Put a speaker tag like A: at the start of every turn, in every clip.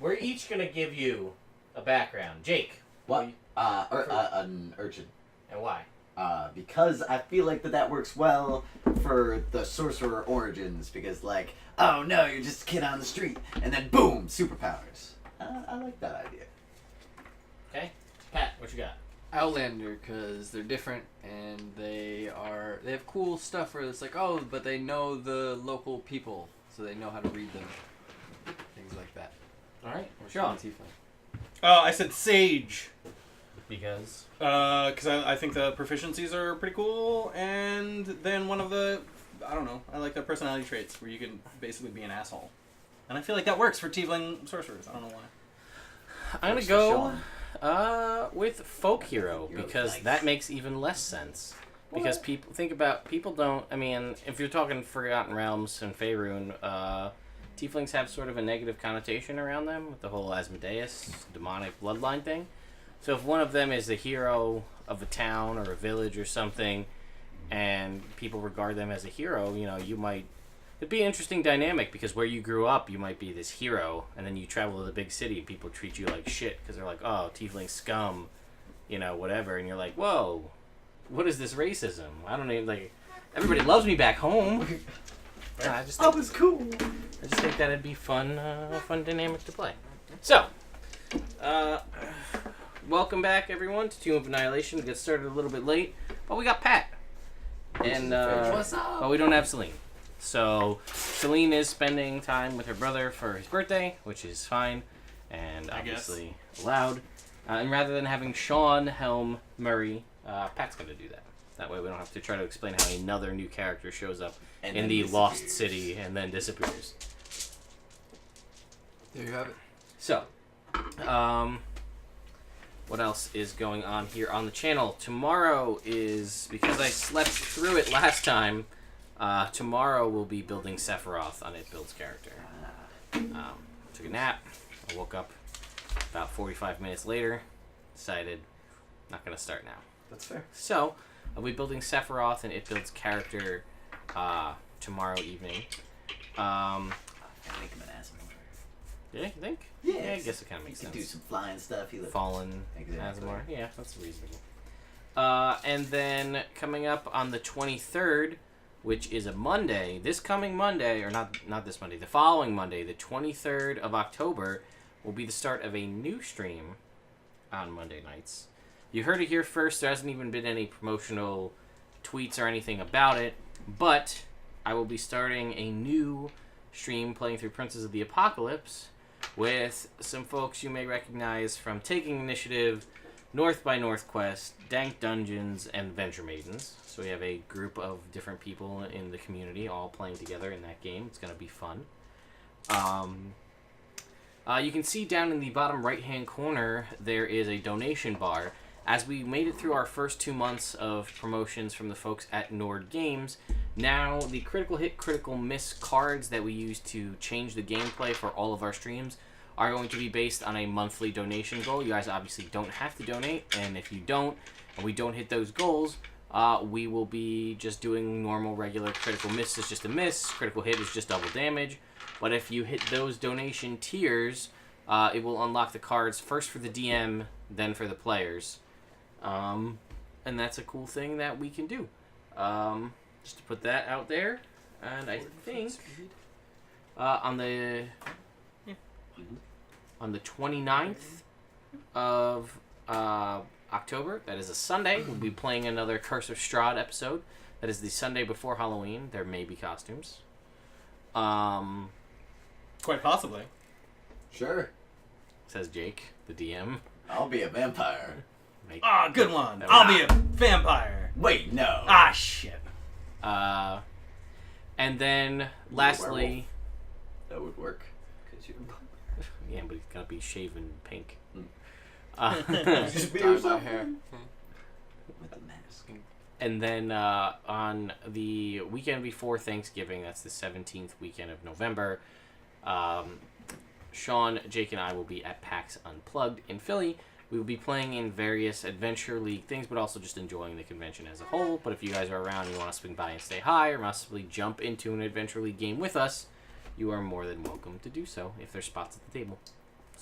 A: we're each gonna give you a background. Jake.
B: What? An urchin.
A: And why?
B: Because I feel like that works well for the sorcerer origins. Because like, oh no, you're just a kid on the street, and then boom, superpowers. I like that idea.
A: Okay, Pat, what you got?
C: Outlander, because they're different and they have cool stuff where it's like, oh, but they know the local people, so they know how to read them. Things like that.
A: All right,
C: Or
A: Sean.
D: I said Sage.
A: Because?
D: Because I think the proficiencies are pretty cool, and then one of the, I don't know, I like the personality traits where you can basically be an asshole. And I feel like that works for tiefling sorcerers. I don't know why.
A: I'm gonna go with folk hero, because that makes even less sense. Because people don't, I mean, if you're talking Forgotten Realms and Faerun, tieflings have sort of a negative connotation around them with the whole Asmodeus demonic bloodline thing. So if one of them is the hero of a town or a village or something, and people regard them as a hero, you know, it'd be an interesting dynamic, because where you grew up, you might be this hero, and then you travel to the big city and people treat you like shit, because they're like, oh, tiefling scum, you know, whatever, and you're like, whoa, what is this racism? I don't even, like, everybody loves me back home. I was cool. I just think that'd be fun dynamic to play. So, welcome back, everyone, to Tomb of Annihilation. We got started a little bit late, but we got Pat. And,
C: What's up?
A: but we don't have Celine. So, Celine is spending time with her brother for his birthday, which is fine, and obviously allowed. And rather than having Sean, Helm, Murray, Pat's going to do that. That way we don't have to try to explain how another new character shows up in the lost city and then disappears.
C: There you have it.
A: So, what else is going on here on the channel? Tomorrow is, because I slept through it last time, tomorrow we'll be building Sephiroth on It Builds character. Took a nap. I woke up about 45 minutes later. Decided, not going to start now.
B: That's fair.
A: So, I'll be building Sephiroth and It Builds character tomorrow evening.
B: I make him an asshole.
A: Yeah, you think?
B: Yeah,
A: I guess it kind of makes sense.
B: Do some flying stuff.
A: Fallen
B: Exactly.
A: Asmar. Yeah, that's reasonable. And then coming up on the 23rd, which is a Monday, this coming Monday, or not this Monday, the following Monday, the 23rd of October, will be the start of a new stream on Monday nights. You heard it here first. There hasn't even been any promotional tweets or anything about it, but I will be starting a new stream playing through Princes of the Apocalypse with some folks you may recognize from Taking Initiative, North by Northquest, Dank Dungeons, and Venture Maidens. So we have a group of different people in the community all playing together in that game. It's going to be fun. You can see down in the bottom right-hand corner, there is a donation bar. As we made it through our first 2 months of promotions from the folks at Nord Games, now the critical hit, critical miss cards that we use to change the gameplay for all of our streams are going to be based on a monthly donation goal. You guys obviously don't have to donate, and if you don't, and we don't hit those goals, we will be just doing normal, regular critical miss is just a miss, critical hit is just double damage. But if you hit those donation tiers, it will unlock the cards first for the DM, then for the players. And that's a cool thing that we can do. Just to put that out there. And I think on the 29th of October, that is a Sunday, we'll be playing another Curse of Strahd episode. That is the Sunday before Halloween. There may be costumes.
D: Quite possibly.
B: Sure.
A: Says Jake, the DM.
B: I'll be a vampire.
D: Good one. I'll be a vampire.
B: Wait, no.
D: Shit.
A: And then, lastly...
B: That would work.
A: Yeah, but he's gotta be shaven pink.
B: Just
C: Dye my hair.
B: With the mask.
A: And then on the weekend before Thanksgiving, that's the 17th weekend of November, Sean, Jake, and I will be at PAX Unplugged in Philly. We will be playing in various Adventure League things, but also just enjoying the convention as a whole. But if you guys are around and you want to swing by and say hi, or possibly jump into an Adventure League game with us, you are more than welcome to do so if there's spots at the table.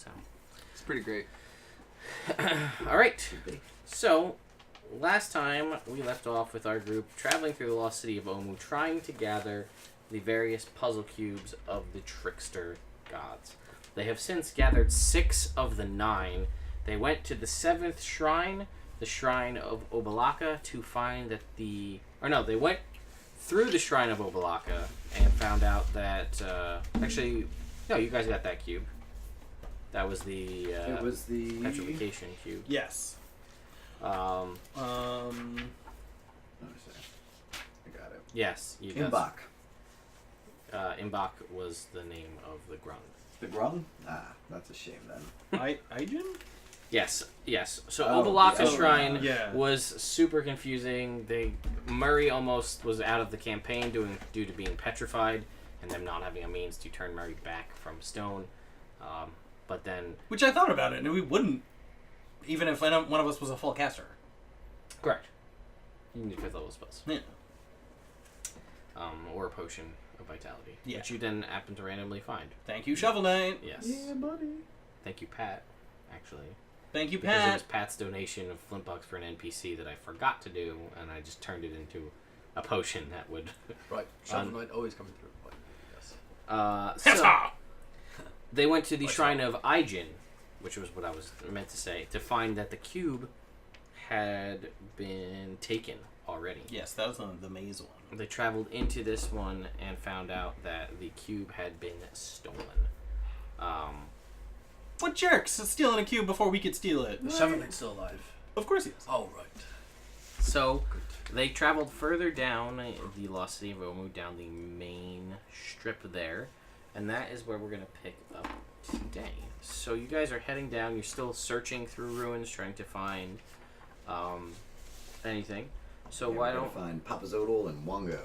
A: So
C: It's pretty great.
A: all right. So last time we left off with our group traveling through the lost city of Omu, trying to gather the various puzzle cubes of the Trickster gods. They have since gathered 6 of the 9. They went to the 7th shrine, the shrine of Obalaka, to find that they went through the shrine of Obalaka and found out that actually, no, you guys got that cube. That was the
B: It was the
A: petrification cube.
D: Yes.
B: Let me see. I got it.
A: Yes, you got
B: Imbak.
A: Imbak was the name of the grung.
B: The Grung? Ah, that's a shame then.
D: Aijin?
A: Yes. So
B: Oh,
A: Obalaka's
B: yeah.
A: shrine
D: Yeah.
A: was super confusing. Murray almost was out of the campaign due to being petrified and them not having a means to turn Murray back from stone. But then,
D: Which I thought about it, and we wouldn't, even if one of us was a full caster.
A: correct. You need 5th level spells.
D: Yeah.
A: Or a potion of vitality,
D: Yeah.
A: which you then happen to randomly find.
D: Thank you, Shovel Knight.
A: Yes.
B: Yeah, buddy.
A: Thank you, Pat. Actually.
D: Thank you,
A: Because it was
D: Pat.
A: Pat's donation of flint bucks for an NPC that I forgot to do, and I just turned it into a potion that would.
C: Right. Shovel Knight always coming through. But, yes.
A: So
D: Huzzah!
A: they went to the
C: What's
A: shrine of Aijin, which was what I was meant to say, to find that the cube had been taken already.
D: Yes, that was the maze one.
A: They traveled into this one and found out that the cube had been stolen.
D: What jerks? Stealing a cube before we could steal it.
C: The Shovel Knight's still alive.
D: Of course he is.
C: Oh, right.
A: So they traveled further down the lost city of Omu, down the main strip there, and that is where we're going to pick up today. So you guys are heading down. You're still searching through ruins, trying to find anything. So
B: Yeah,
A: why
B: we're gonna
A: don't
B: find Papazodal and Wongo?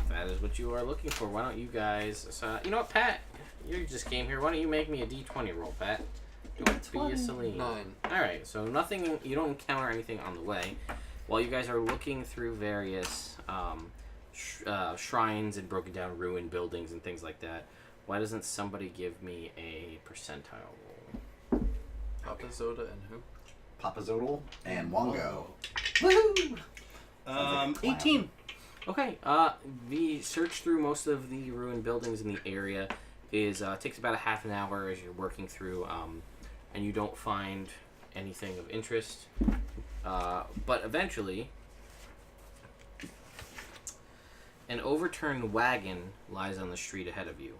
A: that is what you are looking for? Why don't you guys? So, you know what, Pat? You just came here. Why don't you make me a D20 roll, Pat? Don't be a Celine.
C: 9.
A: All right. So nothing. You don't encounter anything on the way. While you guys are looking through various shrines and broken down ruined buildings and things like that, why doesn't somebody give me a percentile roll?
C: Papa Zoda and who?
B: Papazodal and Wongo.
C: Oh.
B: Woohoo!
D: 18.
A: Okay. The search through most of the ruined buildings in the area takes about a half an hour as you're working through, and you don't find anything of interest. But eventually, an overturned wagon lies on the street ahead of you.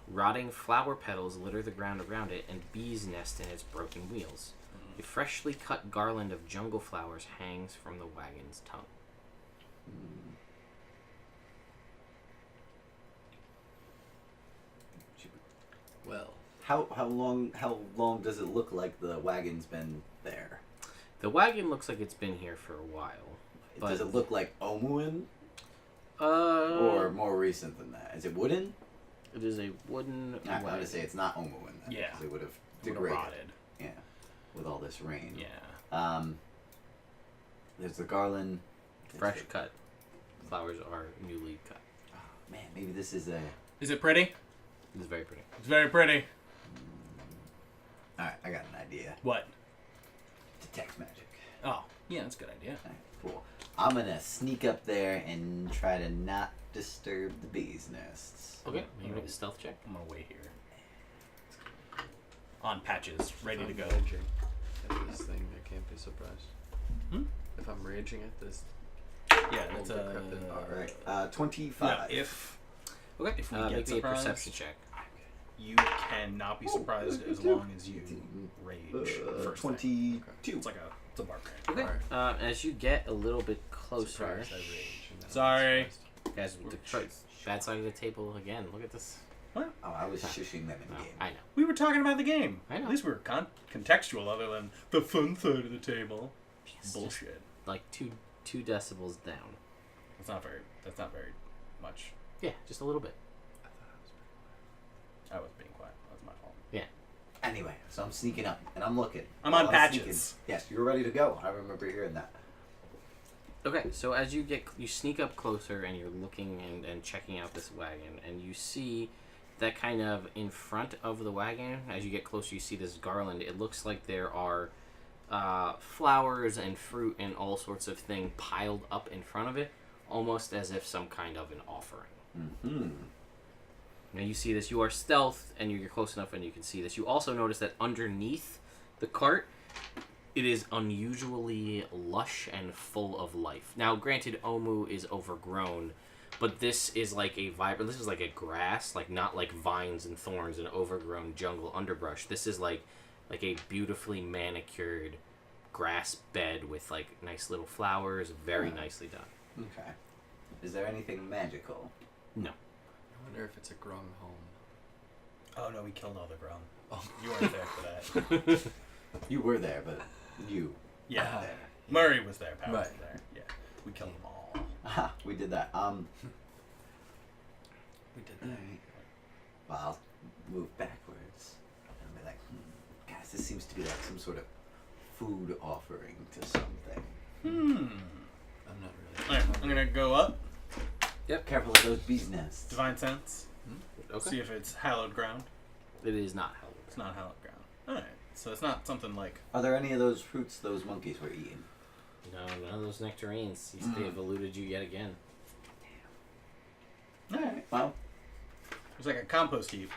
A: Rotting flower petals litter the ground around it, and bees nest in its broken wheels. A freshly cut garland of jungle flowers hangs from the wagon's tongue.
C: Well,
B: How long does it look like the wagon's been there?
A: The wagon looks like it's been here for a while. But
B: Does it look like Omuin
A: or
B: or more recent than that? Is it wooden?
A: it is a wooden
B: I'm
A: wagon.
B: gonna say it's not Omuin then.
D: Yeah.
B: 'Cause it would have
D: It would've
B: degraded.
D: rotted.
B: Yeah, with all this rain.
D: Yeah.
B: There's the garland.
A: Fresh cut. Flowers are newly cut.
B: Oh, man, maybe this is a.
D: Is it pretty?
A: It's very pretty.
D: It's very pretty.
B: All right, I got an idea.
D: What?
B: Detect magic.
D: Oh, yeah, that's a good idea.
B: All right, cool. I'm gonna sneak up there and try to not disturb the bees' nests.
A: Okay, you make a stealth check.
D: I'm gonna wait here. On patches, ready to go.
C: Raging at this thing, I can't be surprised.
D: Hmm?
C: If I'm raging at this,
D: Yeah, that's
C: Old
D: a.
C: decrepit.
B: All right, 25.
D: Yeah, if
A: Okay,
D: If we
A: make
D: get
A: me a
D: surprised-
A: perception check.
D: you cannot be surprised as long as you rage first. Thing.
B: 22.
D: It's a barbarian.
A: Okay.
C: Alright.
A: As you get a little bit closer,
C: surprised I rage. and then I'm
D: Sorry.
C: surprised.
A: guys, with the bad side of the table again. Look at this.
B: Oh, I was shushing them in
A: Oh,
B: game.
A: I know.
D: We were talking about the game.
A: I know.
D: At least we were contextual, other than the fun side of the table.
A: Yes,
D: Bullshit.
A: Like two decibels down.
D: That's not very much.
A: Yeah, just a little bit.
D: I was being quiet. That's my fault.
B: Anyway, so I'm sneaking up and I'm looking.
D: I'm
B: While
D: on patches.
B: sneaking- Yes, you're ready to go. I remember hearing that.
A: Okay, so as you sneak up closer and you're looking and checking out this wagon, and you see that kind of in front of the wagon, as you get closer, you see this garland. It looks like there are flowers and fruit and all sorts of things piled up in front of it, almost as if some kind of an offering.
B: Mm-hmm.
A: Now you see this. You are stealth, and you're close enough, and you can see this. You also notice that underneath the cart, it is unusually lush and full of life. Now, granted, Omu is overgrown, but this is like a vibrant. This is like a grass, like not like vines and thorns and overgrown jungle underbrush. This is like a beautifully manicured grass bed with like nice little flowers, very nicely done.
B: Okay. Is there anything magical?
A: No.
C: I wonder if it's a grung home.
D: Oh no, we killed all the Grom.
C: Oh.
D: You weren't there for that.
B: You were there, but you
D: Yeah.
B: weren't there.
D: Murray was there. Power was
C: Right.
D: there. Yeah. We killed them all.
B: Aha, we did that.
C: We did
B: Alright.
C: that.
B: Well, I'll move backwards and be like, guys, this seems to be like some sort of food offering to something.
C: I'm not really.
D: Alright, I'm gonna go up.
B: Careful of those bees' nests.
D: Divine sense.
A: Okay.
D: See if it's hallowed ground.
A: It is not held.
D: It's not hallowed ground. Alright. So it's not something like.
B: Are there any of those fruits those monkeys were eating?
A: No, none of those nectarines. They have eluded you yet again.
B: Alright, well.
D: It's like a compost heap.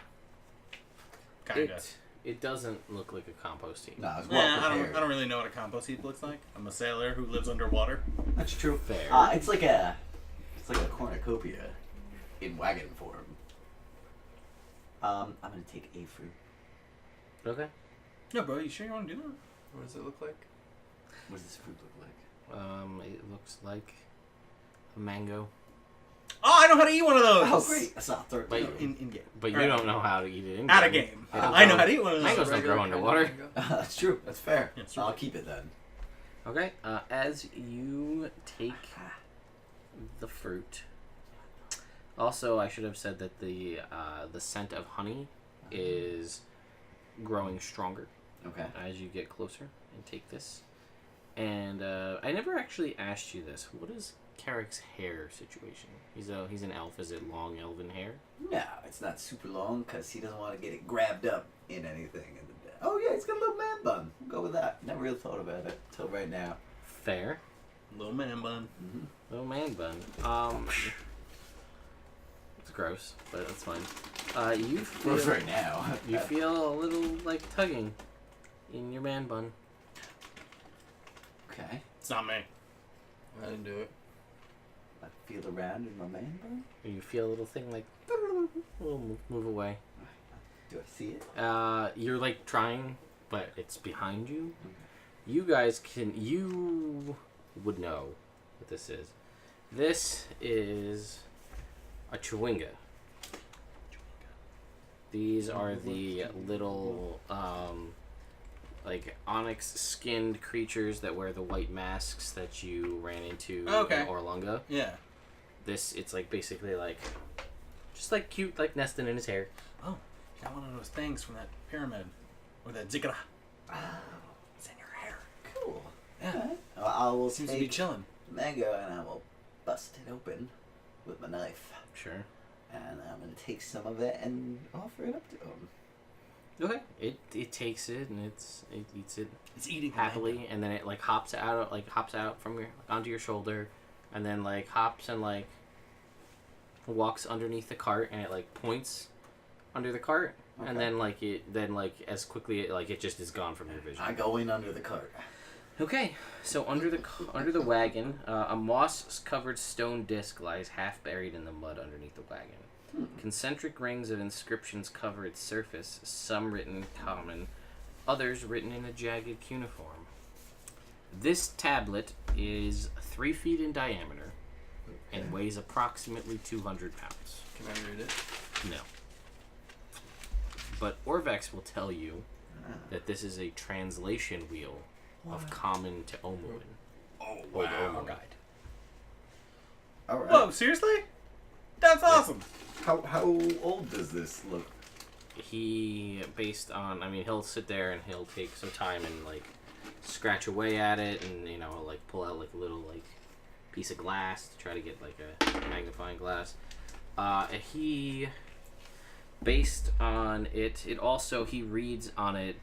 D: Kinda.
A: It doesn't look like a compost heap.
B: No, it's well
D: Yeah,
B: prepared.
D: I don't really know what a compost heap looks like. I'm a sailor who lives underwater.
B: That's true.
A: Fair.
B: It's like a cornucopia in wagon form. I'm gonna take a fruit.
A: Okay.
D: Yeah, bro, you sure you want to do that?
C: What does it look like?
B: What does this fruit look like?
A: It looks like a mango.
D: Oh, I know how to eat one of those!
B: Oh, great! So I'll throw it to
A: Wait,
B: you.
D: In game.
A: But you
D: Or
A: don't know how to eat it in
D: Out of
A: game.
D: game.
A: It'll
D: I know
A: grow-
D: how to eat one of those.
A: Mangoes don't grow
C: Regular kind of
A: underwater.
C: mango?
B: That's true. That's fair.
D: Yeah,
B: So I'll keep it then.
A: Okay. As you take the fruit. Also, I should have said that the scent of honey is growing stronger
B: Okay.
A: as you get closer and take this. And I never actually asked you this. What is Carrick's hair situation? He's an elf. Is it long elven hair?
B: No, it's not super long because he doesn't want to get it grabbed up in anything. Oh yeah, he's got a little man bun. We'll go with that. Never really thought about it till right now.
A: Fair.
D: Little man bun.
B: Mm-hmm.
A: Little man bun. It's gross, but that's fine. You feel,
B: Gross right now.
A: You feel a little like tugging in your man bun.
B: Okay.
D: It's not me.
C: I didn't do it.
B: I feel around in my man bun.
A: You feel a little thing like will move away.
B: Do I see it?
A: You're like trying, but it's behind you. You guys you would know what this is. This is a chewinga. These are the little like onyx-skinned creatures that wear the white masks that you ran into
D: Okay.
A: in Orlunga.
D: Yeah.
A: It's like basically like just like cute, like nesting in his hair.
D: Oh, you got one of those things from that pyramid. Or that zikra.
B: Oh,
D: It's in your hair.
B: cool.
D: Yeah.
B: Okay. Well, I will
D: Seems to be
B: take
D: chilling.
B: mango and I will bust it open with my knife.
A: Sure.
B: And I'm gonna take some of it and offer it up to him.
A: Okay. It takes it and it eats it
D: It's eating
A: happily, and then it like hops out from your onto your shoulder, and then like hops and like walks underneath the cart, and it like points under the cart,
B: Okay.
A: and then as quickly it just is gone from your vision.
B: I go in under the cart.
A: Okay, so under the wagon, a moss-covered stone disc lies half buried in the mud underneath the wagon. Concentric rings of inscriptions cover its surface, some written common, others written in a jagged cuneiform. This tablet is 3 feet in diameter and weighs approximately 200 pounds.
C: Can I read it?
A: No. But Orvex will tell you that this is a translation wheel of common to Omuin.
D: Oh,
A: Or the
D: wow.
A: Omu guide.
B: All right.
D: Whoa, seriously? That's awesome.
B: How old does this look?
A: He'll sit there and he'll take some time and like scratch away at it and like pull out like a little like piece of glass to try to get like a magnifying glass. based on it, he reads on it.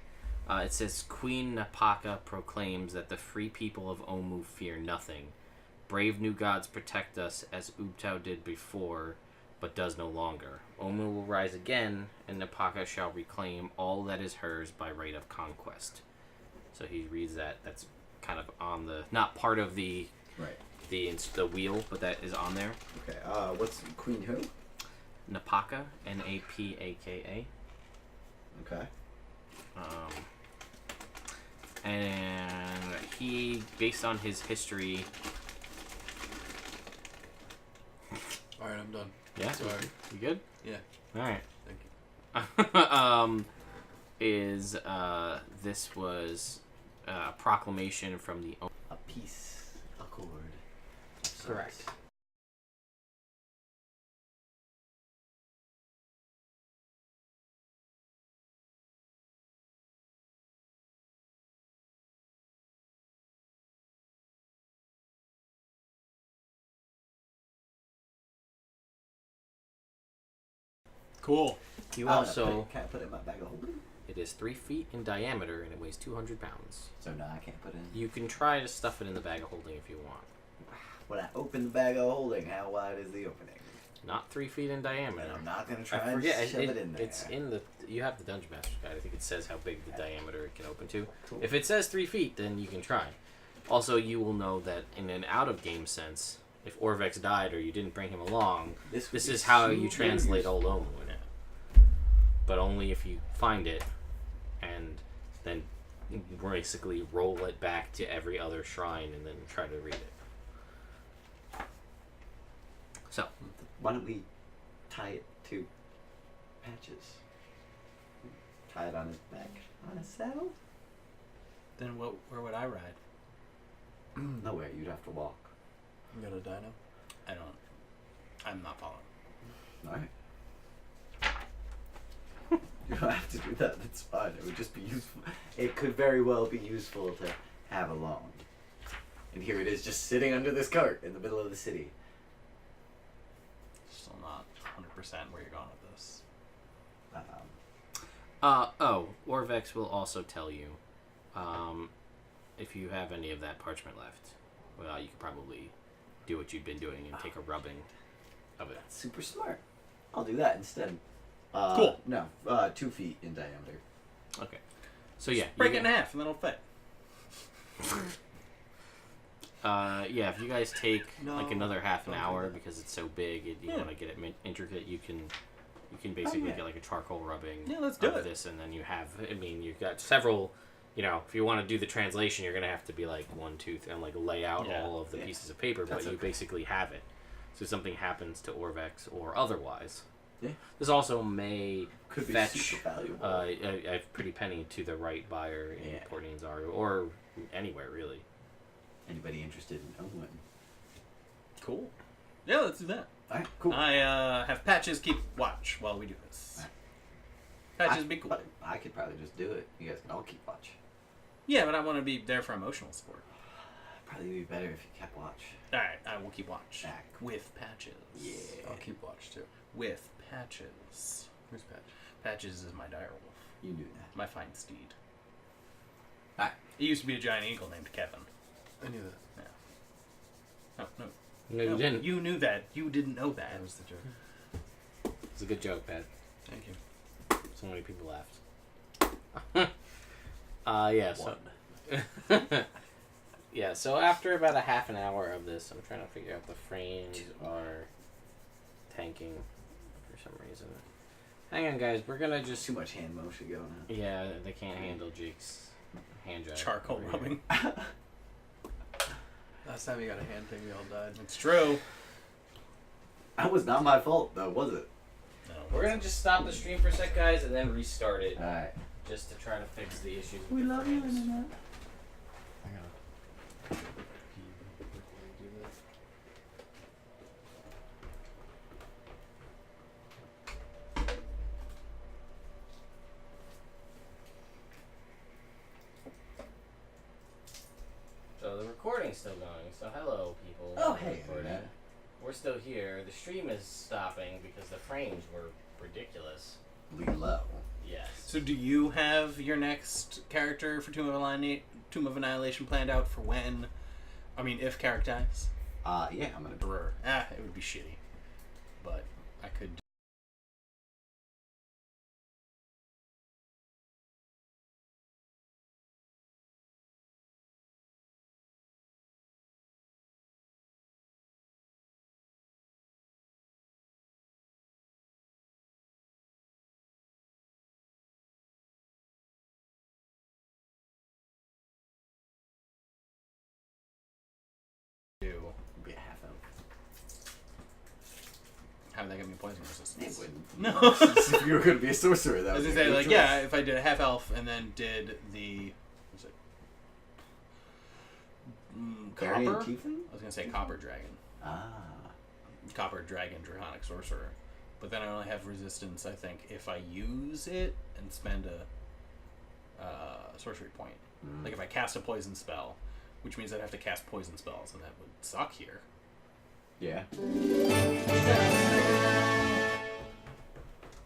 A: It says Queen Napaka proclaims that the free people of Omu fear nothing. Brave new gods protect us as Ubtao did before, but does no longer. Omu will rise again, and Napaka shall reclaim all that is hers by right of conquest. So he reads that. That's kind of on the not part of the
B: Right.
A: the wheel, but that is on there.
B: Okay. What's Queen who?
A: Napaka, Napaka.
B: Okay.
A: And he, based on his history.
C: All right, I'm done.
A: Yeah.
C: Sorry.
A: You good?
C: Yeah.
A: All right.
C: Thank you.
A: This was a proclamation from the.
B: A peace accord.
A: Correct.
D: Cool.
A: You also.
B: Can I put it in my bag of holding?
A: It is 3 feet in diameter and it weighs 200 pounds.
B: So no, I can't put it in.
A: You can try to stuff it in the bag of holding if you want.
B: When I open the bag of holding, how wide is the opening?
A: Not 3 feet in diameter.
B: And I'm not gonna try
A: I
B: and
A: forget.
B: shove it in there.
A: It's in the. You have the Dungeon Master's Guide. I think it says how big the diameter it can open to.
B: Cool.
A: If it says 3 feet, then you can try. Also, you will know that in an out-of-game sense, if Orvex died or you didn't bring him along,
B: This
A: this
B: would be
A: is how you
B: super
A: translate
B: useful.
A: Old Omu. But only if you find it, and then basically roll it back to every other shrine and then try to read it. So,
B: Why don't we tie it to Patches? Tie it on his back, on his saddle?
D: Then where would I ride?
B: Nowhere. You'd have to walk.
C: You got a dino?
D: I'm not following.
B: All right. You don't have to do that. That's fine. It would just be useful. It could very well be useful to have along. And here it is, just sitting under this cart in the middle of the city.
D: Still not 100% where you're going with this.
A: Orvex will also tell you, if you have any of that parchment left, well, you could probably do what you've been doing and take a rubbing of it.
B: That's super smart. I'll do that instead.
D: Cool.
B: No, 2 feet in diameter.
A: Okay. So yeah,
D: Break
A: you
D: it in half and then it'll fit.
A: yeah, if you guys take like
C: No,
A: another half an
C: don't do
A: hour
C: that.
A: because it's so big and you
D: Yeah.
A: want to get it intricate, you can basically
B: yeah.
A: get like a charcoal rubbing
D: Yeah, let's do
A: of
D: it.
A: this, and then you have. I mean, you've got several. You know, if you want to do the translation, you're gonna have to be like 1, 2, and like lay out
D: Yeah.
A: all of the
B: Yeah.
A: pieces of paper,
B: That's
A: but you
B: okay.
A: basically have it. So if something happens to Orvex or otherwise,
B: Yeah.
A: this also may
B: Could be
A: fetch
B: super valuable.
A: a pretty penny to the right buyer in
B: Yeah.
A: Port Nianzaro or anywhere really.
B: Anybody interested in Owen?
D: Cool. Yeah, let's do that.
B: All right, cool.
D: I have Patches keep watch while we do this.
B: Alright.
D: Patches, be cool.
B: But I could probably just do it. You guys can all keep watch.
D: Yeah, but I want to be there for emotional support.
B: Probably be better if you kept watch.
D: Alright, I will keep watch.
B: Back.
D: With Patches.
B: Yeah.
C: I'll keep watch too.
D: With Patches.
C: Who's Patch?
D: Patches is my direwolf.
B: You knew that.
D: My fine steed.
B: Alright.
D: It used to be a giant eagle named Kevin.
C: I knew that.
D: No.
A: No, you didn't.
D: You knew that. You didn't know that.
C: That was the joke.
A: It's a good joke, Pat.
C: Thank you.
A: So many people laughed. Yeah. So. Yeah. So after about a half an hour of this, I'm trying to figure out the frames are tanking for some reason. Hang on, guys. We're gonna just.
B: Too much hand motion going on.
A: Yeah, they can't handle Jake's hand job.
D: Charcoal
A: over here.
D: rubbing.
C: Last time you got a hand thing, we all died.
D: It's true.
B: That was not my fault, though, was it?
D: No,
A: We're gonna just stop the stream for a sec, guys, and then restart it
B: Alright.
A: just to try to fix the issues. with
B: We
A: the
B: love you,
A: frames.
B: Internet.
C: I gotta pee before we do this.
A: So the recording's still going. So hello, people.
B: Oh, hey,
A: Recording.
B: Internet.
A: We're still here. The stream is stopping because the frames were ridiculous.
B: low.
A: Yes.
D: So do you have your next character for Tomb of Annihilation planned out for when? I mean, if Carrick dies?
B: Yeah, I'm gonna.
D: Brr. It would be shitty. But I could.
B: Be a half elf.
D: How would that get me poison resistance?
B: It wouldn't.
D: No.
B: If you were gonna be a sorcerer, that
D: I was
B: was
D: gonna
B: a
D: say,
B: good
D: like,
B: choice.
D: yeah, if I did a half elf and then did the. What was it?
B: Guardian
D: Copper?
B: Tiefling?
D: I was gonna say Copper Dragon.
B: Ah.
D: Copper Dragon Draconic Sorcerer. But then I only have resistance, I think, if I use it and spend a sorcery point. Like if I cast a poison spell, which means I'd have to cast poison spells, and that would suck here.
B: Yeah.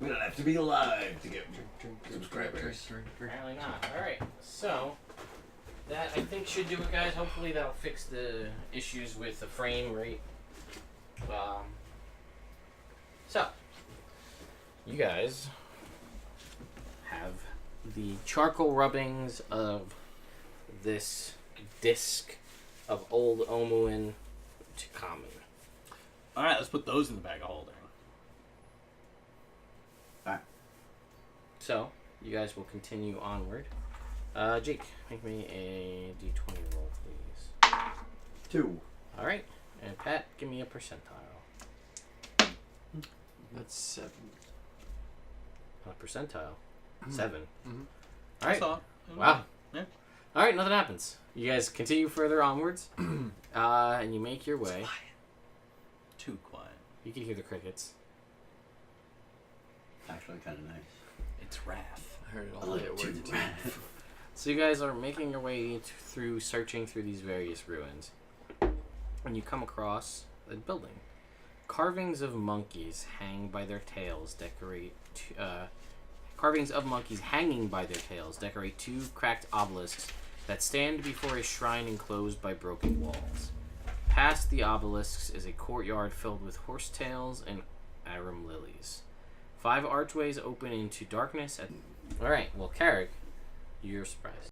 B: We don't have to be alive to get subscribers.
A: Apparently not. Alright, so that I think should do it, guys. Hopefully that'll fix the issues with the frame rate. So, you guys have the charcoal rubbings of this disc of old Omuin to common.
D: Alright, let's put those in the bag of holding.
B: Alright.
A: So, you guys will continue onward. Jake, make me a d20 roll, please.
B: 2.
A: Alright, and Pat, give me a percentile.
C: That's 7.
A: A percentile? 7.
C: Mhm.
A: Alright.
D: I saw it.
A: Wow.
D: Yeah.
A: Alright, nothing happens. You guys continue further onwards, and you make your way.
D: Too quiet.
A: You can hear the crickets.
B: Actually, kind of nice.
D: It's wrath.
C: I heard it
B: A
C: all day
B: little
C: at work
B: too
C: too.
B: rough.
A: So you guys are making your way through, searching through these various ruins. And you come across a building. Carvings of monkeys hang by their tails decorate... carvings of monkeys hanging by their tails decorate 2 cracked obelisks that stand before a shrine enclosed by broken walls. Past the obelisks is a courtyard filled with horsetails and arum lilies. 5 archways open into darkness. Alright, well, Carrick, you're surprised.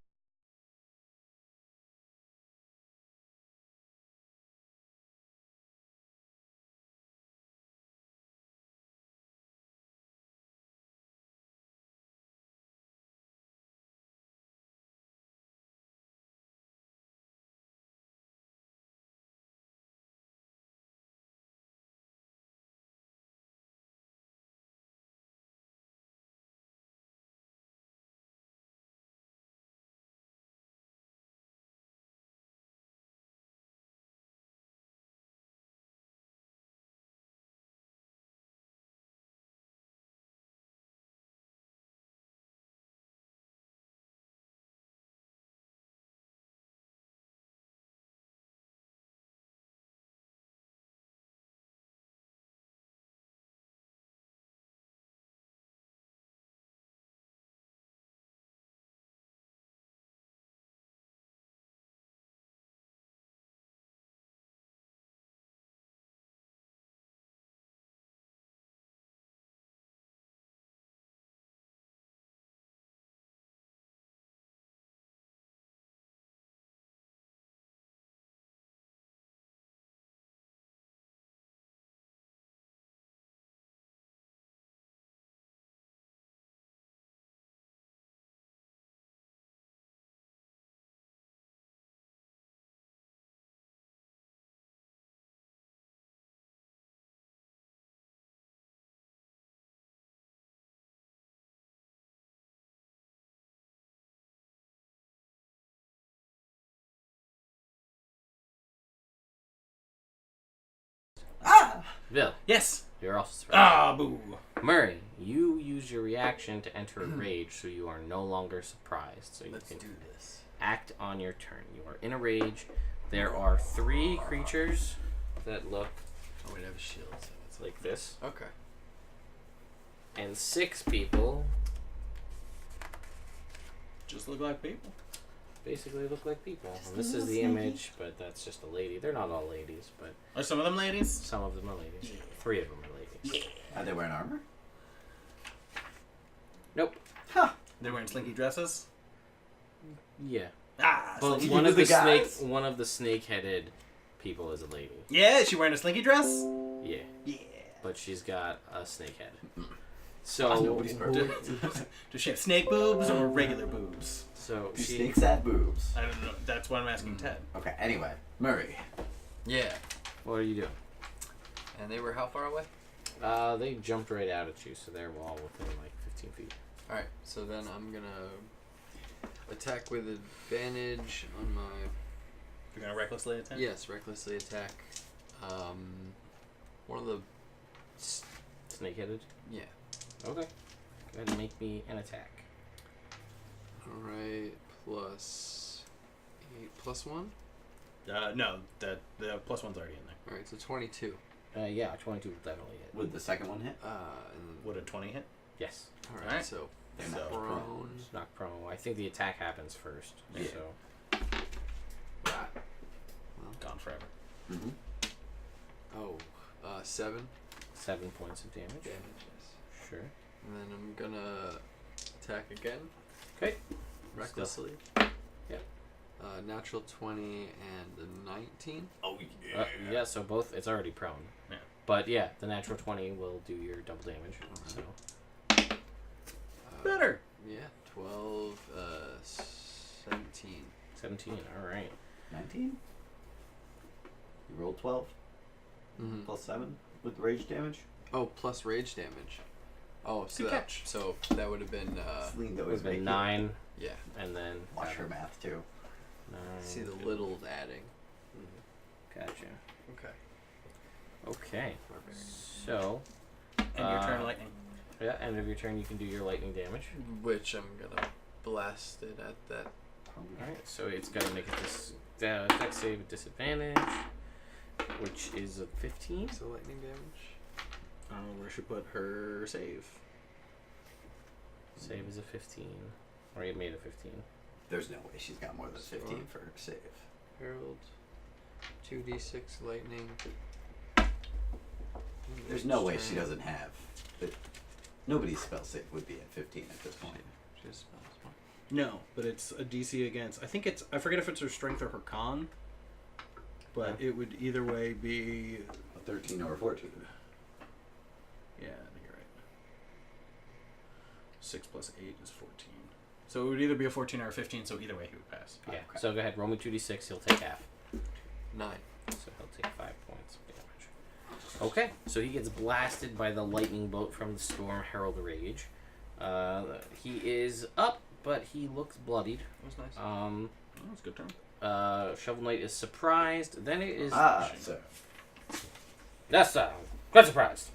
B: Ah!
A: Bill,
D: Yes!
A: you're also surprised.
D: Ah, boo!
A: Murray, you use your reaction to enter a rage, so you are no longer surprised. So you
C: Let's
A: can
C: do this.
A: act on your turn. You are in a rage. There are 3 creatures that look
C: Oh, wait, I have a shield. So it's
A: like this.
C: okay.
A: And 6 people
D: Just look like people.
A: basically look like people. And this is the image, but that's just a lady. They're not all ladies, but
D: Are some of them ladies?
A: some of them are ladies. 3 of them are ladies.
B: Are they wearing armor?
A: Nope.
B: Huh.
D: They're wearing slinky dresses.
A: Yeah.
D: Ah,
A: But
D: slinky.
A: one of the
B: guys?
A: one of the snake-headed people is a lady.
D: Yeah, is she wearing a slinky dress?
A: Yeah.
D: Yeah.
A: But she's got a snake head.
B: Oh,
A: So
B: nobody's perfect.
D: Does she have snake boobs or regular boobs?
A: So
B: Do
A: she
B: snakes have boobs?
D: I don't know. That's what I'm asking Ted.
B: Okay, anyway. Murray.
C: Yeah.
A: what are you doing?
C: And they were how far away?
A: They jumped right out at you, so they're all within like 15 feet.
C: Alright, so then I'm gonna attack with advantage on my...
D: You're gonna recklessly attack?
C: Yes, recklessly attack. One of the...
A: Snake-headed?
C: Yeah.
A: Okay. Go ahead and make me an attack.
C: Alright, plus 8, plus 1?
D: No, the plus one's already in there.
C: Alright, so 22.
A: Yeah, 22 will definitely hit.
B: Would the second one hit?
C: And
D: Would a 20 hit?
A: Yes.
C: alright,
D: Alright.
C: so
B: They're not
D: So-
C: prone.
A: It's not promo. I think the attack happens first.
B: Yeah.
A: So
D: Gone forever.
B: Mm-hmm.
C: Oh, 7
A: 7 points of damage.
C: damage, yes.
A: Sure.
C: And then I'm gonna attack again.
A: Okay.
C: Recklessly.
A: Yep.
C: Natural 20 and a 19.
D: Oh,
A: Yeah, so both, it's already prone.
D: Yeah.
A: But yeah, the natural 20 will do your double damage. So
D: Better.
C: Yeah, 12, 17.
A: 17, alright.
B: 19? You rolled 12
C: Mm-hmm.
B: plus 7 with rage damage?
C: Oh, plus rage damage. Oh, so
D: Good
C: that,
D: catch.
C: so that would have been,
B: Celine
A: It
B: always
A: would have been
B: make
A: 9,
C: yeah.
A: and then...
B: Watch her math too.
A: 9.
C: See the littles adding.
A: Gotcha.
C: Okay.
A: Okay.
C: Barbarian.
A: So,
D: And your turn lightning.
A: yeah, end of your turn you can do your lightning damage.
C: Which I'm gonna blast it at that.
A: Alright, so it's got to make a dex save with disadvantage, which is a 15.
C: So lightning damage.
D: Where should put her save?
A: Save is a 15. Or you made a 15.
B: There's no way she's got more than 15 for her save.
C: Herald. 2d6 lightning.
B: There's no way she doesn't have. But nobody's spell save would be at 15 at this point.
C: She has spells.
D: No, but it's a DC against. I think it's. I forget if it's her strength or her con. But it would either way be.
B: A 13 or a 14.
D: Yeah, I think you're right. 6 plus 8 is 14. So it would either be a 14 or a 15. So either way, he would pass.
A: Yeah,
B: Okay.
A: so go ahead, roll me 2d6, he'll take half.
C: 9.
A: So he'll take 5 points of damage. Okay, so he gets blasted by the lightning bolt from the storm Herald Rage. He is up, but he looks bloodied.
D: That was nice.
A: Um,
D: That was a good turn.
A: Shovel Knight is surprised. Then it is...
B: So
A: That's quite surprised.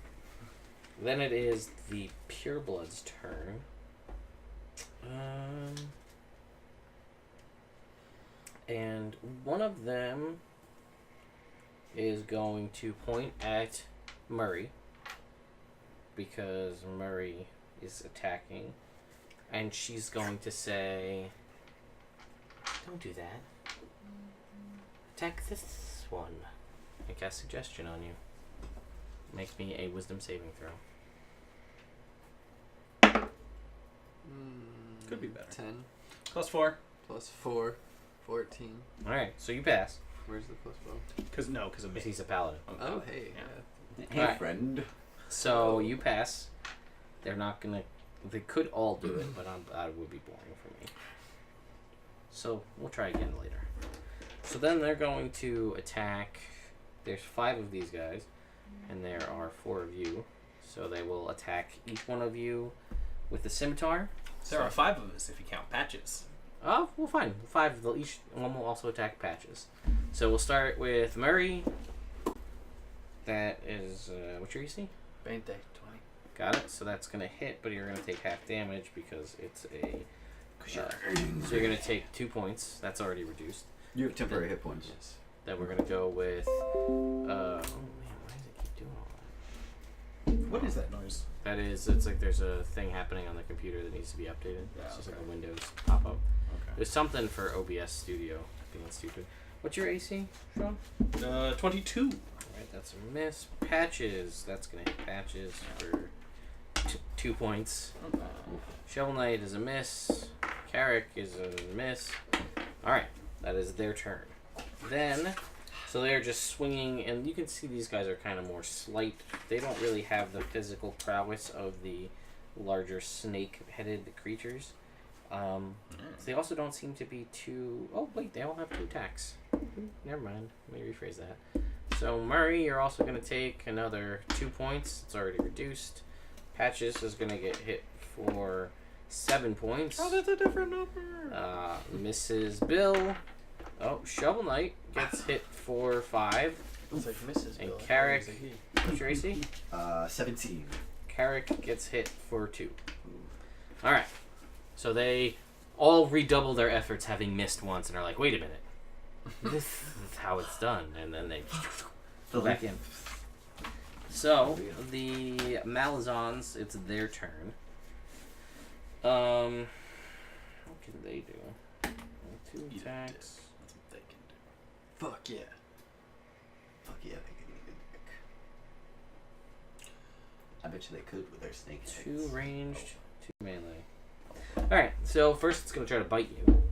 A: Then it is the Pureblood's turn. And one of them is going to point at Murray because Murray is attacking, and she's going to say, "Don't do that. Attack this one." I cast suggestion on you. Make me a wisdom saving throw.
D: Could be better.
C: 10
D: Plus 4.
C: plus 4. 14.
A: Alright, so you pass.
C: Where's the plus 4?
D: Because of me.
A: Because he's a paladin.
C: Oh, hey.
D: Yeah.
B: hey,
A: Alright.
B: friend.
A: So you pass. They're not gonna. They could all do it, but that would be boring for me. So we'll try again later. So then they're going to attack. There's 5 of these guys, and there are 4 of you. So they will attack each one of you with the scimitar.
D: There are 5 of us if you count patches.
A: Oh, well, fine. 5. They'll each one will also attack patches. So we'll start with Murray. That is what's your AC?
C: 20.
A: Got it. So that's gonna hit, but you're gonna take half damage because it's a. So you're gonna take 2 points. That's already reduced.
B: You have temporary hit points.
C: Yes.
A: Then we're gonna go with. Oh man, why does it keep doing all that?
D: What is that noise?
A: That is, it's like there's a thing happening on the computer that needs to be updated.
D: Yeah,
A: It's just
D: okay.
A: like a Windows pop up.
D: Okay.
A: There's something for OBS Studio being stupid. What's your AC, Sean?
D: 22.
A: Alright, that's a miss. Patches. That's gonna hit Patches for 2 points.
D: Okay.
A: Shovel Knight is a miss. Carrick is a miss. Alright, that is their turn. Then, so they're just swinging, and you can see these guys are kind of more slight. They don't really have the physical prowess of the larger snake-headed creatures. So they also don't seem to be too... Oh, wait, they all have 2 attacks. Never mind. Let me rephrase that. So, Murray, you're also going to take another 2 points. It's already reduced. Patches is going to get hit for 7 points.
D: Oh, that's a different number.
A: Mrs. Bill. Oh, Shovel Knight gets hit for 5.
C: It's like Mrs.
A: And
C: Bill.
A: Carrick. What's your AC?
B: 17.
A: Carrick gets hit for 2. Alright. So they all redouble their efforts, having missed once, and are like, wait a minute. This is how it's done. And then they
B: Fill
A: back
B: it.
A: in. So, the Malazons, it's their turn. What can they do? 2
D: Eat a
A: attacks.
D: That's what they can do.
C: Fuck yeah.
B: Fuck yeah, they can eat a dick. I bet you they could with their snake heads.
A: 2 ranged, 2 melee. Alright, so first it's going to try to bite you.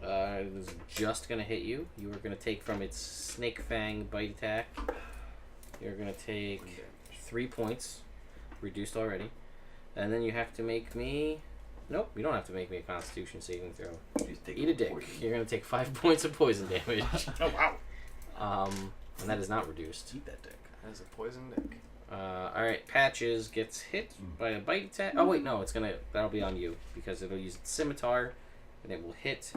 A: It is just going to hit you. You are going to take from its snake fang bite attack. You're going to take 3 points, reduced already. And then you have to make me... Nope, you don't have to make me a Constitution saving throw.
B: Just take
A: Eat a dick.
B: poison.
A: You're going to take 5 points of poison damage.
D: Oh, wow.
A: And that is not reduced.
D: Eat that dick.
C: That's a poison dick.
A: Alright, Patches gets hit by a bite attack. Oh wait, no, that'll be on you, because it'll use its scimitar, and it will hit,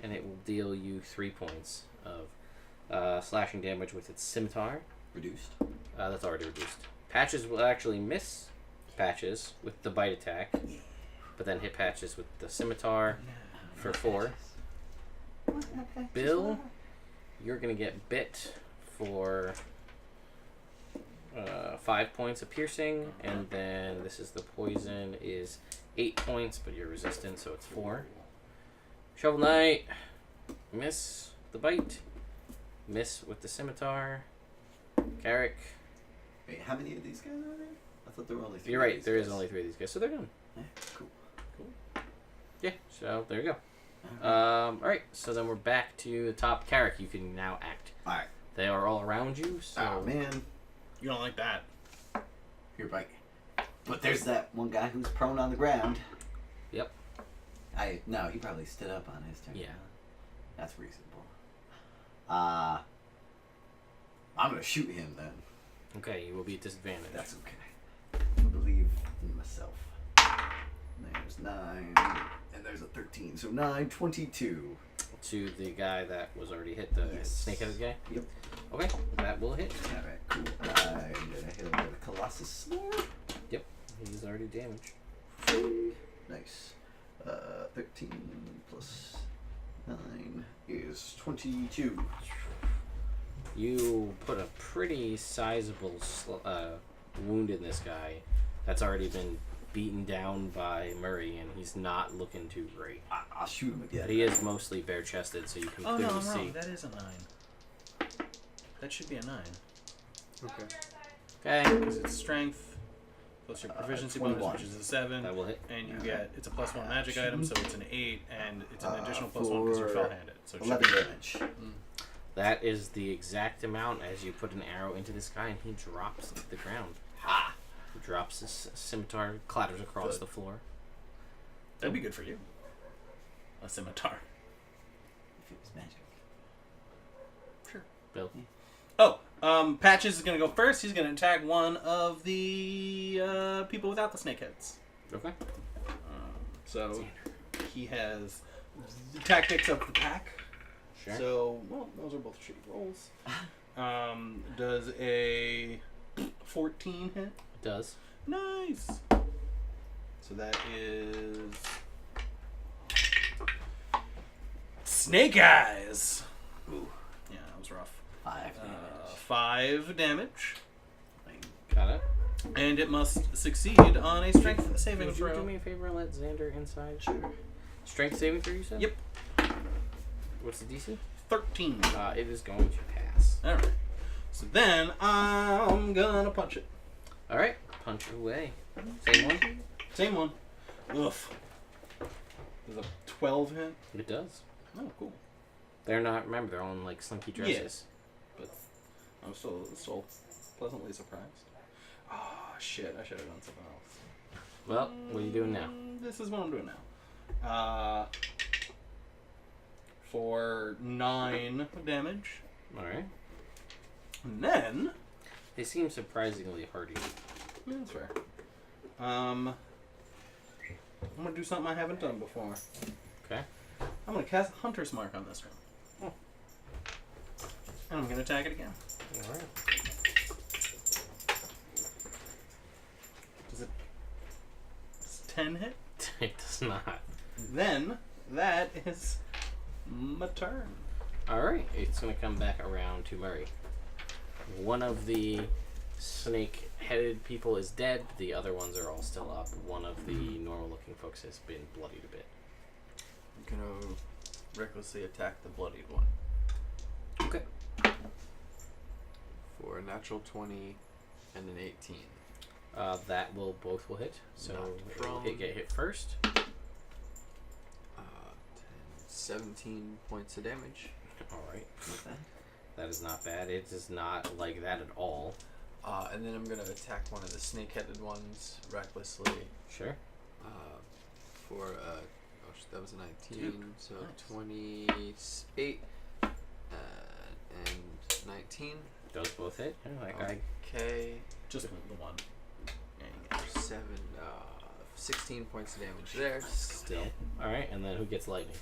A: and it will deal you 3 points of slashing damage with its scimitar.
B: Reduced.
A: That's already reduced. Patches will actually miss Patches with the bite attack, but then hit Patches with the scimitar for 4. Bill, you're gonna get bit for 5 points of piercing, and then this is the poison is 8 points, but you're resistant, so it's 4. Shovel Knight, miss the bite, miss with the scimitar. Carrick,
B: Wait, how many of these guys are there? I thought there were only 3.
A: you're
B: of
A: right.
B: these
A: There is
B: guys.
A: only 3 of these guys, so they're done.
B: Yeah, cool.
A: Yeah, so there you go. All right, so then we're back to the top. Carrick, you can now act.
B: Alright.
A: They are all around you, so
B: Oh, man.
D: You don't like that.
B: You're right. But there's that one guy who's prone on the ground.
A: Yep.
B: No, he probably stood up on his turn.
A: Yeah.
B: That's reasonable. I'm gonna shoot him then.
A: Okay, you will be at disadvantage.
B: That's okay. I believe in myself. There's 9, and there's a 13. So 9, 22.
A: To the guy that was already hit, the
B: Yes.
A: snake-headed guy?
B: Yep.
A: Okay, that will hit.
B: Alright, cool. I'm gonna hit him with a Colossus Sword.
A: Yep, he's already damaged.
B: Nice. 13 plus 9 is 22.
A: You put a pretty sizable wound in this guy that's already been beaten down by Murray, and he's not looking too great.
B: I'll shoot him again.
A: But he is mostly bare-chested, so you can
D: Oh, no,
A: clearly
D: I'm
A: see.
D: wrong. That is a 9. That should be a 9.
C: Okay.
A: Okay,
D: Because it's strength, plus your proficiency bonus,
B: 21.
D: which is a 7.
A: that will hit.
D: And you get, it's a +1 magic item, so it's an 8, and it's an additional +1 because you're
B: for
D: fell-handed. So it should
B: 11
D: be
B: damage.
A: That is the exact amount as you put an arrow into this guy, and he drops to the ground.
B: Ha!
A: He drops his scimitar, clatters across
D: Good.
A: the floor.
D: That'd be good for you. A scimitar.
B: If it was magic.
A: Bill.
D: Oh, Patches is gonna go first. He's gonna attack one of the people without the snake heads.
A: Okay.
D: So he has the tactics of the pack.
A: Sure.
D: So, well, those are both shitty rolls. Does a 14 hit?
A: It does.
D: Nice. So that is Snake Eyes.
B: Ooh,
D: Yeah, that was rough.
B: 5 damage.
D: 5 damage.
A: Got it.
D: And it must succeed on a strength saving
A: Would you do
D: throw.
A: me a favor and let Xander inside?
B: Sure.
A: Strength saving throw, you said?
D: Yep.
A: What's the DC?
D: 13.
A: It is going to pass.
D: Alright. So then I'm gonna punch it.
A: Alright, punch away. Same one?
D: Same one. Oof. Does a 12 hit?
A: It does.
D: Oh, cool.
A: They're not, remember, they're all in like slinky dresses.
D: But I'm still pleasantly surprised. Oh, shit. I should have done something else.
A: Well, what are you doing now?
D: This is what I'm doing now. For 9 damage.
A: Alright.
D: And then...
A: They seem surprisingly hardy.
D: Yeah, that's fair. I'm gonna do something I haven't done before.
A: Okay.
D: I'm gonna cast Hunter's Mark on this one. And I'm gonna attack it again.
A: Alright.
D: Does 10 hit?
A: It does not.
D: Then that is my turn.
A: Alright, it's going to come back around to Murray. One of the snake-headed people is dead. The other ones are all still up. One of the normal-looking folks has been bloodied a bit.
C: I'm gonna recklessly attack the bloodied one.
A: Okay.
C: For a natural 20 and an 18.
A: That will both will hit. So
C: Knocked
A: it'll
C: prone.
A: get hit first.
C: 17 points of damage.
A: Alright. That is not bad. It is not like that at all.
C: And then I'm gonna attack one of the snake-headed ones recklessly.
A: Sure.
C: For that was a 19,
D: Dude,
C: so
D: nice.
C: 28 and 19.
A: Those both hit. Yeah, that guy.
C: Okay,
D: Just the one.
C: 16 points of damage there.
A: Still. Alright, and then who gets lightning?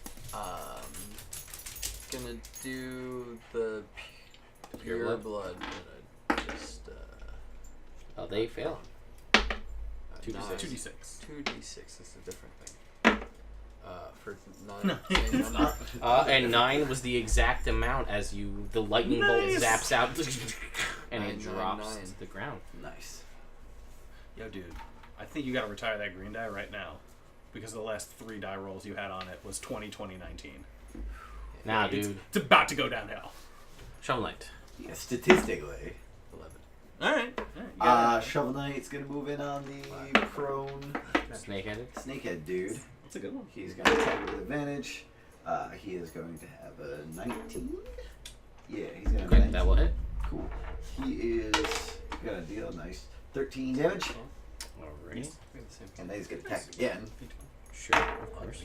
C: Gonna do the
A: Pure
C: pure
A: blood?
C: blood. But I just
A: Oh, they fail. 2d6.
D: 2d6.
C: 2d6 is a different thing. For 9.
A: And 9 was the exact amount as the lightning bolt
D: Nice.
A: zaps out and it
C: 9,
A: drops
C: 9.
A: to the ground.
B: Nice.
D: Yo, dude. I think you gotta retire that green die right now. Because the last 3 die rolls you had on it was 20, 20, 19.
A: Nah,
D: It's-
A: dude.
D: It's about to go downhill.
A: Shovel Knight.
B: Yeah, statistically.
C: 11.
D: Alright.
B: Shovel Knight's gonna move in on the prone
A: Snake-headed.
B: snakehead dude.
D: That's a good one.
B: He's gonna attack with advantage. He is going to have a 19. Yeah, he's gonna have a
A: Okay,
B: 19.
A: that will hit.
B: Cool. He is gonna deal nice 13 damage.
A: Alrighty.
B: And then he's gonna attack again.
A: Sure, of course.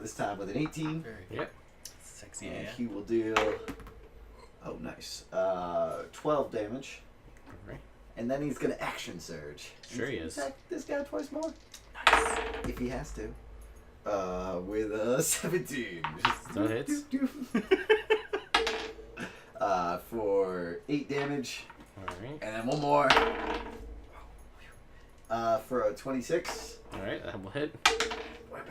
B: This time with an 18.
A: Yep.
D: Sexy
B: And
D: yeah.
B: he will deal. Oh, nice. 12 damage.
A: Alright.
B: And then he's gonna action surge.
A: Sure he is.
B: Attack this guy twice more. If he has to. With a 17.
A: Still hits.
B: For 8 damage.
A: Alright.
B: And then one more. For a 26.
A: Alright, that will hit.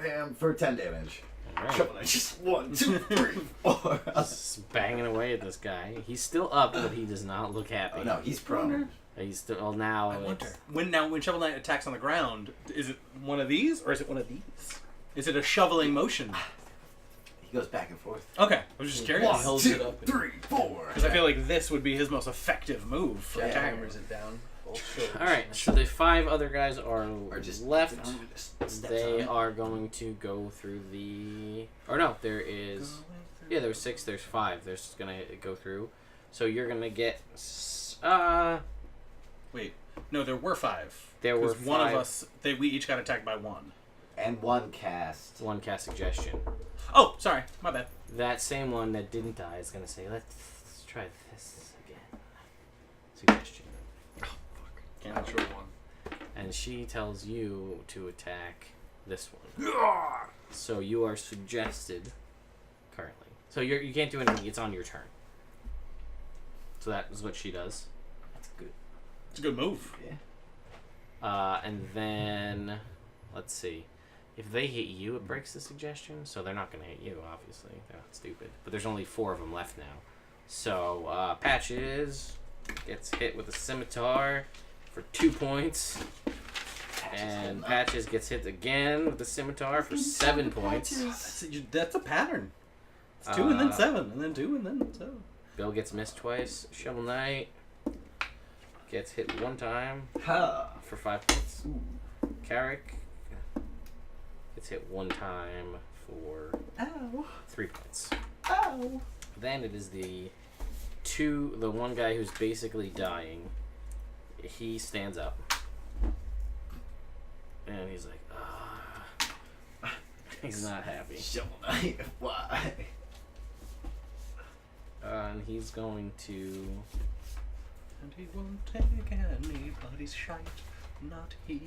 B: Bam, for 10 damage.
A: Alright.
B: Shovel Knight, just 1, 2, 3, 4.
A: Just banging away at this guy. He's still up, but he does not look happy.
B: Oh no, he's prone.
A: He's still. Well, now.
D: I
A: it's-
D: wonder. When Shovel Knight attacks on the ground, is it one of these or is it one of these? Is it a shoveling motion?
B: He goes back and forth.
D: Okay, I was just curious.
B: 1,
C: holds
B: 2,
C: it up and-
B: 3, 4.
D: Because I feel like this would be his most effective move for attacking.
C: Jackhammers it down. Both
A: Alright, so the 5 other guys are
B: Or just
A: left.
B: steps
A: They
B: on.
A: are going to go through the. Or no, there is. Yeah, there's 6. There's 5. They're just gonna go through. So you're gonna get.
D: Wait, no, there were 5.
A: There were
D: 'Cause one of
A: 5.
D: us. We each got attacked by 1.
B: And 1 cast.
A: One cast suggestion.
D: Oh, sorry, my bad.
A: That same one that didn't die is gonna say, "Let's try this again." Suggestion.
D: Can't
C: Natural 1.
A: And she tells you to attack this one. So you are suggested currently. So you can't do anything. It's on your turn. So that is what she does.
B: That's good.
D: It's a good move.
B: Yeah.
A: And then let's see. If they hit you, it breaks the suggestion. So they're not going to hit you, obviously. They're not stupid. But there's only 4 of them left now. So Patches gets hit with a scimitar for 2 points. And Patches gets hit again with the scimitar for 7 points.
D: That's a pattern. It's 2 and then 7, and then 2 and then 7.
A: Bill gets missed twice. Shovel Knight gets hit 1 time for 5 points. Carrick gets hit 1 time for 3 points. Then it is the one guy who's basically dying. He stands up. And he's like, he's not happy.
B: Shovel Knight, why?
A: And he's going to...
D: And he won't take anybody's shite. Not he.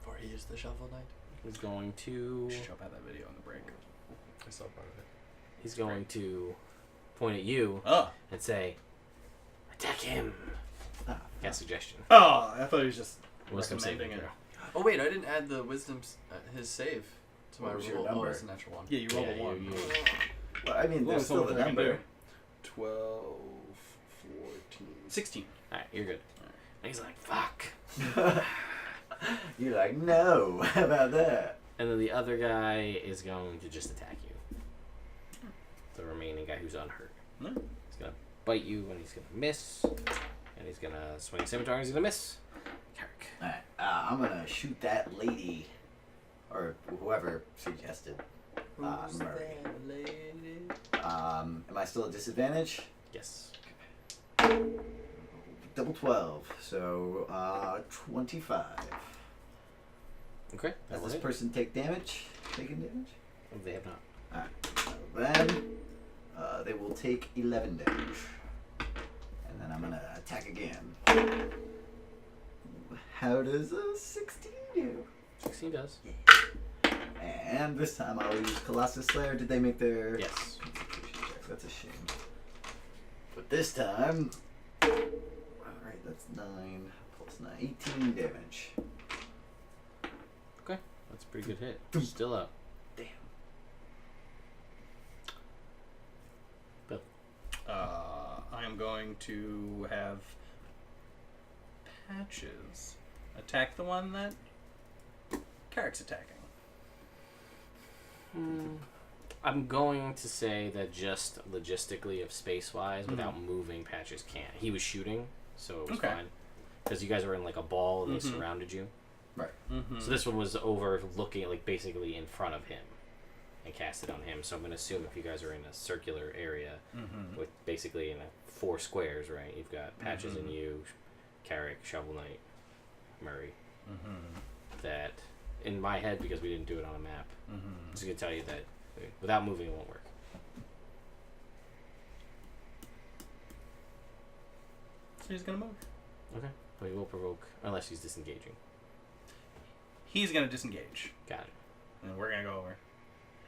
C: For he is the Shovel Knight.
A: He's going to...
D: Show up at that video on the break.
C: I saw part of it.
A: He's going to point at you and say, attack him. Got a suggestion.
D: Oh, I thought he was just
A: Wisdom
D: recommending
A: saving
D: it.
A: throw.
C: Oh wait, I didn't add the wisdom, his save to my
B: What was your
C: roll.
B: number?
C: Oh, it's a natural 1.
D: Yeah, you rolled
A: Yeah,
D: a 1.
A: you-
B: Well, I mean,
D: Well,
B: there's
D: that's
B: still
D: what
B: the
D: we're gonna
B: number.
D: do. 12, 14, 16.
A: Alright, you're good. And he's like, fuck.
B: You're like, no, how about that?
A: And then the other guy is going to just attack you. The remaining guy who's unhurt.
D: No.
A: He's going to bite you and he's going to miss. And he's going to swing a scimitar and he's going to miss. Carrick.
B: Alright, I'm gonna shoot that lady, or whoever suggested. Murray. Am I still at disadvantage?
A: Yes.
B: Double 12, so 25.
A: Okay.
B: Does this person take damage? Taking damage?
A: They have not.
B: Alright, then they will take 11 damage. And then I'm gonna attack again. How does a 16 do?
A: 16 does.
B: And this time I'll use Colossus Slayer. Did they make their
A: Yes.
B: concentration checks? That's a shame. But this time, alright, that's 9 plus 9, 18 damage.
A: Okay. That's a pretty good hit. Still up.
B: Damn.
A: Bill.
D: I am going to have Patches attack the one that Carrick's attacking.
A: I'm going to say that just logistically of space-wise, without moving, Patches can't. He was shooting, so it was
D: Okay.
A: fine. Because you guys were in like a ball and they surrounded you.
B: Right.
D: Mm-hmm.
A: So this one was over looking, like basically in front of him and cast it on him. So I'm going to assume if you guys are in a circular area with basically in 4 squares, right? You've got Patches and you, Carrick, Shovel Knight, Murray. That, in my head, because we didn't do it on a map, I'm just going to tell you that without moving it won't work.
D: So he's gonna move.
A: Okay. But he will provoke, unless he's disengaging.
D: He's gonna disengage,
A: Got it.
D: and we're gonna go over.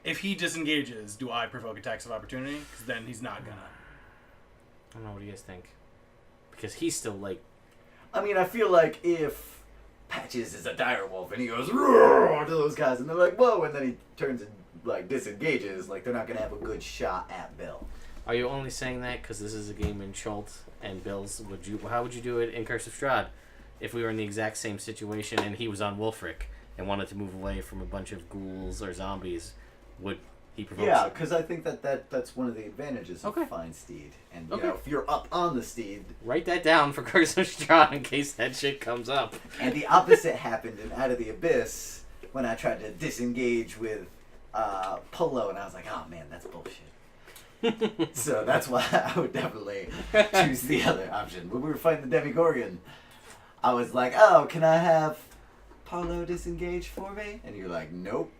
D: If he disengages, do I provoke attacks of opportunity? Because then he's not gonna.
A: I don't know, what do you guys think? Because he's still like...
B: I mean, I feel like if Patches is a direwolf and he goes roar to those guys and they're like, whoa, and then he turns and like disengages, like they're not gonna have a good shot at Bill.
A: Are you only saying that because this is a game in Schultz and Bill's? How would you do it in Curse of Strahd if we were in the exact same situation and he was on Wulfric and wanted to move away from a bunch of ghouls or zombies? Would he provoke?
B: Yeah, because I think that's one of the advantages of
A: Okay.
B: Fine Steed. And you
A: Okay.
B: know, if you're up on the steed,
A: Write that down for Curse of Strahd in case that shit comes up.
B: and the opposite happened in Out of the Abyss when I tried to disengage with Polo, and I was like, oh man, that's bullshit. So that's why I would definitely choose the other option. When we were fighting the Demigorgon, I was like, oh, can I have Polo disengage for me? And you're like, nope.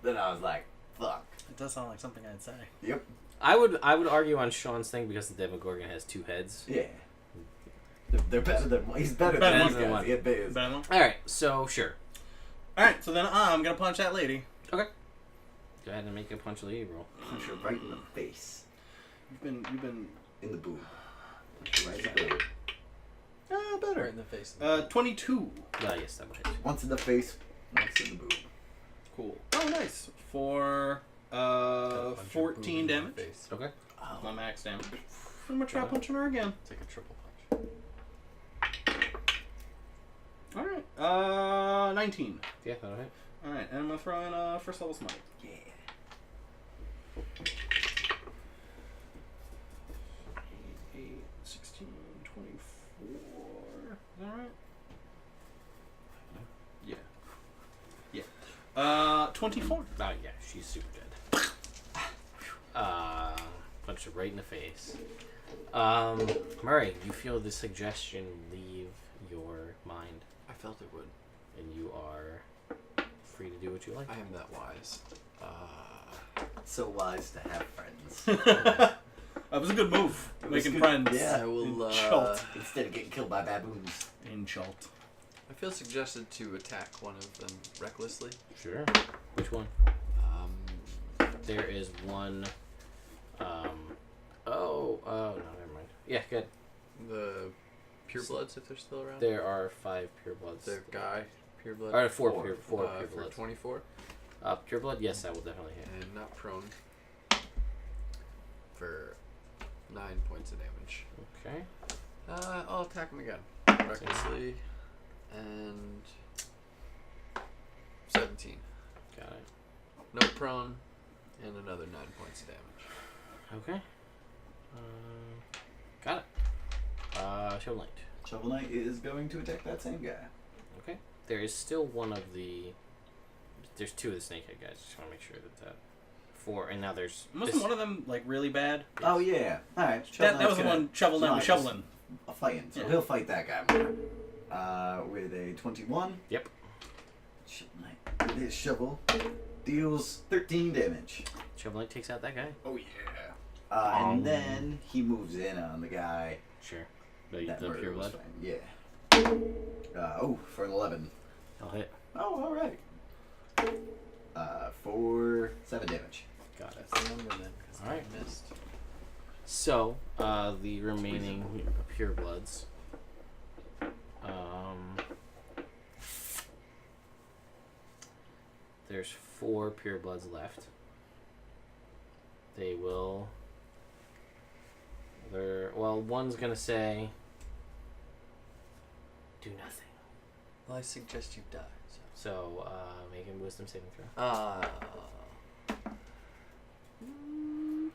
B: Then I was like, fuck.
D: It does sound like something I'd say.
B: Yep.
A: I would argue on Sean's thing because the Demogorgon has 2 heads.
B: Yeah. They're better than one. He's better
D: Better
B: than
D: than
B: these guys.
A: one.
B: He had bears.
D: Better one?
A: Alright, so sure.
D: Alright, so then I'm gonna punch that lady.
A: Okay. Go ahead and make a punch lead roll.
B: Punch her right in the face.
D: You've been
B: In the boob. Punch her right in the boob.
C: Right
D: better.
C: in the face.
D: 22.
A: Yes, that would hit you.
B: Once in the face, once in the boob.
D: Cool. Oh, nice. For
C: Punch your boob
D: 14
C: in the
D: damage.
C: face.
A: Okay.
B: Oh.
D: My max damage. I'm gonna try punching her again.
C: Take a triple punch.
D: All right. 19.
A: Yeah, that'll hit.
D: All right, and I'm gonna throw in a first level smite.
B: Yeah.
D: 8, 16, 24. Is that right? Yeah. Yeah. 24.
A: Oh yeah, she's super dead. Punch her right in the face. Murray, you feel the suggestion leave your mind,
C: I felt it would.
A: and you are free to do what you like.
C: I am that wise.
B: So wise to have friends.
D: That was a good move.
B: It was
D: Making
B: good.
D: friends.
B: Yeah.
C: I will.
D: Chult.
B: Instead of getting killed by baboons.
D: In Chult.
C: I feel suggested to attack one of them recklessly.
A: Sure. Which one? There is one. No, never mind. Yeah, good.
C: The purebloods, if they're still around.
A: There are 5 purebloods.
C: The guy pureblood.
A: Or four
C: for
A: purebloods.
C: 24.
A: Pureblood, yes, that will definitely hit.
C: And not prone. For 9 points of damage.
A: Okay.
C: I'll attack him again. Recklessly. And 17.
A: Got it.
C: No prone. And another 9 points of damage.
A: Okay. Got it. Show light.
B: Shovel Knight is going to attack that same guy.
A: Okay. There is still one of the. There's 2 of the snakehead guys. Just want to make sure that 4, and now there's.
D: Wasn't one of them like really bad?
B: Oh yeah. All right.
D: That was the one Shovel Knight was shoveling.
B: Fighting. So
D: Yeah.
B: he'll fight that guy more. With a 21.
A: Yep.
B: Shovel Knight with his shovel deals 13 damage.
A: Show light takes out that guy.
B: Oh yeah. And then he moves in on the guy.
A: Sure. The
B: That murder was
A: pureblood.
B: fine. Yeah. For an 11.
A: I'll hit.
B: Oh, all right. For 7 damage.
A: Got it.
C: That's the number then, because
A: All right.
C: I missed.
A: So, the remaining purebloods. There's 4 purebloods left. They will. One's gonna say, "Do nothing."
C: Well, I suggest you die.
A: So, make a wisdom saving throw.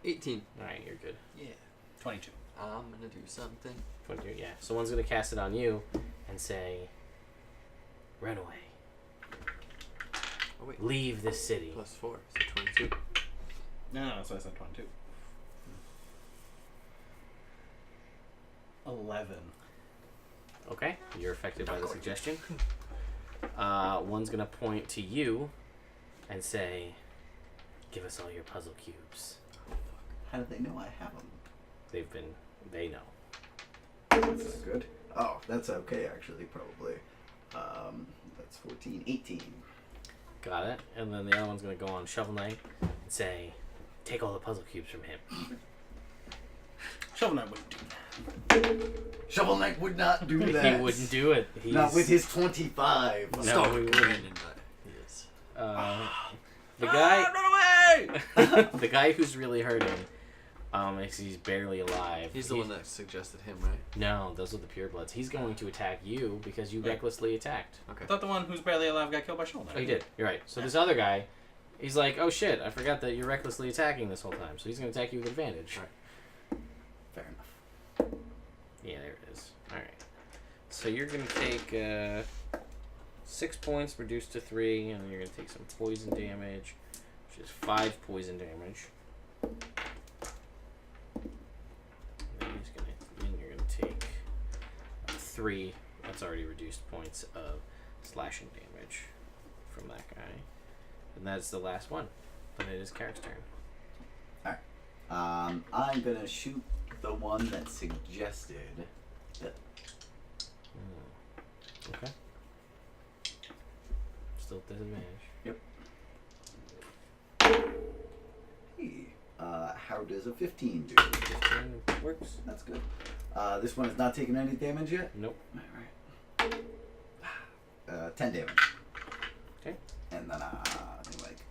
C: 18.
A: All right, you're good.
C: Yeah.
D: 22.
C: I'm gonna do something.
A: 22, yeah. So one's gonna cast it on you, and say, "Run away.
C: Oh wait.
A: Leave this city."
C: Plus 4, so 22.
D: No, so I said 22. 11.
A: Okay, you're affected by the suggestion. One's gonna point to you and say, "Give us all your puzzle cubes."
B: How do they know I have them?
A: They know.
B: That's not good. Oh, that's okay actually, probably. That's 14, 18.
A: Got it. And then the other one's gonna go on Shovel Knight and say, "Take all the puzzle cubes from him."
D: Shovel Knight wouldn't do that.
B: Shovel Knight would not do that.
A: He wouldn't do it.
B: Not with his 25.
A: No, he wouldn't.
C: Yes.
A: The guy.
D: Run away!
A: The guy who's really hurting. He's barely alive.
C: He's the one that suggested him, right?
A: No, those are the purebloods. He's going to attack you because you
D: Right.
A: recklessly attacked.
C: Okay.
D: I thought the one who's barely alive got killed by Shovel Knight.
A: Oh, he did. You're right. So this other guy, he's like, "Oh shit! I forgot that you're recklessly attacking this whole time." So he's going to attack you with advantage.
C: Right.
B: Fair enough.
A: Yeah, there it is. All right. So you're going to take 6 points reduced to 3, and then you're going to take some poison damage, which is 5 poison damage. Then you're going to take 3. That's already reduced points of slashing damage from that guy, and that's the last one. But it is Carrick's turn.
B: I'm gonna shoot the one that suggested that.
A: Okay. Still disadvantage.
B: Hey, how does a 15 do?
A: 15 works.
B: That's good. This one is not taking any damage yet.
A: Nope.
B: Alright. 10 damage.
A: Okay.
B: And then,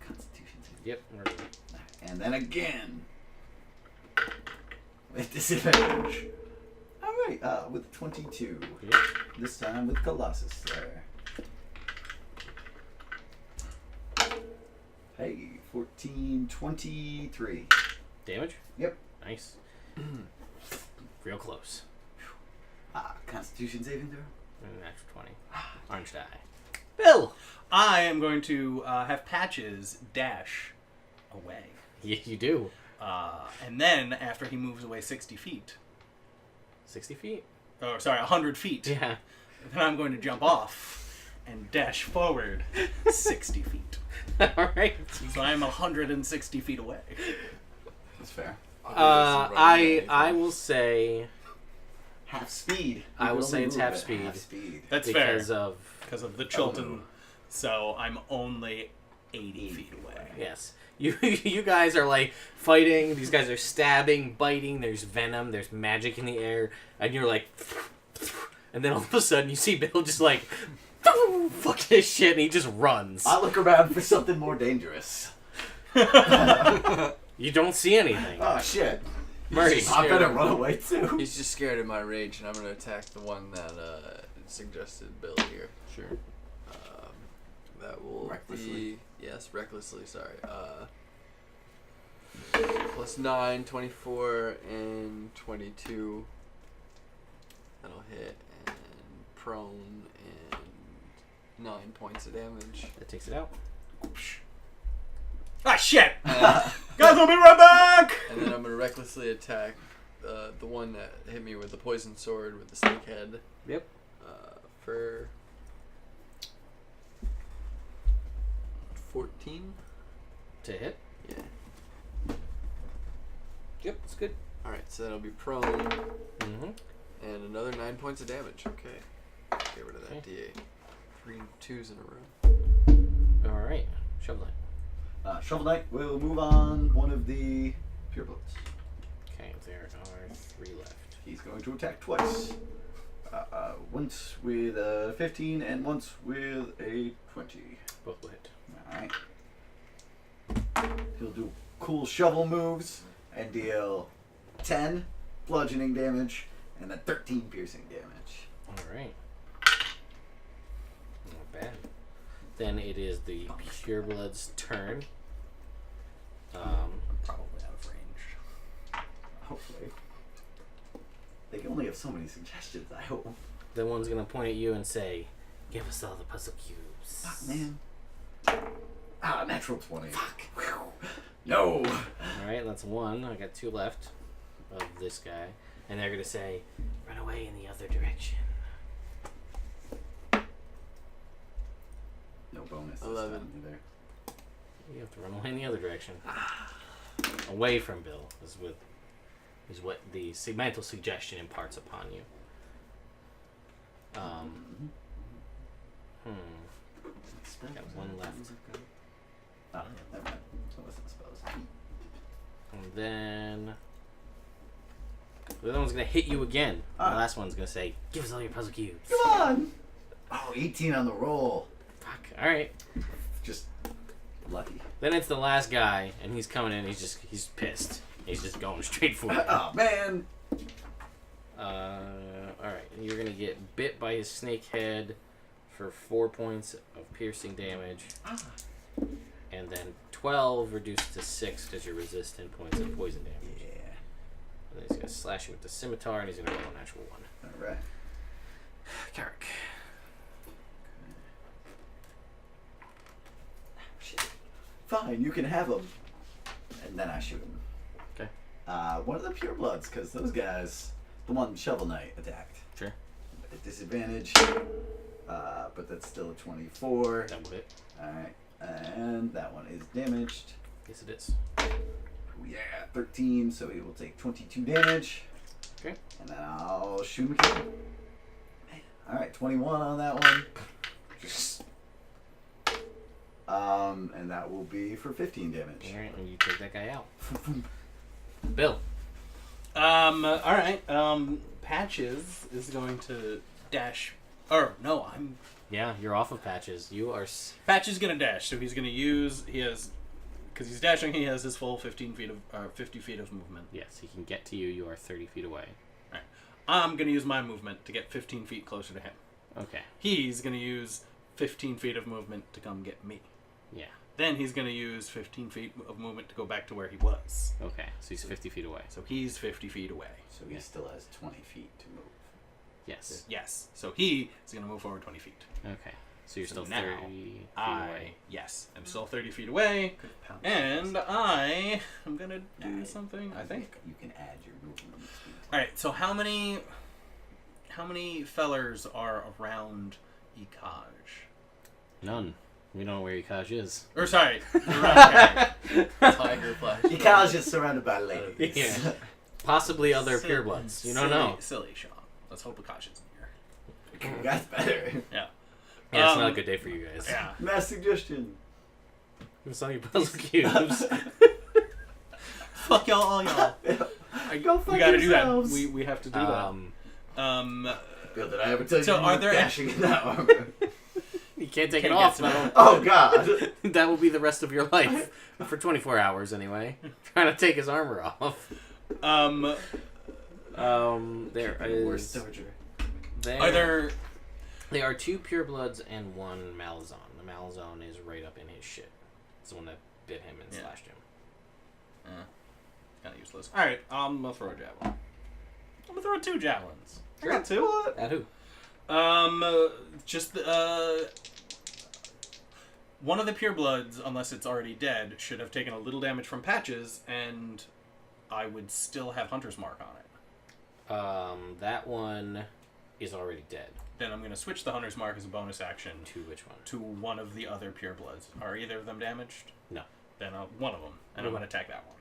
B: Constitution save.
A: Yep. We're good.
B: And then again. With disadvantage. Alright, with 22.
A: Yep.
B: This time with Colossus there. Hey, 14, 23.
A: Damage?
B: Yep.
A: Nice. Real close.
B: Constitution saving throw?
A: Natural 20. Orange die. Bill!
D: I am going to have Patches dash away.
A: Yeah, you do.
D: And then, after he moves away 60 feet,
A: 60 feet?
D: oh, sorry, 100 feet,
A: Yeah.
D: then I'm going to jump off and dash forward 60 feet.
A: Alright.
D: So I'm 160 feet away.
B: That's fair.
A: I will say...
B: Half speed.
A: I will say it's half
B: Half
A: speed.
B: speed.
D: That's
A: because
D: fair.
A: of...
D: Because of the Chilton. So I'm only 80 feet away.
A: Yes. You guys are like fighting, these guys are stabbing, biting, there's venom, there's magic in the air, and you're like... And then all of a sudden you see Bill just like... Fuck this shit, and he just runs.
B: I look around for something more dangerous.
A: You don't see anything.
B: Oh shit.
A: Murray.
B: I better run away too.
C: He's just scared of my rage, and I'm gonna attack the one that suggested Bill here.
A: Sure.
C: That will
B: Recklessly.
C: be recklessly. Sorry. Plus 9, 24, and 22. That'll hit, and prone, and 9 points of damage.
A: That takes it out.
D: Ah, shit!
C: And,
D: Guys, I'll be right back!
C: and then I'm gonna recklessly attack the one that hit me with the poison sword with the snake head.
A: Yep.
C: For 14.
A: To hit?
C: Yeah.
A: Yep, it's good.
C: All right, so that'll be prone,
A: Mm-hmm.
C: and another 9 points of damage. Okay. Get rid of that
A: Okay.
C: D8. 3 2s in a row.
A: Alright. Shovel Knight.
B: Shovel Knight will move on one of the purebloods.
A: Okay, there are 3 left.
B: He's going to attack twice. Once with a 15 and once with a 20.
A: Both will hit.
B: Alright. He'll do cool shovel moves and deal 10 bludgeoning damage and then 13 piercing damage.
A: Alright. Not bad. Then it is the Pureblood's turn.
D: I'm probably out of range.
B: Hopefully. They can only have so many suggestions, I hope.
A: The one's gonna point at you and say, "Give us all the puzzle cubes."
B: Fuck, man. Natural 20. Fuck. No.
A: Alright, that's 1. I got 2 left of this guy. And they're gonna say, "Run away in the other direction."
B: No bonus.
C: 11.
B: This time either.
A: You have to run away in the other direction. Away from Bill is what the mental suggestion imparts upon you. Got 1 left.
B: Oh, never mind. That wasn't supposed.
A: And then the other one's gonna hit you again. The last one's gonna say, "Give us all your puzzle cubes."
B: Come on! Oh, 18 on the roll.
A: Fuck. Alright.
B: Just lucky.
A: Then it's the last guy, and he's coming in. He's pissed. He's just going straight for you.
B: Oh, man!
A: Alright. You're gonna get bit by his snake head for 4 points of piercing damage. And then 12 reduced to 6 because you're resistant points of poison damage.
B: Yeah.
A: And then he's gonna slash you with the scimitar, and he's gonna roll a natural 1.
B: Alright.
A: Carrick.
B: Shit. Fine, you can have him. And then I shoot him.
A: Okay.
B: One of the purebloods, because those guys, the one Shovel Knight attacked.
A: Sure.
B: At disadvantage. But that's still a 24.
A: That will hit.
B: Alright. And that one is damaged.
A: Yes, it is.
B: Oh, yeah, 13, so he will take 22 damage.
A: Okay.
B: And then I'll shoot him again. Alright, 21 on that one. And that will be for 15 damage.
A: Alright, and you take that guy out. Bill.
D: Alright. Patches is going to dash. Or, no,
A: Yeah, you're off of Patches. You are...
D: Patches is going to dash, so he's going to use his Because he's dashing, he has his full 50 feet of movement.
A: Yes, he can get to you. You are 30 feet away.
D: Right. I'm going to use my movement to get 15 feet closer to him.
A: Okay.
D: He's going to use 15 feet of movement to come get me.
A: Yeah.
D: Then he's going to use 15 feet of movement to go back to where he was.
A: Okay, so he's 50 feet away.
D: So he's 50 feet away.
B: So he still has 20 feet to move.
A: Yes.
D: Yes. So he is going to move forward 20 feet.
A: Okay. So you're
D: So
A: still
D: now
A: 30 feet away.
D: Yes, I'm still 30 feet away. And I am going to do something, I think.
B: You can add your movement speed.
D: Alright, so how many fellers are around Ikaj?
A: None. We don't know where Ikaj is.
D: Or sorry, around
C: Tiger flash.
B: Ikaj is surrounded by ladies.
A: Yeah. Possibly other purebloods. You don't know.
D: Silly Sean. Let's hope Ikaj isn't here.
B: That's better.
D: Yeah.
A: Yeah, it's not a good day for you guys.
D: Yeah.
B: Mass suggestion.
A: It's on your puzzle cubes.
D: Fuck y'all, all y'all.
B: Go fuck
D: We gotta
B: yourselves.
D: do that. We have to do that.
B: Bill, did I ever tell you
D: So
B: you
D: are
B: were
D: there
B: dashing in that armor?
A: You can't take
D: Can't
A: it off,
D: get to
A: though.
B: Oh, God.
A: That will be the rest of your life. For 24 hours, anyway. Trying to take his armor off. There
B: Worst
A: is...
B: torture.
D: Are
A: There are 2 purebloods and 1 Malazan. The Malazan is right up in his shit. It's the one that bit him and slashed him.
D: kind of useless. Alright, I'm gonna throw a javelin. I'm gonna throw 2 javelins. I got 2.
A: At who?
D: Just one of the purebloods, unless it's already dead, should have taken a little damage from patches, and I would still have Hunter's Mark on it.
A: That one is already dead.
D: Then I'm going to switch the Hunter's Mark as a bonus action
A: To which one?
D: to one of the other purebloods. Are either of them damaged?
A: No.
D: Then one of them, and I'm going to attack that one.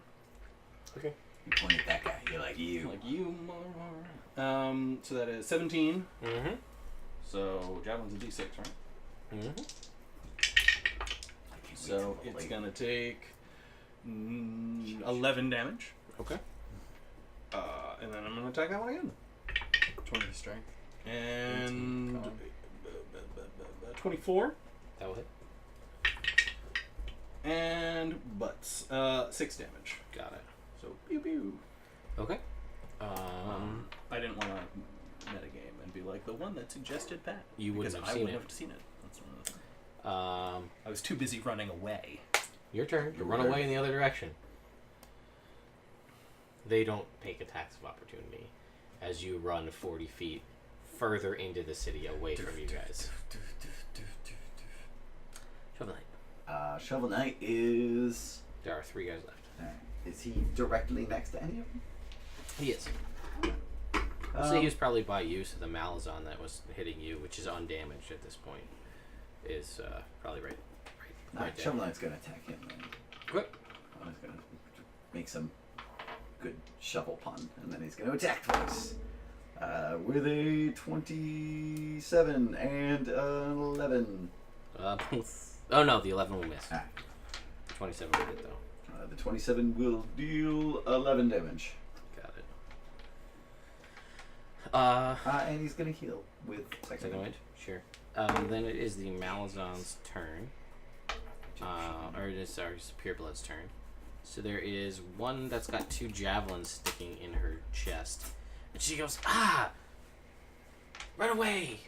A: Okay.
B: You point at that guy. You're like, you.
D: Like you, so that is 17.
A: Mm-hmm.
D: So javelin's a d6, right?
A: Mm-hmm.
D: So it's going to take 11 damage.
A: Okay.
D: And then I'm going to attack that one again.
C: 20 strength.
D: And 24.
A: That will hit.
D: And butts. 6 damage.
A: Got it.
D: So pew pew.
A: Okay.
D: I didn't want to metagame and be like the one that suggested Pat.
A: You wouldn't
D: because
A: have
D: I
A: seen
D: wouldn't
A: it.
D: have seen it. That's one of the things. I was too busy running away.
A: Your turn. You run away in the other direction. They don't take attacks of opportunity as you run 40 feet further into the city away from you guys. Shovel Knight.
B: Shovel Knight is.
A: There are 3 guys left.
B: Is he directly next to any of them?
A: He is. I'll say he was probably by you, so the Malazan that was hitting you, which is undamaged at this point, is probably right there.
B: Shovel Knight's gonna attack him. Then.
A: Quick.
B: He's gonna make some good shovel pun, and then he's gonna attack twice. With a 27 and 11.
A: Oh no, the 11 will miss. 27 will hit though.
B: The 27 will deal 11 damage.
A: Got it.
B: And he's gonna heal with
A: Second wind? Sure. Then it is the Malazan's turn. Or it is our Pureblood's turn. So there is one that's got 2 javelins sticking in her chest. And she goes, ah! Run away!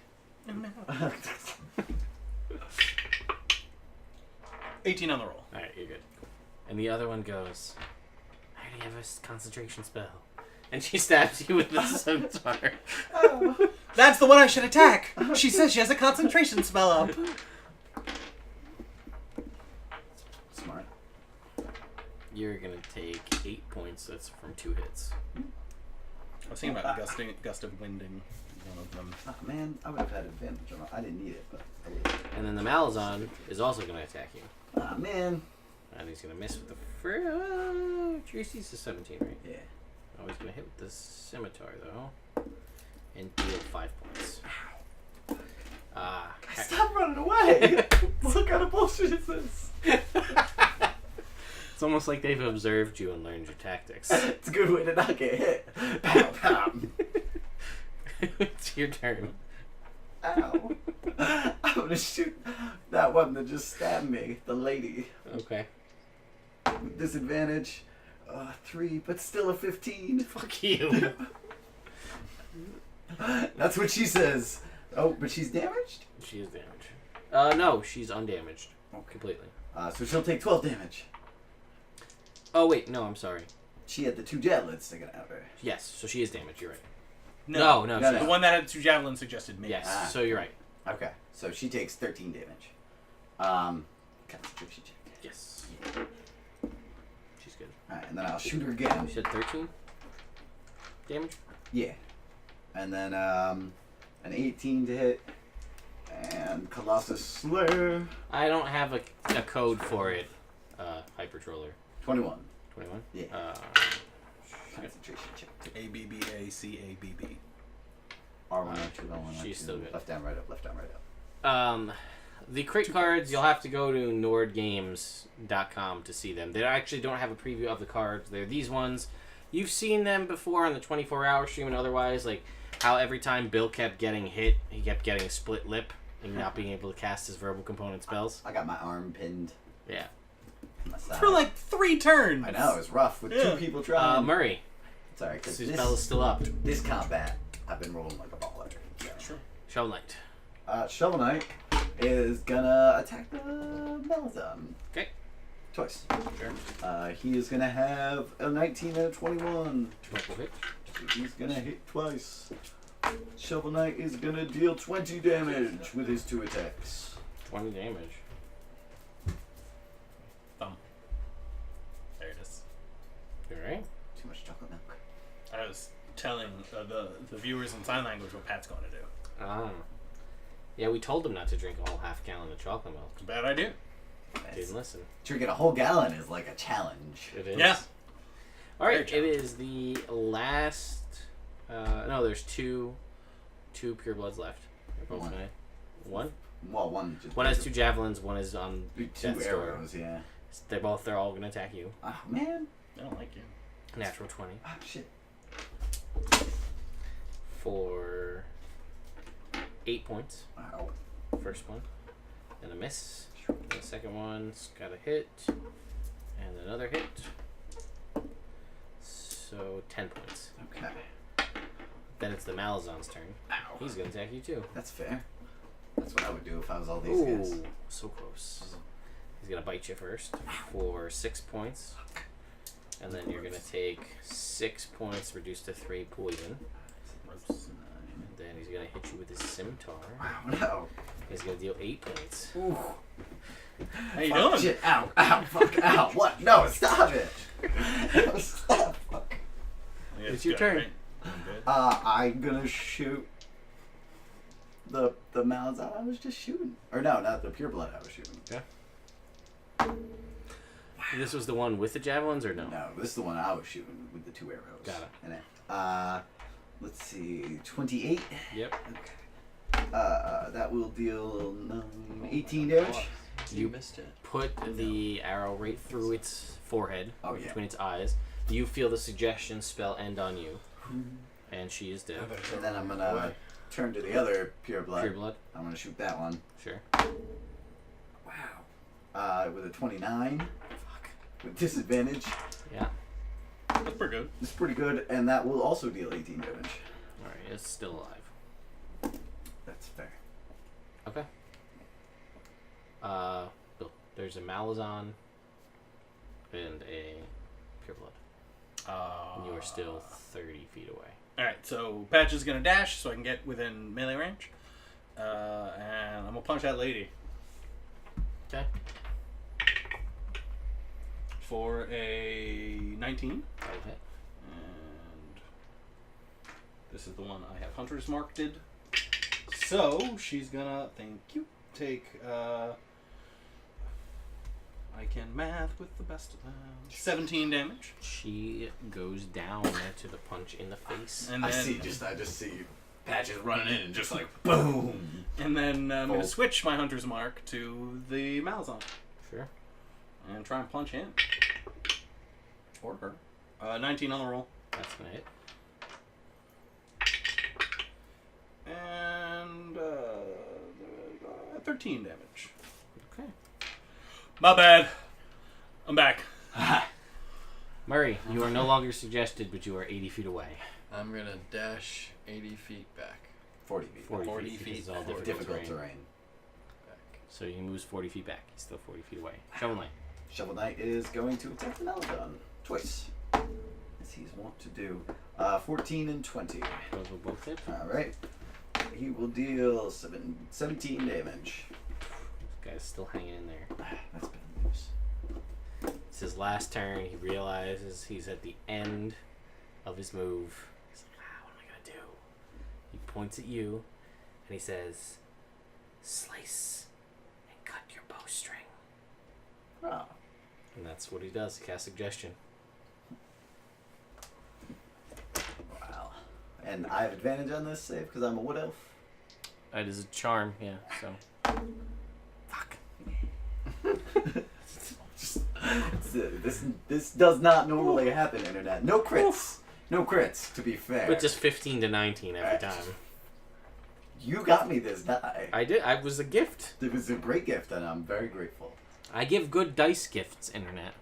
D: 18 on the roll.
A: Alright, you're good. And the other one goes, I already have a concentration spell. And she stabs you with the scimitar.
D: That's the one I should attack! She says she has a concentration spell up.
B: Smart.
A: You're gonna take 8 points. That's from 2 hits.
D: I was thinking about gust of winding one of them.
B: Oh, man, I would have had advantage on it. I didn't need it, but I would.
A: And then the Malazan is also gonna attack you.
B: Ah, man.
A: And he's gonna miss with the Tracy's is 17, right?
B: Yeah.
A: Oh, he's gonna hit with the scimitar though, and deal 5 points.
B: Stop running away! What kind of bullshit is this?
A: It's almost like they've observed you and learned your tactics.
B: It's a good way to not get hit. Pow, pow.
A: It's your turn.
B: Ow. I'm gonna shoot that one that just stabbed me, the lady.
A: Okay.
B: with disadvantage. 3, but still a 15.
A: Fuck you.
B: That's what she says. Oh, but she's damaged?
A: She is damaged. No, she's undamaged. Completely.
B: So she'll take 12 damage.
A: Oh, wait, no, I'm sorry.
B: She had the 2 javelins sticking out of her.
A: Yes, so she is damaged, you're right.
D: No.
A: No,
B: No,
A: she-
D: The one that had 2 javelins suggested me.
A: Yes,
B: Ah.
A: so you're right.
B: Okay, so she takes 13 damage. Concentration check.
A: Yes. She's good.
B: Alright, and then I'll shoot her again.
A: You said 13 damage?
B: Yeah. And then an 18 to hit. And Colossus Slayer.
A: I don't have a code for it, Hypertroller.
B: 21.
A: 21?
B: Yeah. Concentration check.
D: ABBACABB.
B: R1, R2, L1,
A: She's
B: R2.
A: still good.
B: Left down, right up, left down, right up.
A: The crit cards, you'll have to go to nordgames.com to see them. They actually don't have a preview of the cards. They're these ones. You've seen them before on the 24-hour stream and otherwise, like how every time Bill kept getting hit, he kept getting a split lip and not being able to cast his verbal component spells.
B: I got my arm pinned.
A: Yeah.
B: On my side.
D: For like 3 turns.
B: I know, it's rough with
D: Yeah.
B: 2 people trying.
A: Murray,
B: Sorry, because
A: his spell is still up.
B: this combat, I've been rolling like a baller. So.
D: Sure.
A: Shovel Knight.
B: Shovel Knight is gonna attack the Melazon.
A: Okay.
B: Twice.
A: Sure.
B: He is gonna have a 19 and a 21.
A: Triple hit.
B: So he's gonna hit twice. Shovel Knight is gonna deal 20 damage with his 2 attacks.
A: 20 damage.
D: Thumb. There it is.
A: Alright.
B: Too much chocolate milk.
D: I was telling the viewers in sign language what Pat's going to do.
A: Ah. Yeah, we told him not to drink a whole half gallon of chocolate milk.
D: It's a bad idea.
A: Didn't listen.
B: Drinking a whole gallon is like a challenge.
A: It is.
D: Yeah.
A: Alright,
D: Very
A: it is the last. No, there's two pure bloods left. They're both
B: One.
A: gonna. One?
B: Well, one just.
A: One has 2 javelins, one is on
B: 2
A: Death's Door.
B: arrows, yeah.
A: They're all gonna attack you.
B: Oh, man.
D: I don't like you.
A: Natural 20.
B: Oh, shit.
A: For 8 points.
B: Wow.
A: First one. And a miss. And the second one's got a hit. And another hit. So 10 points.
B: Okay.
A: Then it's the Malazon's turn.
B: Ow.
A: He's gonna attack you too.
B: That's fair. That's what I would do if I was all these guys.
A: Ooh, so close. He's gonna bite you first for 6 points. And then you're gonna take 6 points reduced to 3 poison. And then he's gonna hit you with his scimitar.
B: Wow, no.
A: He's gonna deal 8 points.
B: Ooh.
D: How you
B: Fuck,
D: doing?
B: shit. Ow, ow, fuck, ow. What? No, stop it. No, stop. Fuck.
D: Yeah,
A: It's
D: it's
A: your
D: good,
A: turn.
D: right? I'm good.
B: I'm gonna shoot the Malazan I was just shooting. Or no, not the pure blood I was shooting.
A: This was the one with the javelins or no?
B: No, this is the one I was shooting with the 2 arrows.
A: Got it.
B: In it. Let's see, 28.
A: Yep.
B: Okay. That will deal 18 damage.
C: You missed it.
A: Put the arrow right through its forehead,
B: Oh, yeah.
A: between its eyes. You feel the suggestion spell end on you. And she is dead.
B: And then I'm gonna turn to the other pure blood.
A: Pure blood?
B: I'm gonna shoot that one.
A: Sure.
B: Wow. With a 29. Fuck. With disadvantage.
A: Yeah.
D: That's pretty good.
B: It's pretty good, and that will also deal 18 damage.
A: Alright, it's still alive.
B: That's fair.
A: Okay. Bill, there's a Malazan and a pure blood. And you are still 30 feet away.
D: Alright, so Patch is going to dash so I can get within melee range. And I'm going to punch that lady.
A: Okay.
D: For a 19.
A: That'll hit.
D: And this is the one I have Hunter's marked. So she's gonna, thank you, take, I can math with the best of them. 17 damage.
A: She goes down to the punch in the face.
D: And then,
B: I just see Patches running in and just like boom.
D: And then I'm going to
B: Oh.
D: switch my Hunter's mark to the Malazan.
A: Sure.
D: And try and punch him. Or her. 19 on the roll.
A: That's gonna hit.
D: And 13 damage.
A: Okay.
D: My bad. I'm back.
A: Murray, you are no longer suggested, but you are 80 feet away.
C: I'm gonna dash 80 feet back.
B: 40 feet.
A: 40
D: feet.
A: because it's all
B: Difficult terrain.
C: Back.
A: So he moves 40 feet back. He's still 40 feet away. Shovel Knight.
B: Shovel Knight is going to attack the Meladon twice, as he's wont to do. 14 and 20.
A: Those will both hit.
B: Alright. He will deal 17 damage.
A: This guy's still hanging in there.
B: That's bad news.
A: It's his last turn. He realizes he's at the end of his move. He's like, what am I going to do? He points at you, and he says, slice and cut your bowstring.
B: Oh.
A: And that's what he does. He casts Suggestion.
B: Wow. And I have advantage on this save because I'm a wood elf.
A: It is a charm, yeah, so.
B: Fuck. This does not normally happen, internet. No crits. No crits, to be fair.
A: But just 15 to 19 every
B: Right.
A: time.
B: You got me this die.
A: I did. I was a gift.
B: It was a great gift, and I'm very grateful.
A: I give good dice gifts, internet.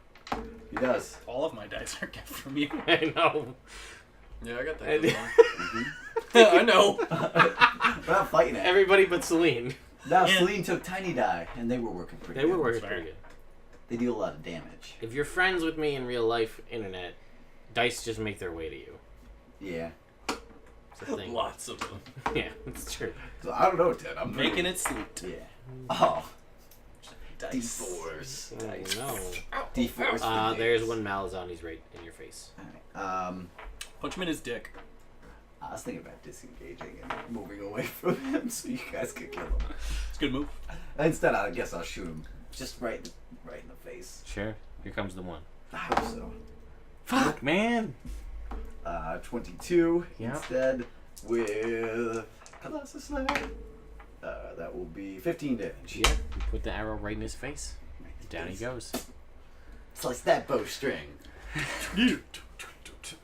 B: He does.
D: All of my dice are gift from you.
A: I know.
C: Yeah, I got
A: I
C: that.
A: did.
C: I know.
B: We're not fighting it.
A: Everybody but Celine.
B: Now,
D: Yeah.
B: Celine took Tiny Die, and they were working pretty
A: They
B: good.
A: were working
D: That's
A: pretty
D: fair.
A: good.
B: They deal a lot of damage.
A: If you're friends with me in real life, internet, dice just make their way to you.
B: Yeah.
A: It's a thing.
C: Lots of them.
A: Yeah, it's true.
B: So I don't know, Ted. I'm
D: Making it sweet.
B: Yeah. Oh.
D: Dice.
B: D4s.
A: Oh, no.
B: D4s.
A: There's one Malazan. He's right in your face.
B: Alright.
D: Punch him in his dick.
B: I was thinking about disengaging and moving away from him so you guys could kill him.
D: It's a good move.
B: Instead, I guess I'll shoot him just right in the face.
A: Sure. Here comes the one.
B: I hope so.
A: Fuck, man.
B: 22
A: Yeah.
B: instead with Colossus Slayer. That will be 15 damage.
A: Yeah. You put the arrow right in his face. Down he goes.
B: Slice that bowstring.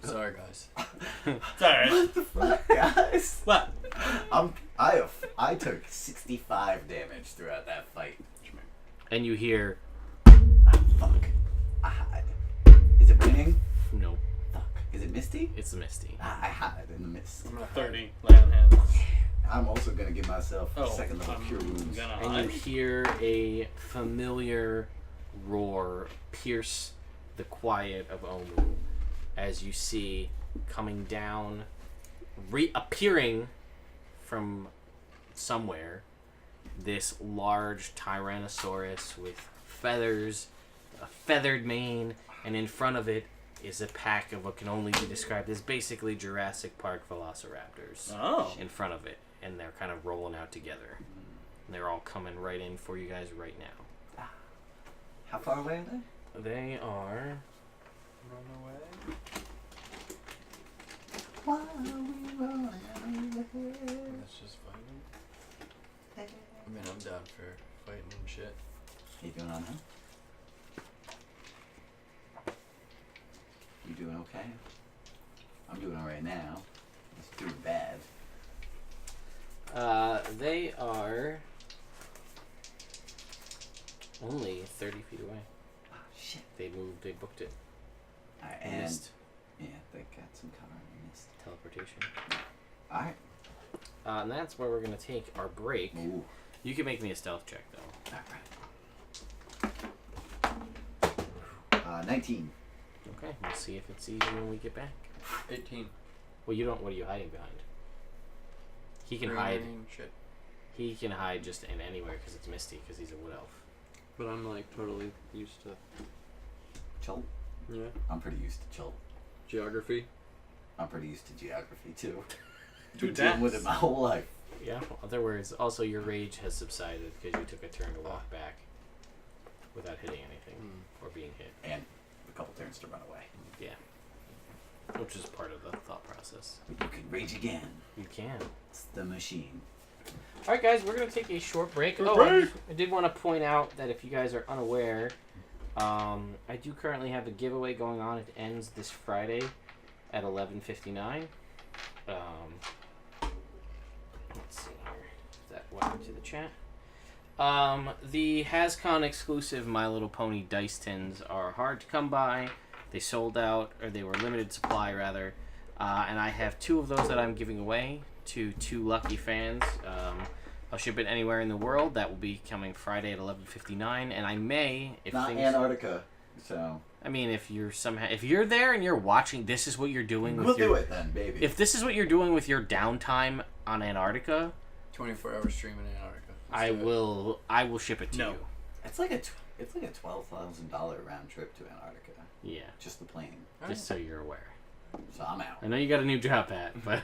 C: Sorry, guys.
D: It's alright.
B: What the fuck, guys?
D: What?
B: I took 65 damage throughout that fight.
A: And you hear,
B: Oh, fuck. I hide. Is it raining?
A: no,
B: Fuck. Is it misty?
A: it's Misty.
B: I hide in the mist.
C: I'm gonna
D: 30. Lay on hands.
B: I'm also gonna give myself
D: Oh,
B: second level
D: I'm
B: cure wounds.
D: gonna
A: And you
D: hide.
A: hear a familiar roar pierce the quiet of Omu as you see coming down, reappearing from somewhere, this large Tyrannosaurus with feathers, a feathered mane, and in front of it is a pack of what can only be described as basically Jurassic Park velociraptors
D: Oh.
A: in front of it, and they're kind of rolling out together. And they're all coming right in for you guys right now.
B: How far away are they?
A: They are...
C: run away.
B: Why are we running?
C: Let's just fight him. I mean, I'm down for fighting and shit.
B: You doing on him? You doing okay? I'm doing alright now. It's doing bad.
A: They are only 30 feet away.
B: Oh, shit.
A: They moved, they booked it.
B: Alright,
A: They
B: and
A: missed
B: yeah, they got some cover in mist.
A: teleportation.
B: Alright.
A: And that's where we're going to take our break.
B: Ooh.
A: You can make me a stealth check, though.
B: Alright. 19.
A: Okay, we'll see if it's easy when we get back.
C: 18.
A: Well, you don't. What are you hiding behind? He can hide.
C: Shit.
A: He can hide just in anywhere because it's misty because he's a wood elf.
C: But I'm like totally used to
B: Chult.
C: yeah
B: I'm pretty used to Chult.
C: geography.
B: I'm pretty used to geography too.
D: Two
B: Been dealing with it
D: taps.
B: my whole life.
A: Yeah. Other words, also your rage has subsided because you took a turn to walk back without hitting anything or being hit.
B: And a couple turns to run away.
A: Yeah. Which is part of the thought process.
B: You can rage again.
A: You can.
B: It's the machine.
A: All right, guys, we're gonna take a short break.
D: Short
A: Oh,
D: break.
A: I did want to point out that if you guys are unaware, I do currently have a giveaway going on. It ends this Friday at 11:59. Let's see here if that went into the chat. The HasCon exclusive My Little Pony dice tins are hard to come by. They sold out, or they were limited supply rather. And I have 2 of those that I'm giving away to 2 lucky fans. I'll ship it anywhere in the world. That will be coming Friday at 11:59. And I may, if
B: Not
A: things...
B: Antarctica, so...
A: I mean, if you're there and you're watching, this is what you're doing with
B: We'll do it then, baby.
A: If this is what you're doing with your downtime on Antarctica,
C: 24-hour stream in Antarctica.
A: I will ship it to you.
B: It's like a $12,000 round trip to Antarctica.
A: Yeah,
B: Just the plane.
A: just so you're aware.
B: So I'm out.
A: I know you got a new job, Pat, but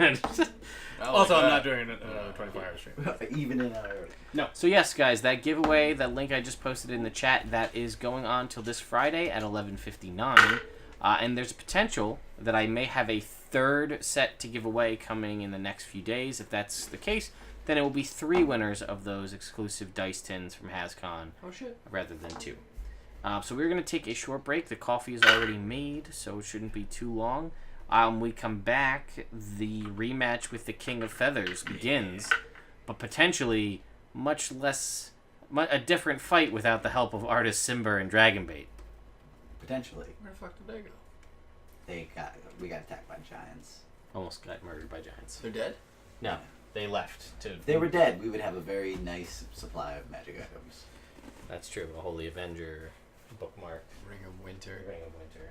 D: Also, I'm not doing another 24-hour stream.
B: Even in Antarctica.
A: So yes, guys, that giveaway, that link I just posted in the chat, that is going on till this Friday at 11:59, and there's a potential that I may have a 3rd set to give away coming in the next few days. If that's the case, then it will be 3 winners of those exclusive dice tins from HasCon.
C: Oh shit.
A: Rather than 2. So we're going to take a short break. The coffee is already made, so it shouldn't be too long. We come back, the rematch with the King of Feathers begins, but potentially a different fight without the help of artist Simber and Dragonbait.
B: Potentially.
C: Where the fuck did they go?
B: We got attacked by giants.
A: Almost got murdered by giants.
C: They're dead?
A: No, they left to...
B: If they were dead, we would have a very nice supply of magic items.
A: That's true. A Holy Avenger bookmark.
C: Ring of Winter.
A: Ring of Winter.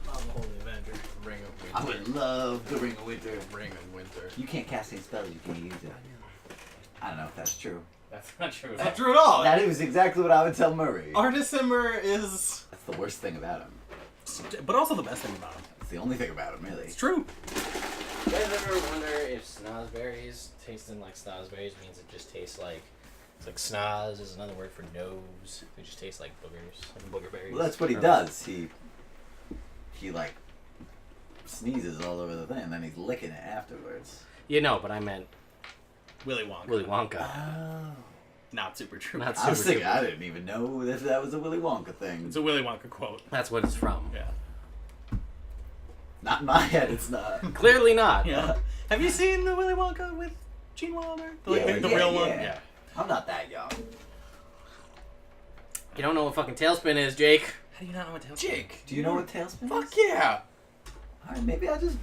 D: Love the Holy Avenger.
C: Ring of Winter.
B: I would love the Ring of Winter.
C: Ring of Winter.
B: You can't cast any spells, you can't use it. I don't know if that's true.
A: That's not true.
D: That's not true at all.
B: That is exactly what I would tell Murray.
D: Artist Simmer is...
B: That's the worst thing about him.
D: But also the best thing about him.
B: It's the only thing about him, really.
D: It's true.
A: You guys ever wonder if snozberries tasting like snozberries means it just tastes like... It's like snoz is another word for nose. They just taste like boogers, like booger berries.
B: Well, that's what he does. He like sneezes all over the thing, and then he's licking it afterwards.
A: Yeah, no, but I meant
D: Willy Wonka.
A: Willy Wonka.
B: Oh.
D: Not super true.
A: Not
B: I was
A: super
B: thinking,
A: true.
B: I didn't even know if that was a Willy Wonka thing.
D: It's a Willy Wonka quote.
A: That's what it's from.
D: Yeah.
B: Not in my head, it's not.
A: Clearly not.
D: Yeah. Have you seen the Willy Wonka with Gene Wilder? The real one? Yeah.
B: I'm not that young.
A: You don't know what fucking Tailspin is, Jake.
D: How do you not know what Tailspin is?
C: Jake.
B: Do you know what Tailspin is?
C: Fuck yeah.
B: Alright, maybe I just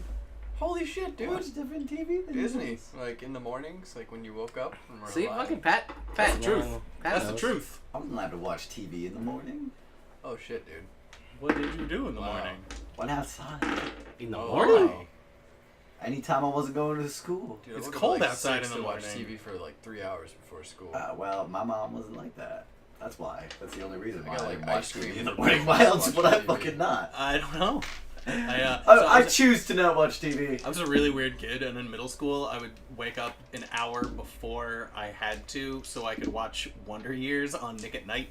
C: Holy shit, dude.
B: watch different TV than
C: Disney. Like in the mornings, like when you woke up and were
A: See,
C: alive.
A: fucking Pat.
D: That's the
A: knows.
D: truth.
A: Pat
D: That's the
A: knows.
D: truth.
B: I wasn't allowed to watch TV in the morning.
C: Oh shit, dude.
D: What did you do in the
C: Wow.
D: morning?
B: Went outside.
A: In the
C: Oh.
A: morning.
B: Anytime I wasn't going to school.
C: Dude, I
D: It's
C: woke up
D: cold
C: at, like,
D: outside
C: 6
D: in the
C: to watch
D: morning.
C: TV for like 3 hours before school.
B: Well, my mom wasn't like that. That's why. That's the only reason
C: I
B: why
C: got,
B: I
C: like,
B: didn't watch
C: ice cream
B: TV in the
C: for
B: morning.
C: breakfast
B: Why else
C: to
B: would
C: watch
B: I
C: TV.
B: fucking not?
D: I don't know.
B: I choose to not watch TV.
D: I was a really weird kid, and in middle school, I would wake up an hour before I had to so I could watch Wonder Years on Nick at Night.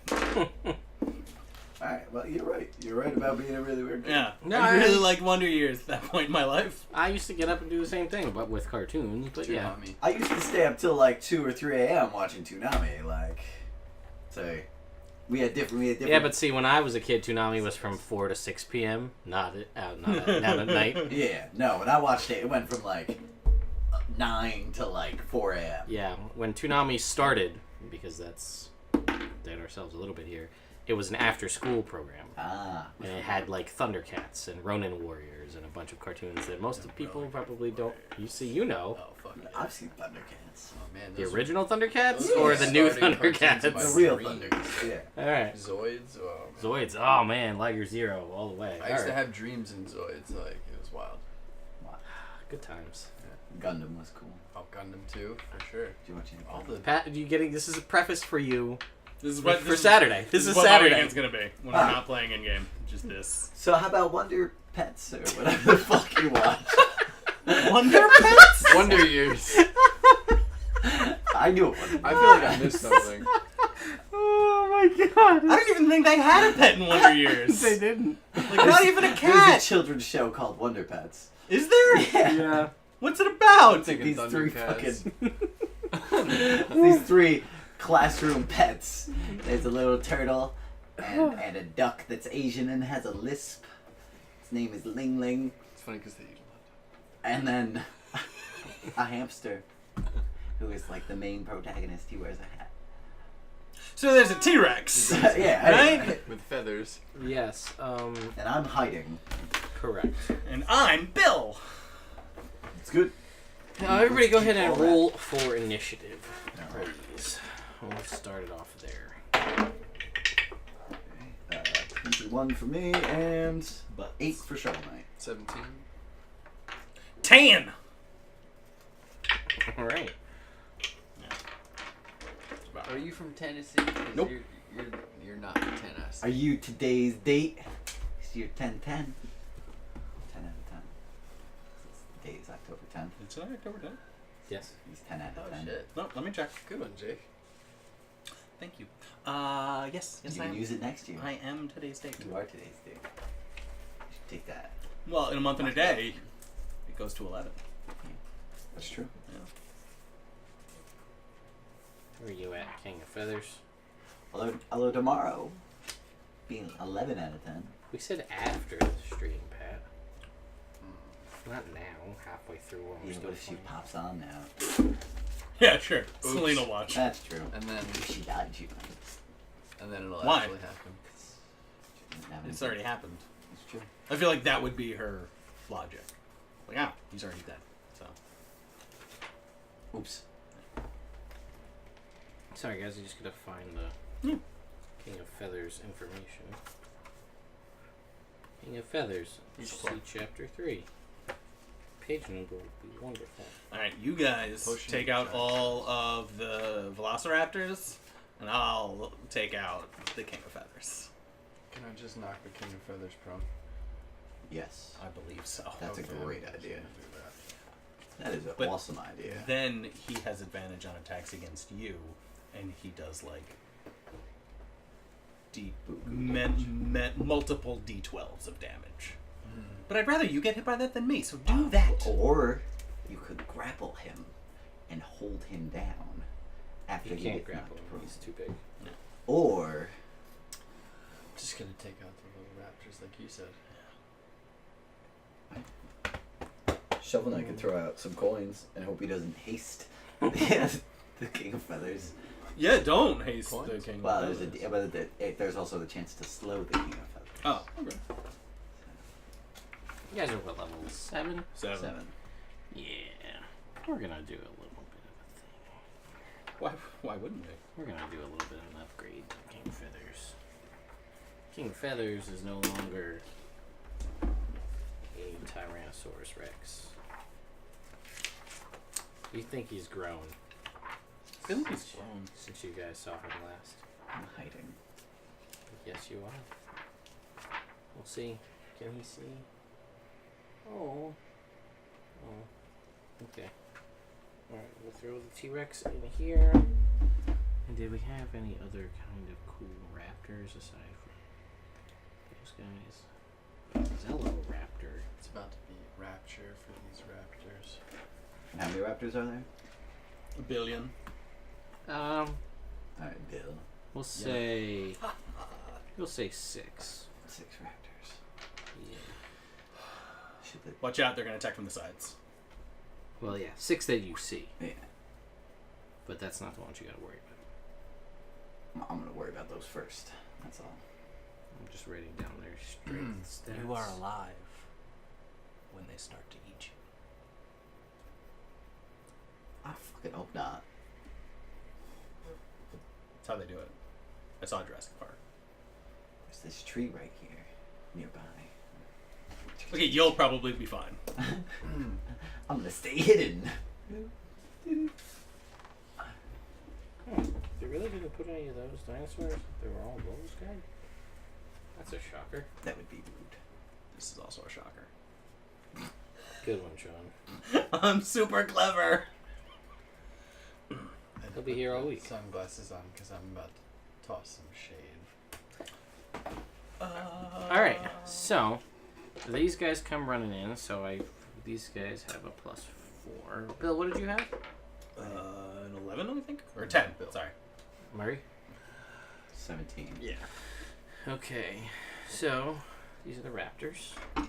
B: Alright, well, you're right. You're right about being a really weird kid.
D: Yeah.
A: No,
D: I really
A: I-
D: liked Wonder Years at that point in my life.
A: I used to get up and do the same thing, but with cartoons. But
C: Too
A: yeah.
C: mommy.
B: I used to stay up till like 2 or 3 a.m. watching Toonami. Like, so we had different.
A: Yeah, but see, when I was a kid, Toonami was from 4 to 6 p.m. Not at night.
B: Yeah, no. When I watched it, it went from like 9 to like 4 a.m.
A: Yeah, when Toonami started, because that's date ourselves a little bit here, it was an after-school program.
B: Ah.
A: And it had like Thundercats and Ronin Warriors and a bunch of cartoons that most of the people probably don't. You know.
D: Oh, fuck.
B: I've seen Thundercats.
C: Oh man,
A: The
C: those
A: original Thundercats
C: those
A: or
C: are
A: the new
C: starting cartoons
A: Thundercats?
C: of my
B: The real
C: dreams.
B: Thundercats. Yeah.
A: Alright.
C: Zoids. Oh, man.
A: Zoids. Oh man, Liger Zero all the way.
C: I used to
A: Alright.
C: have dreams in Zoids. Like it was wild.
A: Good times.
B: Gundam was cool.
C: Oh, Gundam 2 for sure.
B: Did you watch any?
C: All the
A: Pat, you getting this is a preface for you
D: This is
A: for Saturday. This is
D: what
A: Saturday.
D: my weekend's gonna be when we're not playing in game. Just this.
B: So how about Wonder Pets or whatever the fuck you watch?
D: Wonder Pets?
C: Wonder Years.
B: I knew it wasn't.
C: I feel like I missed something.
A: Oh my god.
D: I don't even think they had a pet in Wonder Years.
A: They didn't.
D: Like, not even a
B: There's a
D: cat.
B: children's show called Wonder Pets.
D: Is there?
A: Yeah.
D: What's it about?
C: Thinking
B: These three
C: Thundercats.
B: fucking these three classroom pets. There's a little turtle and a duck that's Asian and has a lisp. His name is Ling Ling.
C: It's funny because they eat a lot.
B: And then a hamster who is like the main protagonist. He wears a hat.
D: So there's a T-Rex.
B: Yeah,
D: Right?
B: anyway.
C: With feathers.
A: Yes.
B: And I'm hiding.
A: Correct.
D: And I'm Bill.
B: It's good.
A: Now, everybody go ahead and
B: All that.
A: roll for initiative,
B: Alright.
A: please. We'll start it off there.
B: Easy 1 for me, and
D: But
B: 8 for Shovel Knight.
C: 17.
D: 10.
A: All right.
C: Are you from Tennessee? 'Cause
D: Nope.
C: You're not from Tennessee.
B: Are you today's date? It's your 10-10. 10 out of 10. The date is October 10th.
D: It's October 10th.
A: Yes.
B: He's 10 out of
C: Oh
B: 10.
C: shit.
D: No, let me check.
C: Good one, Jake.
D: Thank you. Yes,
B: You
D: I
B: can
D: am.
B: use it next year.
D: I am today's date.
B: You are today's date. You should take that.
D: Well, in a month and a day, it goes to 11.
B: That's true.
D: Yeah.
A: Where are you at, King of Feathers?
B: Although tomorrow, being 11 out of 10.
A: We said after the stream, Pat. Not now, halfway through when we're
B: Yeah,
A: still
B: what if she
A: playing.
B: pops on now?
D: Yeah, sure.
C: Oops.
D: Celine will watch.
B: That's true.
C: And then
B: If she died, she
C: it'll
D: Why?
C: actually happen.
B: wouldn't have
D: It's
B: anything.
D: already happened.
B: It's true.
D: I feel like that would be her logic. Like, he's already dead. So.
B: Oops.
A: Sorry, guys, I just gotta find the
D: Hmm.
A: King of Feathers information. King of Feathers,
C: Each
A: see
C: one.
A: chapter 3. Page number would be wonderful.
D: Alright, you guys
C: Potion
D: take out
C: charge.
D: all of the Velociraptors, and I'll take out the King of Feathers.
C: Can I just knock the King of Feathers prone?
B: Yes.
D: I believe so.
B: That's a
C: Okay,
B: great
C: I'm just
B: idea.
C: gonna do that.
B: That is an
D: But-
B: awesome idea.
D: Then he has advantage on attacks against you, and he does like multiple D12s of damage. But I'd rather you get hit by that than me, so do that.
B: Or you could grapple him and hold him down after
A: You
B: he
A: can't
B: gets
A: grapple
B: knocked
A: him,
B: prone.
A: he's too big.
B: Or
C: I'm just gonna take out the little raptors like you said.
B: Shovel Knight could throw out some coins and hope he doesn't haste the King of Feathers.
D: Yeah, don't haste the
C: Coins?
D: King
B: Well,
D: of
B: there's
D: Feathers.
B: there's also the chance to slow the King of Feathers.
D: Oh, okay.
A: You guys are what, level 7?
D: 7.
A: Yeah. We're gonna do a little bit of a thing.
D: Why wouldn't they?
A: We're gonna do a little bit of an upgrade to King of Feathers. King of Feathers is no longer a Tyrannosaurus Rex. You think he's grown
D: I feel like he's grown.
A: since you guys saw him last?
B: I'm hiding.
A: Yes, you are. We'll see. Can we see? Oh. Oh. Okay. Alright, we'll throw the T-Rex in here. And did we have any other kind of cool raptors aside from those guys? Zeloraptor.
C: It's about to be rapture for these raptors.
B: And how many raptors are there?
D: A billion.
B: Alright, Bill.
A: We'll say... We'll say 6.
B: 6 raptors.
A: Yeah.
B: Should the,
D: Watch out, they're gonna attack from the sides.
A: Well, yeah, 6 that you see.
B: yeah.
A: But that's not the ones you gotta worry about.
B: I'm gonna worry about those first. That's all.
A: I'm just writing down their strength stats.
D: You are alive when they start to eat you.
B: I fucking hope not.
D: That's how they do it. I saw Jurassic Park.
B: There's this tree right here, nearby.
D: Okay, you'll probably be fine.
B: I'm gonna stay hidden.
A: They really didn't put any of those dinosaurs? They were all those guys? That's a shocker.
B: That would be rude.
D: This is also a shocker.
A: Good one, Sean.
D: I'm super clever.
A: He'll be here all week.
C: Sunglasses on because I'm about to toss some shade.
A: Alright, so these guys come running in, so these guys have a +4. Bill, what did you have?
D: An 11, I think? Or 10, sorry.
A: Murray?
B: 17.
D: Yeah.
A: Okay, so these are the Raptors. And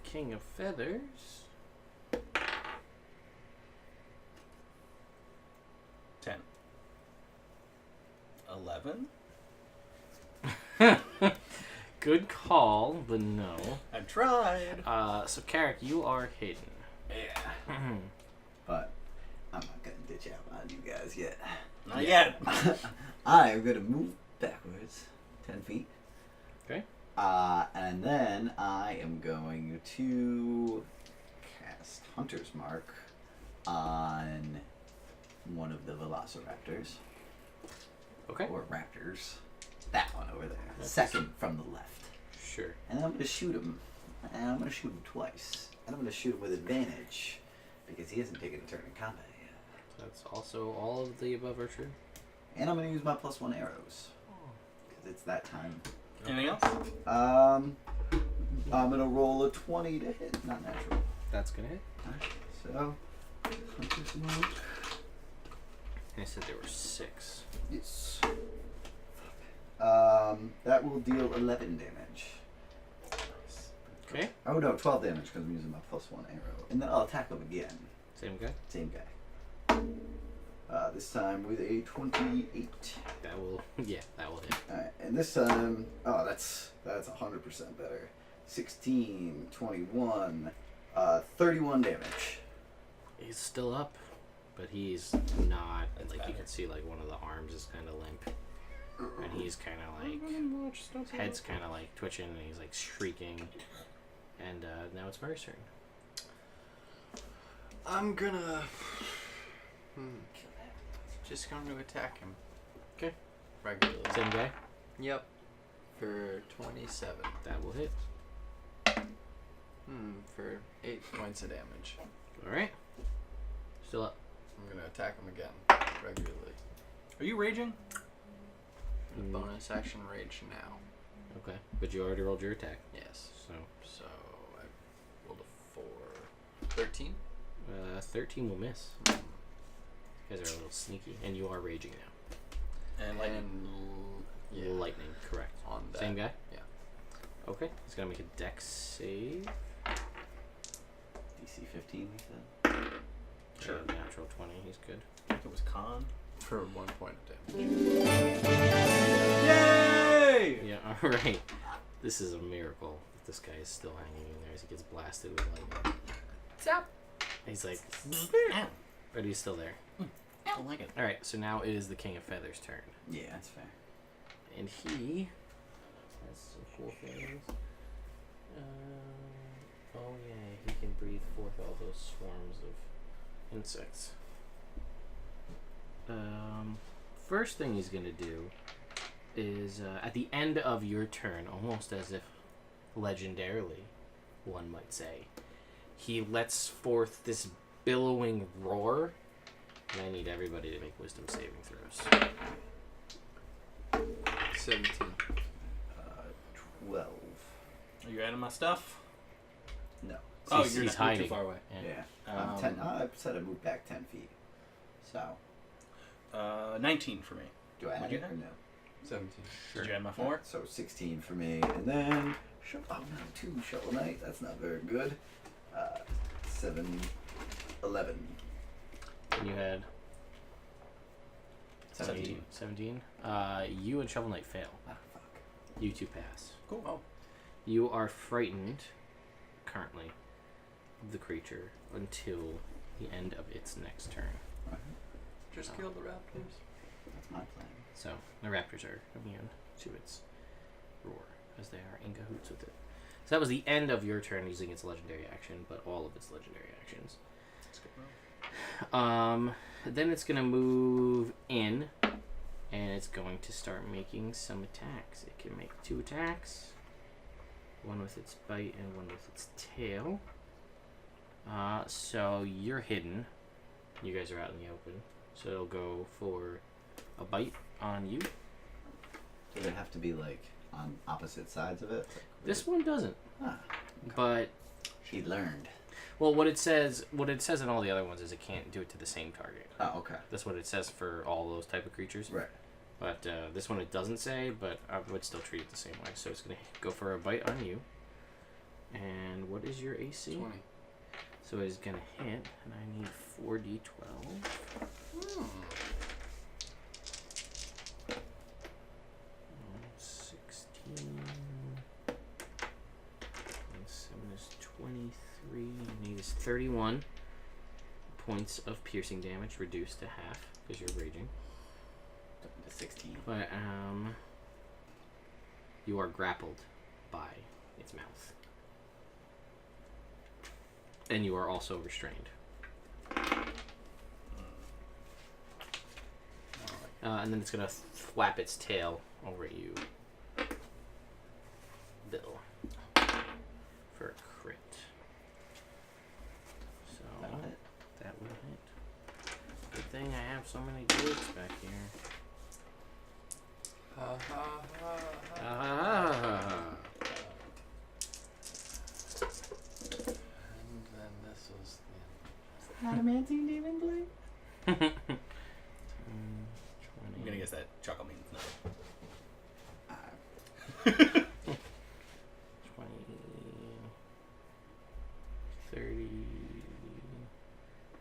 A: King of Feathers.
D: 10. 11?
A: Good call, but no.
D: I tried.
A: So Carrick, you are hidden.
B: Yeah. But I'm not gonna ditch out on you guys yet.
D: Not yet.
B: I am gonna move backwards 10 feet.
A: Okay.
B: And then I am going to cast Hunter's Mark on one of the Velociraptors.
A: Okay.
B: Or Raptors. That one over there.
A: That's
B: Second from the left.
A: Sure.
B: And I'm going to shoot him. And I'm going to shoot him twice. And I'm going to shoot him with advantage. Because he hasn't taken a turn in combat yet.
A: That's also all of the above are true.
B: And I'm going to use my +1 arrows. Because it's that time.
D: Anything else?
B: I'm going to roll a 20 to hit. Not natural.
A: That's gonna hit.
B: Alright, so Hunter's Mark.
A: I said there were 6.
B: Yes. That will deal 11 damage.
A: Okay.
B: Oh no, 12 damage because I'm using my +1 arrow. And then I'll attack him again.
A: Same guy.
B: Same guy. This time with a 28.
A: That will. Yeah, that will hit.
B: Alright, and this time, oh, that's 100% better. 16, 21, 31 damage.
A: He's still up, but he's not.
D: That's
A: like you
D: better.
A: can see, like one of the arms is kind of limp, and he's kind of like his head's kind of like twitching, and he's like shrieking. And now it's Murray's turn.
C: I'm gonna just going to attack him.
A: Okay.
C: Regularly.
A: Same guy.
C: Yep. For 27.
A: That will hit.
C: For 8 points of damage.
A: All right. Still up.
C: I'm gonna attack him again regularly.
D: Are you raging?
C: Bonus action rage now.
A: Okay, but you already rolled your attack,
C: Yes.
A: so
C: So I rolled a 4. 13.
A: 13 will miss. You guys are a little sneaky, and you are raging now.
D: And like,
C: Yeah.
A: Lightning, correct.
C: On that.
A: Same guy.
C: Yeah.
A: Okay, he's gonna make a dex save.
B: DC 15, he said.
D: Sure.
A: Natural 20, he's good.
D: I think it was con.
C: For 1 point of damage.
D: Yay!
A: Yeah, alright. This is a miracle that this guy is still hanging in there as he gets blasted with lightning.
C: Zap.
A: He's like,
D: Ow.
A: but he's still there.
D: I don't like it.
A: Alright, so now it is the King of Feathers' turn.
B: Yeah, that's fair.
A: And he has some cool things. Oh yeah, he can breathe forth all those swarms of insects. First thing he's gonna do is at the end of your turn, almost as if legendarily, one might say, he lets forth this billowing roar, and I need everybody to make wisdom saving throws.
C: 17.
B: 12.
D: Are you adding my stuff?
B: No.
D: Oh,
A: He's
D: you're
A: he's
D: not
A: hiding.
D: too far away.
B: Yeah.
C: Um,
B: 10. I said I moved back 10 feet. So,
D: 19 for me.
B: do I add
D: What'd you
B: it or
D: have?
B: no?
C: 17.
D: Did you add my 4?
B: So 16 for me, and then oh no, 2 Shovel Knight. That's not very good. 7, 11.
A: And you had
D: 17.
A: 17. You and Shovel Knight fail.
B: Ah, fuck.
A: You two pass.
D: Cool.
C: Oh.
A: You are frightened, currently, of the creature until the end of its next turn.
C: Just kill the raptors.
B: That's my plan.
A: So, the raptors are immune to its roar, as they are in cahoots with it. So that was the end of your turn using its legendary action, but all of its legendary actions.
D: That's good.
A: Then it's going to move in, and it's going to start making some attacks. It can make 2 attacks. One with its bite and one with its tail. So you're hidden. You guys are out in the open. So it'll go for a bite on you.
B: Do they have to be like on opposite sides of it?
A: This one doesn't.
B: Ah,
A: But
B: he learned.
A: well, what it says in all the other ones is it can't do it to the same target.
B: Oh, okay.
A: That's what it says for all those type of creatures.
B: Right.
A: But this one it doesn't say, but I would still treat it the same way. So it's gonna go for a bite on you. And what is your AC?
C: 20.
A: So it's gonna hit, and I need 4d12. 23. You need is 31 points of piercing damage, reduced to half because you're raging.
B: To 16.
A: But you are grappled by its mouth, and you are also restrained. And then it's gonna flap its tail over at you, Bill, for a crit. So
B: That'll hit.
A: that will hit. Good thing I have so many dukes back here.
C: Ha ha ha ha.
A: Ah.
C: And then this was the
B: Adamantine demon blade?
A: 20.
D: I'm gonna guess that chuckle means no.
A: 20, 30,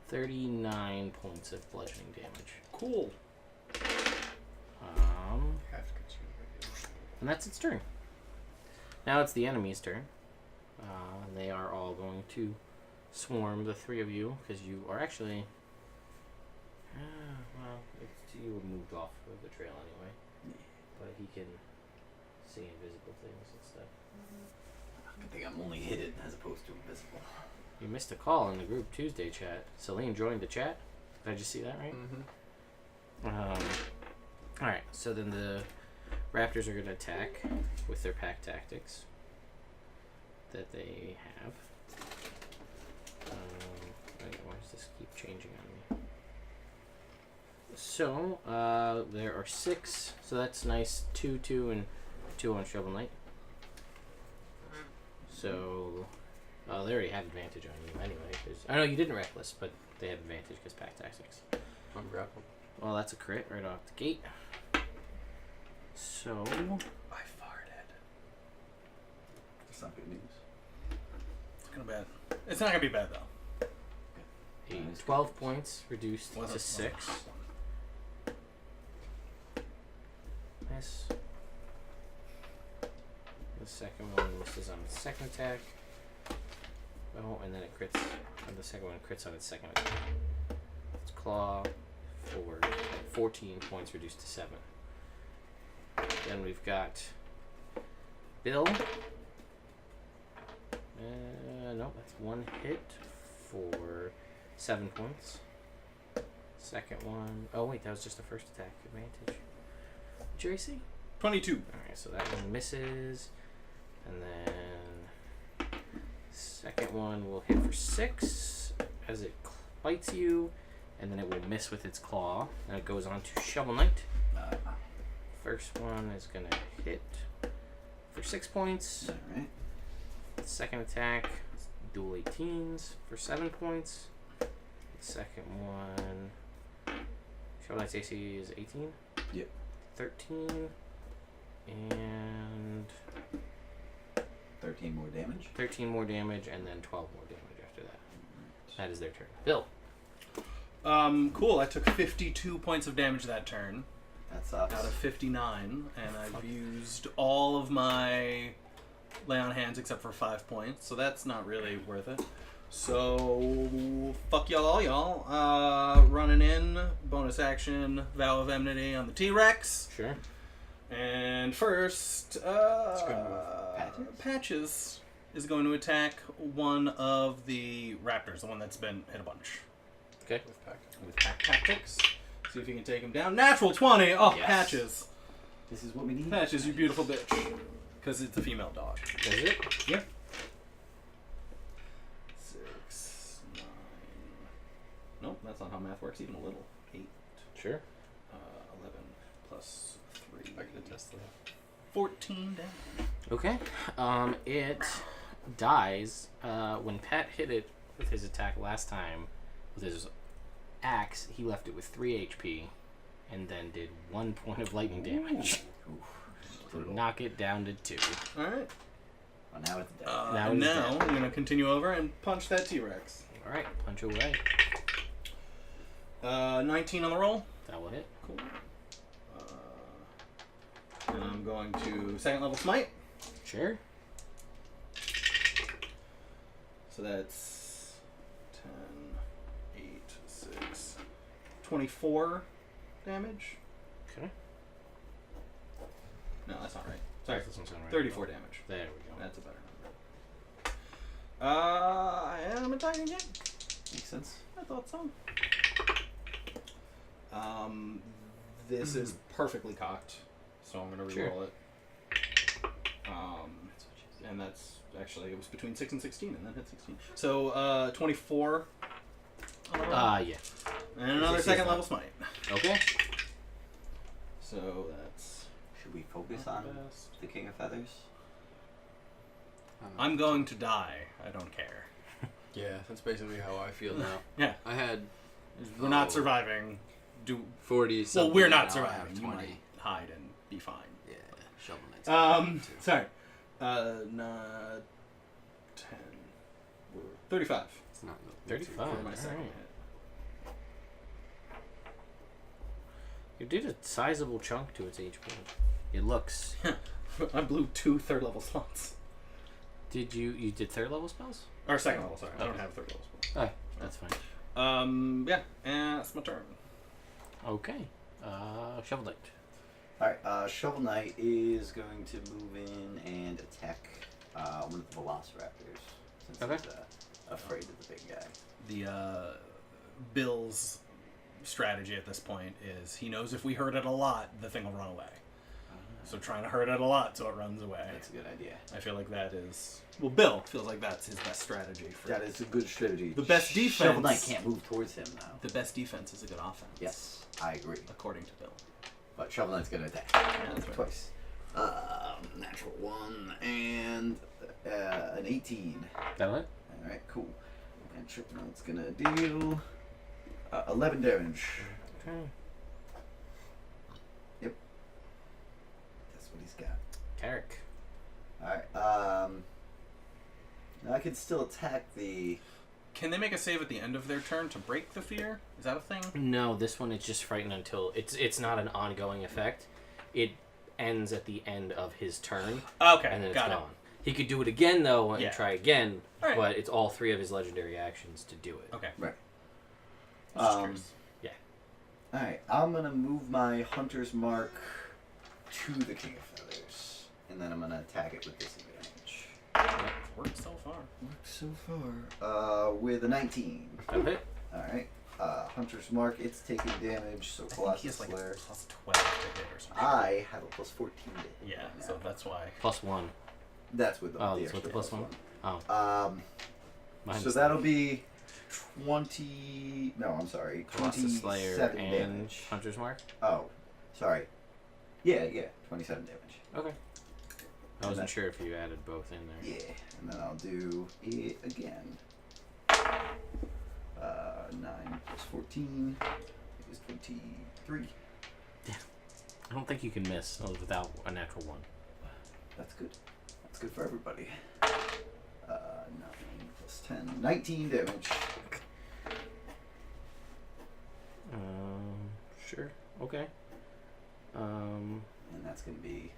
A: 39 points of bludgeoning damage.
D: Cool.
A: And that's its turn. Now it's the enemy's turn. They are all going to swarm the three of you because you are actually. Well, you were moved off of the trail anyway. But he can see invisible things and stuff.
B: I think I'm only hidden as opposed to invisible.
A: You missed a call in the group Tuesday chat. Celine joined the chat. Did I just see that right?
C: Mm-hmm.
A: Alright, so then the Raptors are going to attack with their pack tactics that they have. Why does this keep changing on me? So, there are 6, so that's nice. 2, 2, and 2 on Shovel Knight. So, they already have advantage on you anyway. I know you didn't Reckless, but they have advantage because pack tactics.
C: I'm grappled.
A: Well, that's a crit right off the gate. So,
D: I farted.
B: That's not good news.
D: It's gonna bad. It's not gonna be bad though.
A: 12 points reduced
D: Wasn't-
A: to 6. Miss. The second one misses on its second attack. Oh, and then it crits. And the second one crits on its second attack. Its claw forward. 14 points reduced to 7. Then we've got Bill. No, that's one hit for 7 points. Second one. Oh wait, that was just the first attack advantage. What'd you AC?
D: 22.
A: Alright, so that one misses. And then second one will hit for 6 as it bites you, and then it will miss with its claw. And it goes on to Shovel Knight. First one is gonna hit for 6 points.
B: Alright.
A: Second attack, dual 18s for 7 points. The second one, Shovel Knight's AC is 18.
B: Yep.
A: 13 and
B: 13 more damage.
A: 13 more damage, and then 12 more damage after that. That is their turn. Bill.
D: Cool. I took 52 points of damage that turn
B: That sucks.
D: out of 59, and I've used all of my lay on hands except for 5 points, so that's not really worth it. So fuck y'all, all y'all. Running in, bonus action, Vow of Enmity on the T-Rex.
A: Sure.
D: And first, Patches is going to attack one of the raptors, the one that's been hit a bunch.
A: Okay.
D: With pack tactics. See if you can take him down. Natural 20! Oh,
A: Yes.
D: Patches.
B: This is what we need.
D: Patches, you beautiful bitch. Because it's a female dog.
A: Does it?
D: Yep. 6, 9. Nope, that's not how math works, even a little. 8.
A: Sure.
D: 11 plus 3.
C: I can attest to that.
D: 14 damage.
A: Okay. It dies. When Pat hit it with his attack last time with his axe, he left it with 3 HP and then did 1 point of lightning damage to knock it down to 2.
D: Alright.
B: Well, now it's dead.
A: Now
D: And
A: it's
D: now
A: dead.
D: I'm going to continue over and punch that T-Rex.
A: Alright, punch away.
D: 19 on the roll.
A: That will hit.
D: Cool. And I'm going to second level smite.
A: Sure.
D: So that's 10, 8, 6, 24 damage.
A: Okay.
D: No, that's not right. Sorry,
A: That doesn't sound right.
D: 34 damage.
A: There we go.
D: That's a better number. I am attacking again.
B: Makes sense.
D: I thought so. This is perfectly cocked, so I'm gonna reroll
A: Sure.
D: it. And that's actually, it was between 6 and 16, and then hit 16. So 24.
A: Yeah.
D: And another second level smite.
A: Okay.
B: So that's. Should we focus
D: Not
B: on
D: the best.
B: the King of Feathers?
D: I'm going to die. I don't care.
C: Yeah, that's basically how I feel now.
D: Yeah.
C: I had
D: We're not surviving.
C: 40 something.
D: Well, we're not
C: now I
D: surviving.
C: have
D: You
C: 20.
D: might hide and be fine.
C: Yeah, Shovel Knight's too.
D: Sorry. Not 10. 35.
C: It's not
A: 35.
D: For my
A: Alright.
D: second
A: You did a sizable chunk to its HP. It looks.
D: hit. I blew 2 third level slots.
A: Did you did third level spells?
D: Or second level, sorry. I don't have third level spells.
A: Oh, that's fine.
D: Yeah, and that's my turn.
A: Okay. Shovel Knight.
B: Alright, Shovel Knight is going to move in and attack one of the Velociraptors. Since
A: Okay.
B: he's afraid of the big guy.
D: The Bill's strategy at this point is he knows if we hurt it a lot, the thing will run away. So trying to hurt it a lot so it runs away.
B: That's a good idea.
D: I feel like that is... Well, Bill feels like that's his best strategy.
B: That is a good strategy.
D: The best defense...
B: Shovel Knight can't move towards him now.
D: The best defense is a good offense.
B: Yes, I agree.
D: According to Bill.
B: But Shovel Knight's going to attack.
D: Yeah, that's right.
B: Twice. Natural 1 and an 18.
A: That it?
B: Alright, cool. And Triple Knight's going to deal 11 damage.
A: Okay.
B: That's what he's got.
A: Carrick.
B: Alright, I can still attack the...
D: Can they make a save at the end of their turn to break the fear? Is that a thing?
A: No, this one is just frightened until it's not an ongoing effect. It ends at the end of his turn.
D: Okay,
A: And then it's
D: got
A: gone. He could do it again though and
D: Yeah.
A: try again,
D: Alright.
A: but it's all 3 of his legendary actions to do it.
D: Okay.
B: Right.
D: I was just curious.
B: Alright, I'm going to move my Hunter's Mark to the King of Feathers. And then I'm going to attack it with disadvantage.
D: Worked so far.
B: Works so far. With a 19.
A: That hit?
B: Alright. Hunter's Mark, it's taking damage, so
D: I think he
B: Colossus
D: has like
B: Slayer.
D: plus 12 to hit or something.
B: I have a plus 14 to hit.
D: Yeah,
B: right
D: so
B: now.
D: that's why.
A: +1.
B: That's with the
A: Oh, that's with the +1? Oh.
B: So
A: Mine's
B: that'll be 20. No, I'm sorry.
A: Colossus Slayer
B: 27
A: and
B: damage.
A: Hunter's Mark?
B: Oh, sorry. Yeah, 27 damage.
A: Okay. I wasn't
B: that-
A: sure if you added both in there.
B: Yeah, and then I'll do it again. 9 plus 14 is 23.
A: I don't think you can miss without a natural 1.
B: That's good. That's good for everybody. 9 plus 10. 19 damage.
A: Sure. Okay.
B: And that's going to be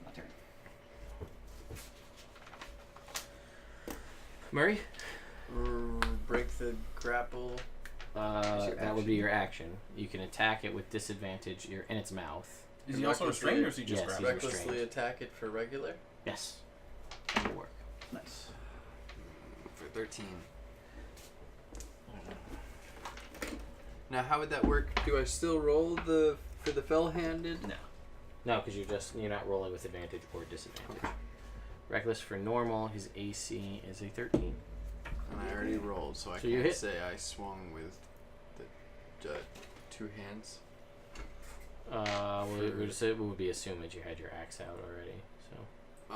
B: my turn.
A: Murray?
C: Break the grapple.
B: your
A: That would be
B: action.
A: your action. You can attack it with disadvantage in its mouth.
D: Is he also restrained or is he just
A: Yes,
D: grabbed?
A: he's
C: Recklessly
A: restrained.
C: attack it for regular
A: Yes. That will work.
B: Nice.
C: for 13. Now, how would that work? Do I still roll for the fell-handed?
D: No.
A: No, because you're not rolling with advantage or disadvantage.
C: Okay.
A: Reckless for normal, his AC is a 13.
C: And I already rolled, so I
A: So you
C: can't
A: hit.
C: say I swung with the 2 hands.
A: It would be assumed that you had your axe out already. So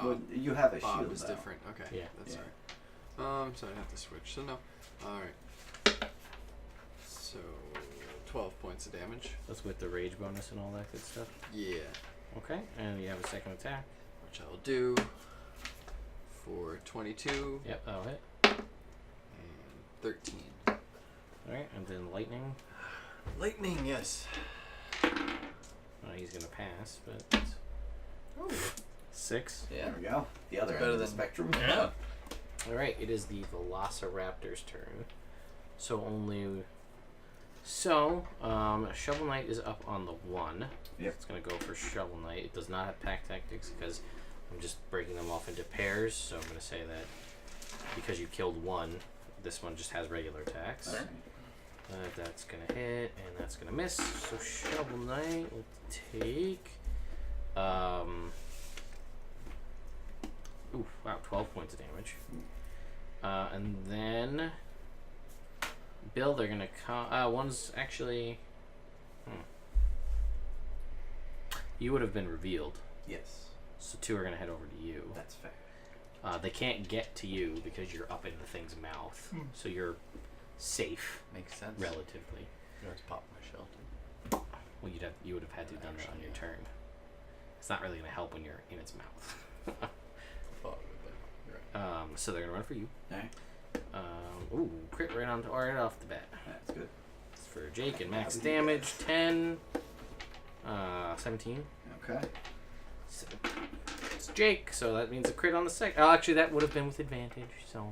B: Well, you have a
C: Bob
B: shield
C: is
B: now.
C: different. Okay.
A: Yeah.
C: That's
B: Yeah.
C: right. So I have to switch. So no. All right. So 12 points of damage.
A: that's with the rage bonus and all that good stuff.
C: Yeah.
A: Okay, and you have a second attack.
C: Which I'll do for 22
A: Yep, that'll hit.
C: and 13.
A: All right, and then lightning.
C: Lightning, yes.
A: He's gonna pass, but
C: Oh.
A: 6.
C: Yeah.
B: There we go. The other
C: Better
B: end of the
C: than-
B: spectrum.
D: Yeah.
A: Alright, it is the Velociraptor's turn. Shovel Knight is up on the 1.
B: Yep.
A: It's going to go for Shovel Knight. It does not have pack tactics because I'm just breaking them off into pairs. So I'm going to say that because you killed one, this one just has regular attacks.
B: Alright.
A: That's going to hit and that's going to miss. So Shovel Knight will take... Ooh, wow, 12 points of damage. And then... Bill, they're gonna come. One's actually. You would have been revealed,
B: Yes.
A: so 2 are gonna head over to you.
B: That's fair.
A: They can't get to you because you're up in the thing's mouth, so you're safe
C: Makes sense.
A: relatively.
C: You always pop my shell.
A: Well, you would have had to have done that on your turn. It's not really gonna help when you're in its mouth.
C: Thought of it, but you're right.
A: So they're gonna run for you.
B: Alright.
A: Ooh, crit right off the bat.
B: That's good.
A: It's for Jake and max damage 10. 17.
B: Okay.
A: So it's Jake, so that means a crit on the second. Oh, actually, that would have been with advantage. So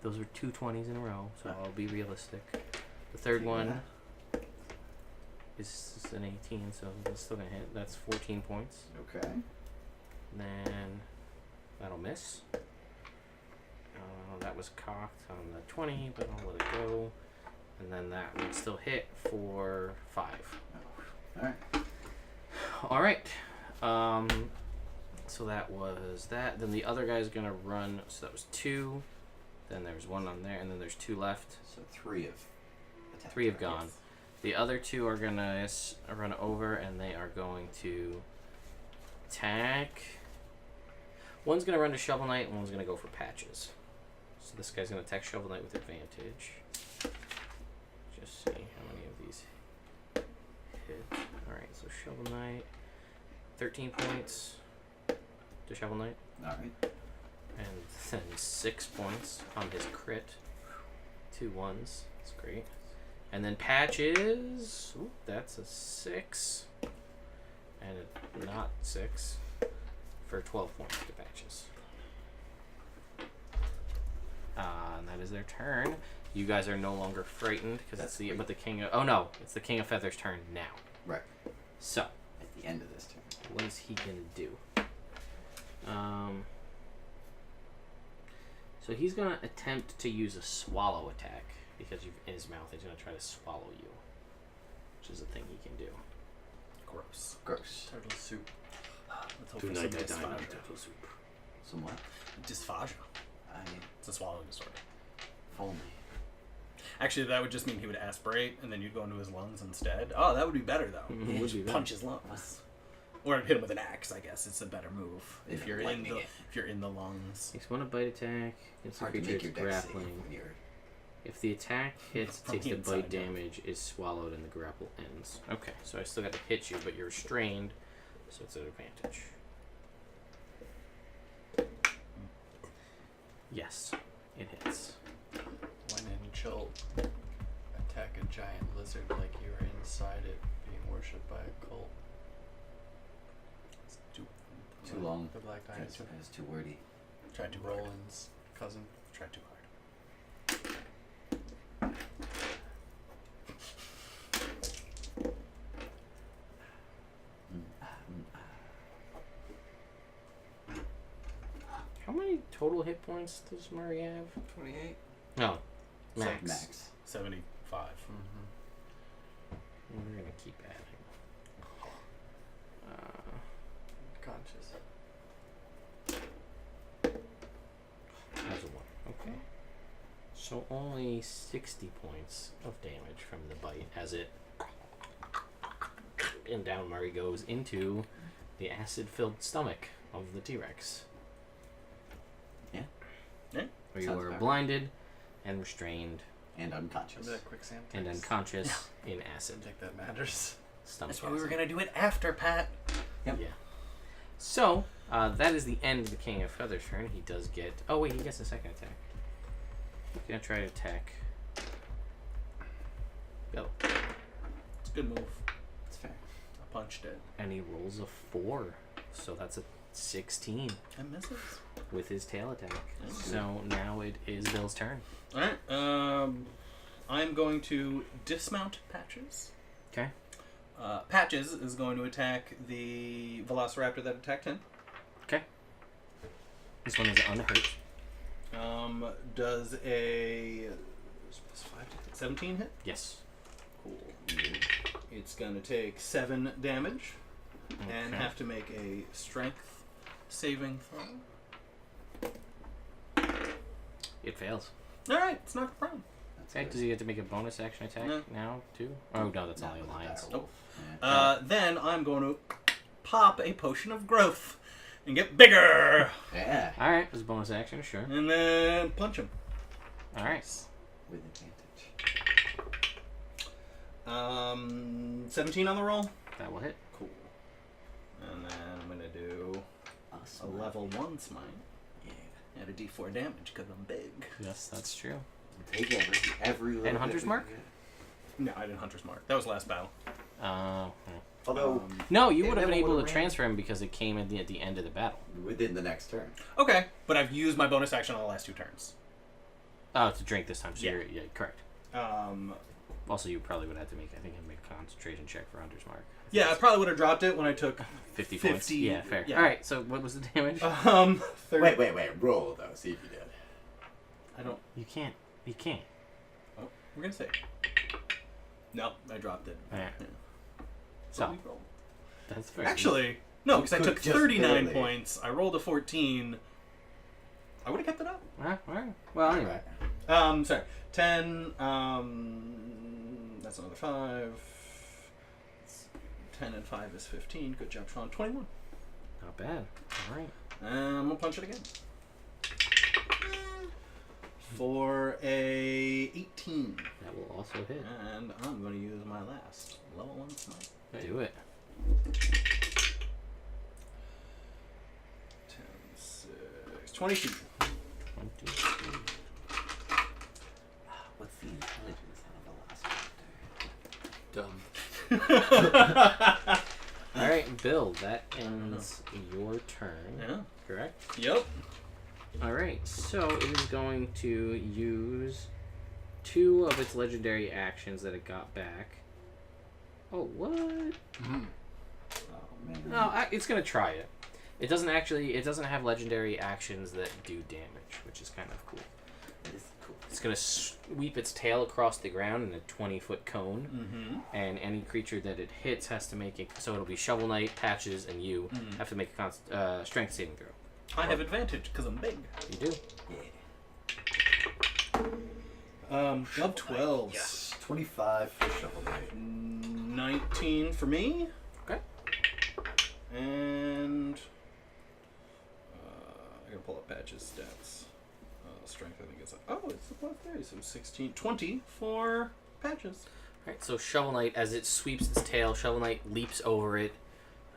A: those were 2 20s in a row. So I'll be realistic. The third one is an 18, so that's still gonna hit. That's 14 points.
B: Okay.
A: And then that'll miss. That was cocked on the 20, but I'll let it go. And then that would still hit for 5.
B: Alright.
A: Alright. So that was that. Then the other guy's gonna run. So that was 2. Then there's 1 on there, and then there's 2 left.
B: So 3 of attack.
A: 3 have gone. The other 2 are gonna run over, and they are going to attack. One's gonna run to Shovel Knight, and one's gonna go for Patches. So this guy's gonna attack Shovel Knight with advantage. Just see how many of these hit. Alright, so Shovel Knight, 13 points to Shovel Knight.
B: Alright.
A: And then 6 points on his crit. 2 1s. That's great. And then Patches. Ooh, that's a 6. And a not 6. For 12 points to Patches. And that is their turn. You guys are no longer frightened because it's the king of. Oh no, it's the King of Feathers' turn now.
B: Right.
A: So
B: At the end of this turn.
A: what is he gonna do? So he's gonna attempt to use a swallow attack because you've in his mouth. He's gonna try to swallow you, which is a thing he can do.
D: Gross.
B: Gross.
C: Turtle soup.
D: Let's hope
A: Do
D: for
A: not
D: some
A: die,
D: dysphagia.
A: turtle soup.
B: Somewhat.
D: Dysphagia.
B: I mean,
D: It's a swallowing disorder.
B: if only.
D: Actually, that would just mean he would aspirate, and then you'd go into his lungs instead. Oh, that would be better though.
A: Mhm,
D: He'd
A: would
D: just
A: be
D: punch his lungs, or hit him with an axe. I guess it's a better move if
B: Yeah,
D: you're in
B: lightning
D: the
B: it.
D: lungs.
A: Takes 1 a bite attack. Against the
B: Hard to make
A: creature's
B: your dex save
A: grappling.
B: when you're...
A: If the attack hits,
D: From
A: takes
D: the
A: the bite
D: inside, yeah.
A: damage, is swallowed, and the grapple ends. Okay, so I still got to hit you, but you're restrained, so it's an advantage. Yes, it hits.
C: When in chill, attack a giant lizard like you're inside it, being worshipped by a cult.
D: It's too
B: long.
C: The Black
B: That's
C: Dynasty.
B: too wordy.
D: Tried too hard.
C: Roland's cousin.
D: Tried too hard.
A: How many total hit points does Murray have?
C: 28.
A: No, max.
B: Max.
D: 75.
C: Mm-hmm.
A: We're gonna keep adding.
C: Conscious.
A: That's a 1. Okay. So only 60 points of damage from the bite as it. And down Murray goes into the acid-filled stomach of the T-Rex.
B: Yeah.
D: Yeah.
A: Where you
B: Sounds
A: are
B: about right.
A: blinded and restrained
B: And unconscious.
C: Remember that quicksand
A: and
C: text?
A: unconscious in
C: I
A: acid.
C: think that matters.
A: Stomach
D: That's why we were
A: acid.
D: gonna do it after Pat.
B: Yep.
A: Yeah. So, that is the end of the King of Feathers' turn. He does get... Oh, wait, he gets a second attack. He's going to try to attack... Bill.
D: It's a good move.
B: It's fair.
D: I punched it.
A: And he rolls a 4. So that's a 16.
D: It misses.
A: with his tail attack. So now it is Bill's turn.
D: All right. I'm going to dismount Patches.
A: Okay.
D: Patches is going to attack the Velociraptor that attacked him.
A: Okay. This one is unhurt.
D: Does a 17 hit?
A: Yes.
D: Cool. It's going to take 7 damage and
A: Okay.
D: have to make a strength saving throw.
A: It fails.
D: All right, it's knocked prone.
A: Okay, does he get to make a bonus action attack now, too? Oh, no, that's only Alliance.
D: Nope. Then I'm going to pop a potion of growth and get bigger.
B: Yeah.
A: Alright, as a bonus action, sure.
D: And then punch him.
A: Alright.
B: With advantage.
D: 17 on the roll.
A: That will hit.
D: Cool. And then I'm going to do a level 1 smite.
B: Yeah.
D: At a d4 damage because I'm big.
A: Yes, that's true.
B: Take every little
A: And
B: bit
A: Hunter's
B: we
A: Mark?
B: can get.
D: No, I didn't Hunter's Mark. That was last battle.
B: Although,
A: No, you
B: It
A: would have been
B: never
A: able to
B: would've ran.
A: transfer him because it came at the end of the battle.
B: within the next turn.
D: Okay, but I've used my bonus action on the last 2 turns.
A: Oh, to drink this time. So
D: Yeah.
A: you're correct. Also, you probably would have to make a concentration check for Hunter's Mark.
D: Yeah, I probably would have dropped it when I took
A: 50 points. Yeah, fair.
D: yeah.
A: All right. So what was the damage?
D: 30.
B: Wait. Roll though. See if you did.
D: I don't.
A: You can't.
D: Oh, we're gonna say. No, I dropped it.
A: Yeah.
D: Yeah.
A: So
D: we rolled.
A: that's fair.
D: Actually, no, because I
B: could
D: took
B: just
D: 39
B: barely.
D: points. I rolled a 14. I would have kept it up.
A: All right. Well, anyway.
D: Sorry. 10. That's another 5. 10 and 5 is 15. Good job, Sean. 21.
A: Not bad. All right.
D: I'm gonna punch it again. For a 18.
A: That will also hit.
D: And I'm going to use my last level 1 smite.
A: Do it.
D: 10, 6, 22.
A: 22.
B: What's the intelligence on a velociraptor?
C: Dumb.
A: All right, Bill. That ends your turn.
D: Yeah.
A: Correct.
D: Yep.
A: All right. So it is going to use 2 of its legendary actions that it got back. Oh, what?
C: Mm-hmm.
B: Oh man.
A: No, it's gonna try it. It doesn't have legendary actions that do damage, which is kind of cool.
B: That is cool.
A: It's gonna sweep its tail across the ground in a 20-foot cone,
D: Mm-hmm.
A: and any creature that it hits has to make it. So it'll be Shovel Knight, Patches, and you have to make a strength saving throw.
D: I have advantage because I'm big.
A: You do.
B: Yeah.
D: Club 12.
B: Yes. 25 for Shovel Knight.
D: 19 for me.
A: Okay.
D: And I gotta pull up Patch's stats. Strength, I think it's it's a plus 30, so 16, 20 for Patches.
A: Alright, so Shovel Knight, as it sweeps its tail, Shovel Knight leaps over it,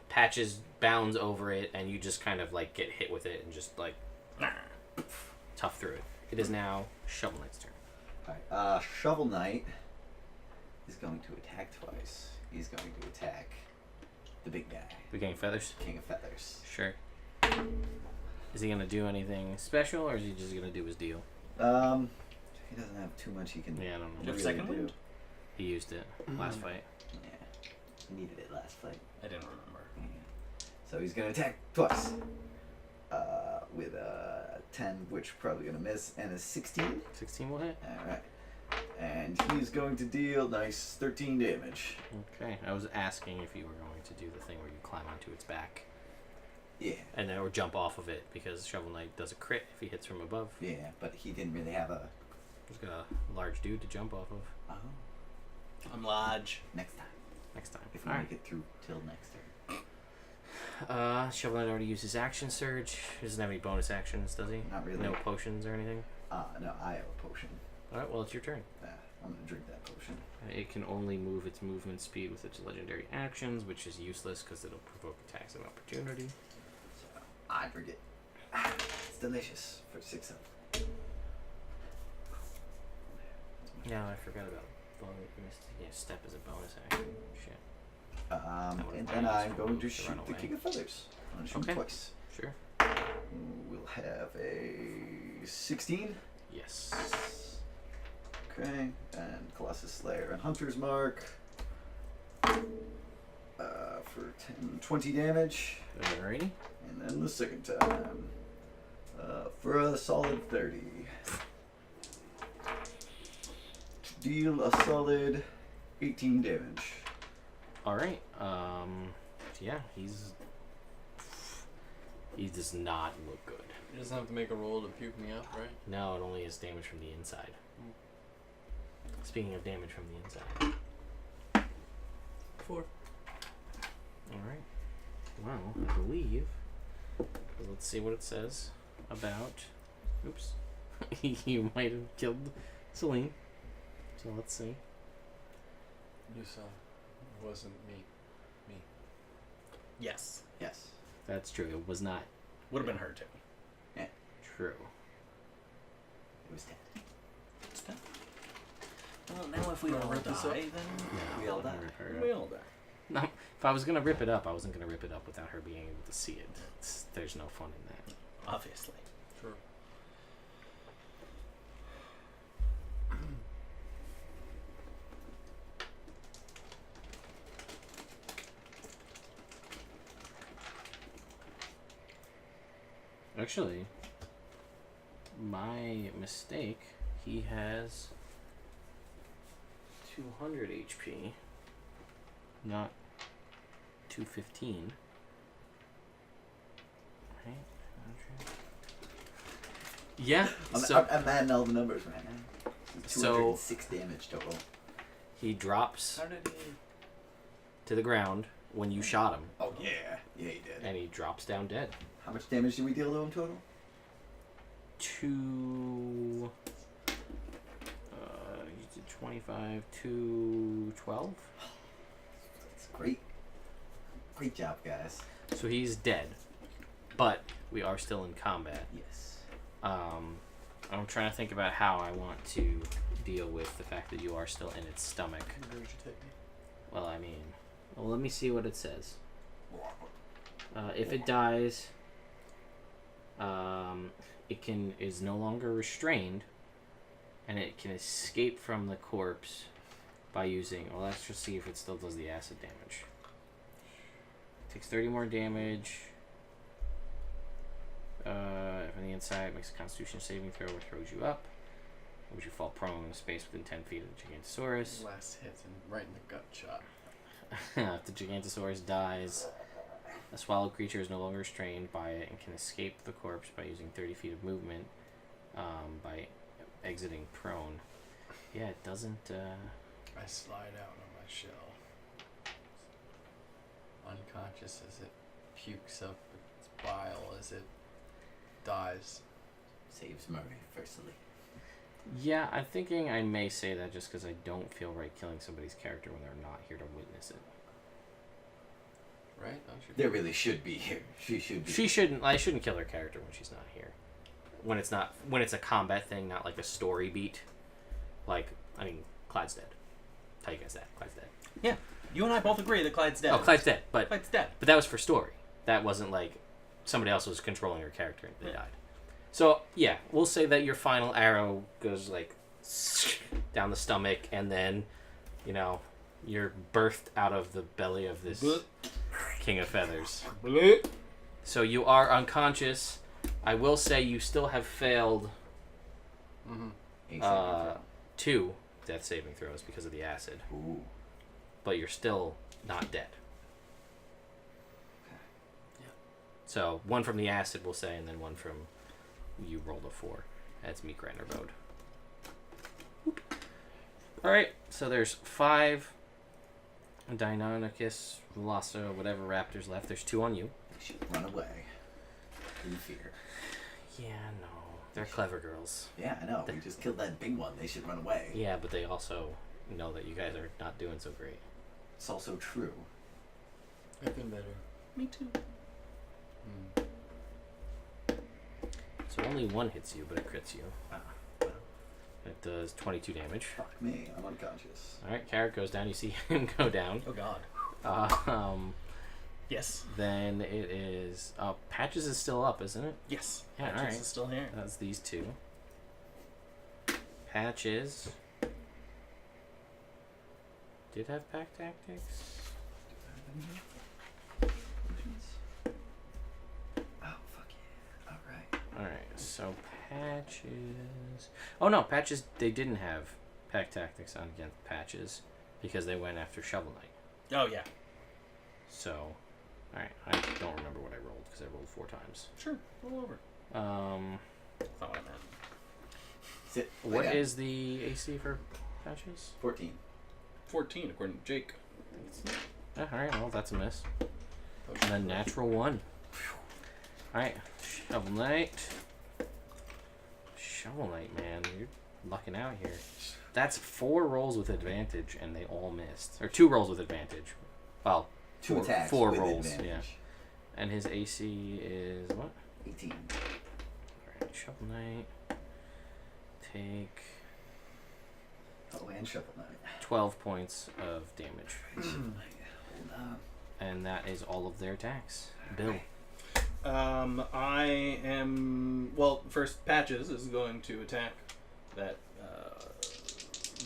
A: Patches bounds over it, and you just kind of like get hit with it and just like tough through it. It is now Shovel Knight's turn.
B: Alright, Shovel Knight is going to attack twice. He's going to attack the big guy,
A: We getting feathers?
B: King of Feathers.
A: Sure. Is he gonna do anything special, or is he just gonna do his deal?
B: He doesn't have too much he can
A: Yeah, I don't know.
D: You have
B: really
D: second
B: do.
D: wind?
A: He used it last fight.
B: Yeah, he needed it last fight.
D: I didn't remember.
B: Yeah. So he's going to attack twice. With a 10, which probably going to miss, and a 16.
A: 16 will hit.
B: Alright. And he's going to deal nice 13 damage.
A: Okay. I was asking if you were going to do the thing where you climb onto its back.
B: Yeah.
A: And then or jump off of it, because Shovel Knight does a crit if he hits from above.
B: Yeah, but he didn't really have a...
A: He's got a large dude to jump off of.
B: Oh.
D: I'm large.
B: Next time.
A: Next time.
B: If we
A: Alright.
B: make it through till next turn.
A: Shovel Knight already used his action surge. He doesn't have any bonus actions, does he?
B: Not really.
A: No potions or anything?
B: No, I have a potion.
A: Alright, well, it's your turn.
B: I'm going to drink that potion.
A: It can only move its movement speed with its legendary actions, which is useless because it'll provoke attacks of opportunity.
B: So, I drink it. It's delicious for 6 health.
A: No, I forgot about bonus. Yeah, step as a bonus action. Shit.
B: And then I'm going to shoot the
A: away.
B: King of Feathers. I'm going to shoot
A: Okay.
B: twice.
A: Sure.
B: we'll have a 16.
A: Yes.
B: Okay, and Colossus Slayer and Hunter's Mark for 20 damage.
A: Alrighty.
B: And then the second time for a solid 30. Deal a solid 18 damage.
A: Alright. Yeah, he does not look good.
C: He doesn't have to make a roll to puke me up, right?
A: No, it only is damage from the inside. Speaking of damage from the inside.
C: 4.
A: Alright. Well, I believe. Let's see what it says about. Oops. You might have killed Celine. So let's see.
C: You saw. It wasn't me.
D: Yes.
B: Yes.
A: That's true. It was not
D: Would have been her too.
A: true.
B: It was 10.
D: Well, now if we all
C: rip this up?
D: die, then
A: No,
B: We all
A: I'm
B: die.
A: gonna rip her
D: we
A: up.
D: all die.
A: No, if I was gonna rip it up, I wasn't gonna rip it up without her being able to see it. There's no fun in that.
D: Obviously.
C: Sure.
A: Actually, my mistake. He has 200 HP, not 215. Right? 100. Yeah. So
B: I'm adding all the numbers right now.
A: So-
B: 206 damage total.
A: he drops
C: How did he?
A: to the ground when you shot him,
B: Oh yeah, yeah he did.
A: and he drops down dead.
B: How much damage did we deal to him total?
A: 2. You did 25 to 12.
B: That's great. Great job, guys.
A: So he's dead, but we are still in combat.
B: Yes.
A: I'm trying to think about how I want to deal with the fact that you are still in its stomach. Well, I mean, let me see what it says. If it dies, it is no longer restrained, and it can escape from the corpse by using. Well, let's just see if it still does the acid damage. Takes 30 more damage. If on the inside, makes a Constitution saving throw or throws you up. Would you fall prone in a space within 10 feet of the Gigantosaurus?
C: Last hit and right in the gut shot.
A: If the Gigantosaurus dies, a swallowed creature is no longer restrained by it and can escape the corpse by using 30 feet of movement by exiting prone. Yeah, it doesn't.
C: I slide out on my shell. Unconscious as it pukes up its bile as it dies.
B: Saves Murray, firstly.
A: Yeah, I'm thinking I may say that just because I don't feel right killing somebody's character when they're not here to witness it.
C: Right? Don't you?
B: There really should be here. She should be.
A: She shouldn't. I shouldn't kill her character when she's not here. When it's not. When it's a combat thing, not like a story beat. Like, I mean, Clyde's dead. Tell you guys that Clyde's dead.
D: Yeah. You and I both agree that Clyde's dead.
A: Oh, Clyde's dead, but
D: Clyde's dead.
A: that was for story. That wasn't like somebody else was controlling her character and they died. So yeah, we'll say that your final arrow goes like down the stomach, and then, you know, you're birthed out of the belly of this King of Feathers. So you are unconscious. I will say you still have failed
C: Mm-hmm.
A: 2 death saving throws because of the acid,
B: Ooh.
A: but you're still not dead.
C: Yeah.
A: So 1 from the acid, we'll say, and then 1 from you rolled a 4. That's Meek Grinder mode. Alright, so there's 5 Deinonychus, Veloso, whatever raptors left. There's 2 on you.
B: They should run away. In fear.
A: Yeah, no. They're clever girls.
B: Yeah, I know. We just killed that big one. They should run away.
A: Yeah, but they also know that you guys are not doing so great.
B: It's also true.
C: I've been better.
D: Me too.
A: So only 1 hits you, but it crits you.
B: Ah.
A: It does 22 damage.
B: Fuck me. I'm unconscious.
A: Alright, Carrot goes down. You see him go down.
D: Oh God. Yes.
A: Then it is... Patches is still up, isn't it?
D: Yes.
A: Yeah,
D: Patches
A: alright.
D: is still here.
A: That's these two. Patches... did have pack tactics.
B: Oh, fuck yeah. Alright.
A: Alright, so Patches... Oh no, Patches, they didn't have pack tactics on against Patches because they went after Shovel Knight.
D: Oh, yeah.
A: So, alright, I don't remember what I rolled because I rolled 4 times.
D: Sure. Roll over. That's not what I meant.
B: Sit.
A: What is the AC for Patches?
B: 14.
D: 14, according to Jake.
A: Alright, well, that's a miss. And then natural 1. Alright, Shovel Knight. Shovel Knight, man, you're lucking out here. That's 4 rolls with advantage, and they all missed. Or 2 rolls with advantage. Well,
B: 2 attacks.
A: 4
B: with
A: rolls,
B: advantage.
A: yeah. And his AC is what?
B: 18.
A: Alright, Shovel Knight. Take
B: Oh, and Shovel Knight.
A: 12 points of damage.
B: Shovel Knight. Hold on.
A: And that is all of their attacks. Bill.
D: I am... Well, first, Patches is going to attack that,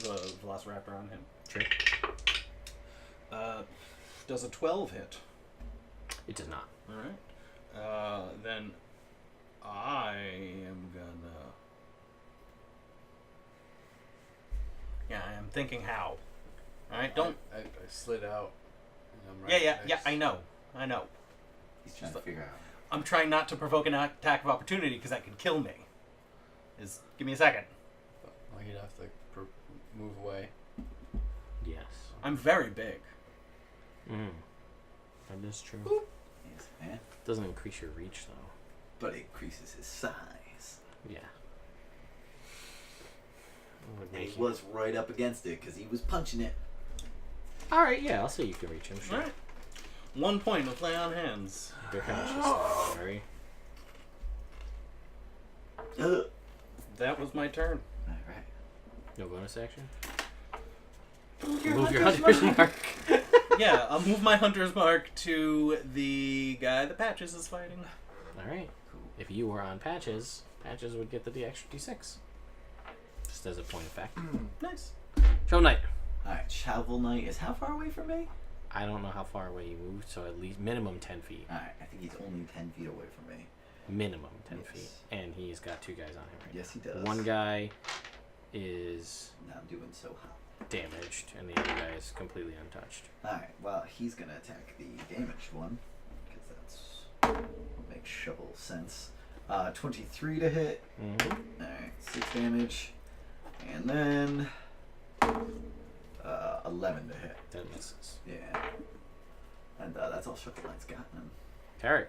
D: the Velociraptor on him.
A: Sure.
D: Does a 12 hit?
A: It does not.
D: Alright. Then I am gonna... Yeah, I am thinking how. Alright, don't...
C: I slid out. And I'm right
D: Yeah,
C: next.
D: I know.
B: He's trying to figure out.
D: I'm trying not to provoke an attack of opportunity because that could kill me. Give me a second.
C: Well, you'd have to move away.
A: Yes.
D: I'm very big.
A: That is true.
B: Yes, man.
A: Doesn't increase your reach, though.
B: But it increases his size.
A: Yeah. Would
B: And he
A: make you...
B: was right up against it because he was punching it.
A: Alright, yeah, I'll say you can reach him. Sure.
D: Alright. 1 point of lay on hands.
A: Very cautious. Sorry.
D: That was my turn.
B: Alright.
A: No bonus action? Move your hunter's mark.
D: Yeah, I'll move my hunter's mark to the guy that Patches is fighting.
A: Alright.
B: Cool.
A: If you were on Patches, Patches would get the extra d6. Just as a point of fact.
D: Nice.
A: Shovel Knight.
B: Alright, Shovel Knight is how far away from me?
A: I don't know how far away you moved, so at least minimum 10 feet.
B: Alright, I think he's only 10 feet away from me.
A: Minimum 10
B: Yes.
A: feet. And he's got 2 guys on him right
B: Yes, he
A: now.
B: does.
A: One guy is
B: Not doing so hot.
A: damaged, and the other guy is completely untouched.
B: Alright, well, he's gonna attack the damaged one. Because that makes shovel sense. 23 to hit.
A: Mm-hmm.
B: Alright, 6 damage. And then 11 to hit.
A: That misses.
B: Yeah. And that's all Shovel Knight's got then.
A: Tarek.